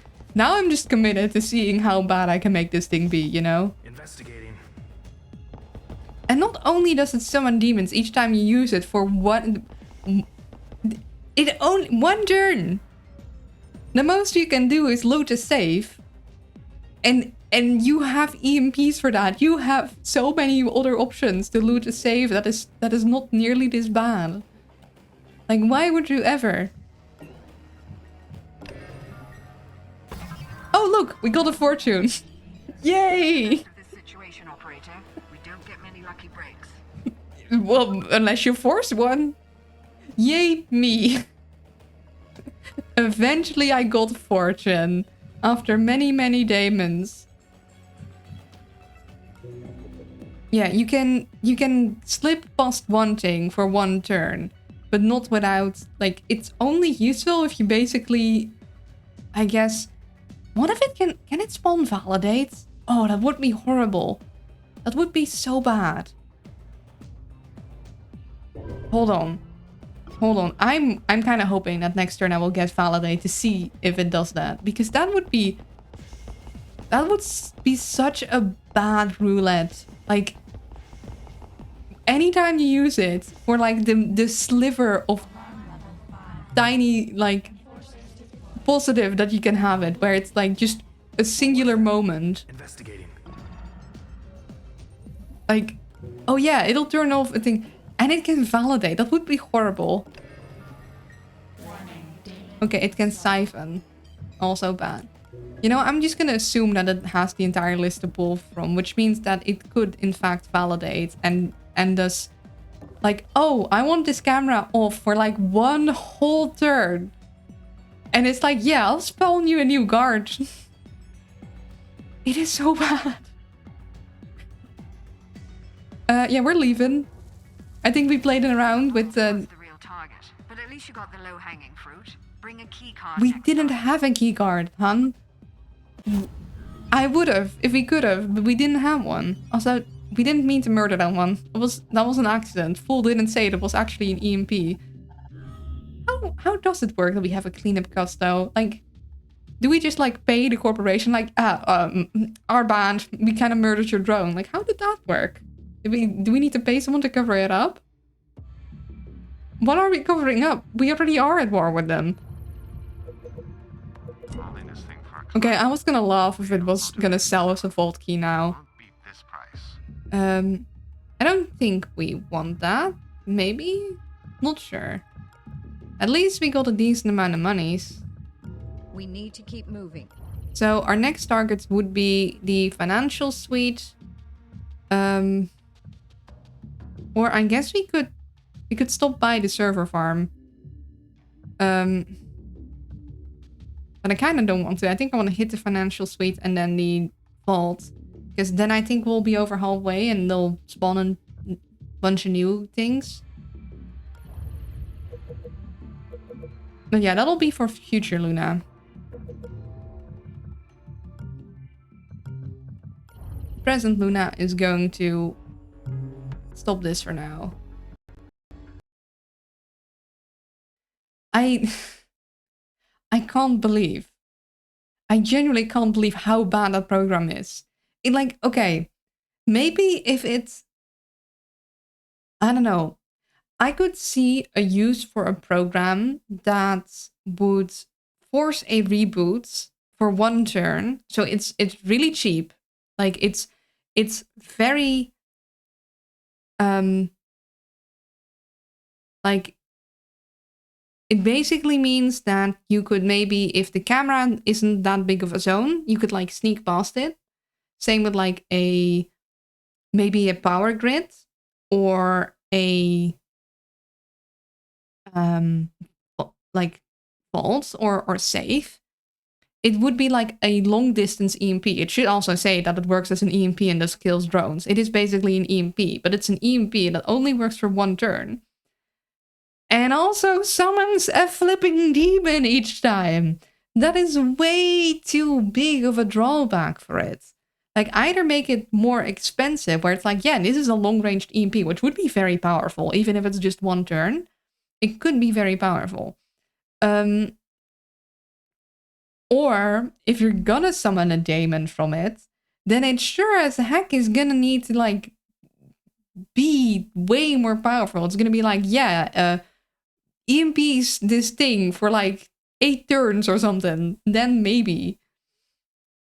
just committed to seeing how bad I can make this thing be, you know? Investigating. And not only does it summon demons each time you use it for one turn. The most you can do is loot a safe. And you have EMPs for that. You have so many other options to loot a save that is not nearly this bad. Like, why would you ever? Oh, look, we got a fortune. Yay! Of this situation, operator, we don't get many lucky breaks. Well, unless you force one. Yay, me. Eventually I got fortune. After many, many daemons. Yeah, you can slip past one thing for one turn. but not without, like, it's only useful if you basically, I guess, what if it can it spawn validate? Oh, that would be horrible. That would be so bad. Hold on. Hold on. I'm kind of hoping that next turn I will get validate to see if it does that, because that would be such a bad roulette. Like, anytime you use it for like the sliver of tiny like positive that you can have it, where it's like just a singular moment. Investigating. Like, oh yeah, it'll turn off a thing and it can validate. That would be horrible. Okay, it can siphon. Also bad. You know, I'm just gonna assume that it has the entire list to pull from, which means that it could in fact validate and thus like, oh, I want this camera off for like one whole turn. And it's like, yeah, I'll spawn you a new guard. It is so bad. Yeah, we're leaving. I think we played it around with the real target, but at least you got the low-hanging fruit. Bring a key card. we next didn't time. have a key card, hun. I would have if we could have, but we didn't have one. Also, we didn't mean to murder that one. That was an accident. Fool didn't say it was actually an EMP. How does it work that we have a cleanup cost though? Like, do we just like pay the corporation like, our band, we kind of murdered your drone? Like, how did that work? Do we need to pay someone to cover it up? What are we covering up? We already are at war with them. Holding this thing for a Okay, I was gonna laugh if it was gonna sell us a vault key now. won't beat this price. I don't think we want that. Maybe? Not sure. At least we got a decent amount of monies. We need to keep moving. So our next targets would be the financial suite. Or I guess we could stop by the server farm. But I kind of don't want to. I think I want to hit the financial suite and then the vault. Because then I think we'll be over halfway and they'll spawn a bunch of new things. But yeah, that'll be for future Luna. Present Luna is going to stop this for now. I can't believe. I genuinely can't believe how bad that program is. It like, okay, maybe if it's, I don't know. I could see a use for a program that would force a reboot for one turn. So it's really cheap. Like it's very like it basically means that you could maybe, if the camera isn't that big of a zone, you could like sneak past it. Same with like maybe a power grid or a like vault or safe. It would be like a long distance EMP. It should also say that it works as an EMP and thus kills drones. It is basically an EMP, but it's an EMP that only works for one turn. And also summons a flipping demon each time. That is way too big of a drawback for it. Like, either make it more expensive, where it's like, yeah, this is a long-ranged EMP, which would be very powerful, even if it's just one turn. It could be very powerful. Or, if you're gonna summon a daemon from it, then it sure as heck is gonna need to, like, be way more powerful. It's gonna be like, yeah, EMPs this thing for, like, 8 turns or something. Then maybe.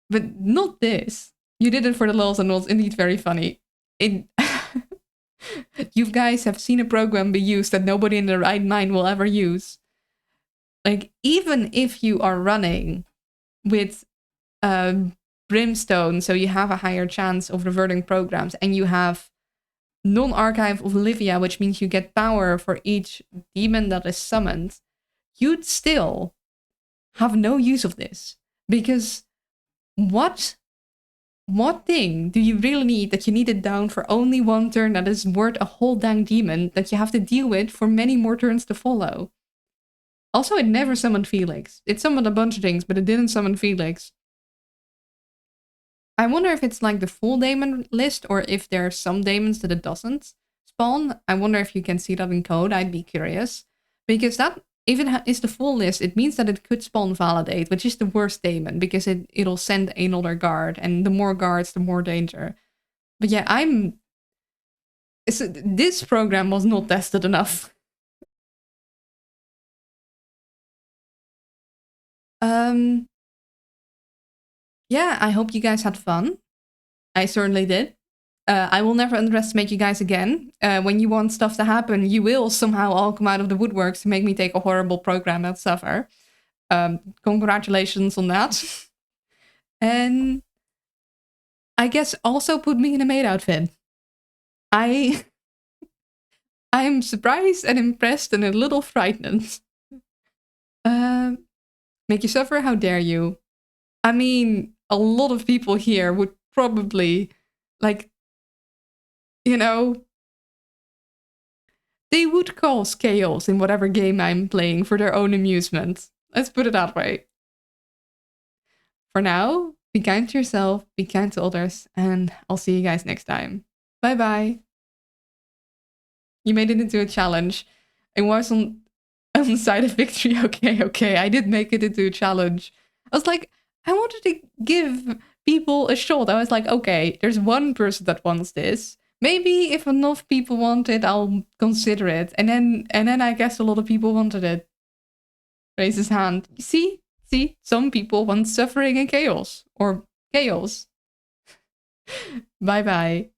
But not this. You did it for the lulz and was indeed very funny. You guys have seen a program be used that nobody in their right mind will ever use. Like, even if you are running with Brimstone, so you have a higher chance of reverting programs, and you have non-archive of Olivia, which means you get power for each demon that is summoned, you'd still have no use of this. Because what What thing do you really need that you need it down for only one turn that is worth a whole dang demon that you have to deal with for many more turns to follow? Also, it never summoned Felix. It summoned a bunch of things, but it didn't summon Felix. I wonder if it's like the full daemon list or if there are some daemons that it doesn't spawn. I wonder if you can see that in code. I'd be curious. Because that, if it is the full list, it means that it could spawn Validate, which is the worst daemon because it'll send another guard. And the more guards, the more danger. But yeah, this program was not tested enough. Yeah, I hope you guys had fun. I certainly did. I will never underestimate you guys again. When you want stuff to happen, you will somehow all come out of the woodworks to make me take a horrible program and suffer. Congratulations on that. And I guess also put me in a maid outfit. I am surprised and impressed and a little frightened. Make you suffer? How dare you? I mean, a lot of people here would probably, like, you know, they would cause chaos in whatever game I'm playing for their own amusement. Let's put it that way. For now, be kind to yourself, be kind to others, and I'll see you guys next time. Bye bye. You made it into a challenge. It was on the side of victory. Okay. I did make it into a challenge. I was like, I wanted to give people a shot. I was like, okay, there's one person that wants this. Maybe if enough people want it, I'll consider it. And then I guess a lot of people wanted it. Raise his hand. See, some people want suffering and chaos. Or chaos. Bye bye.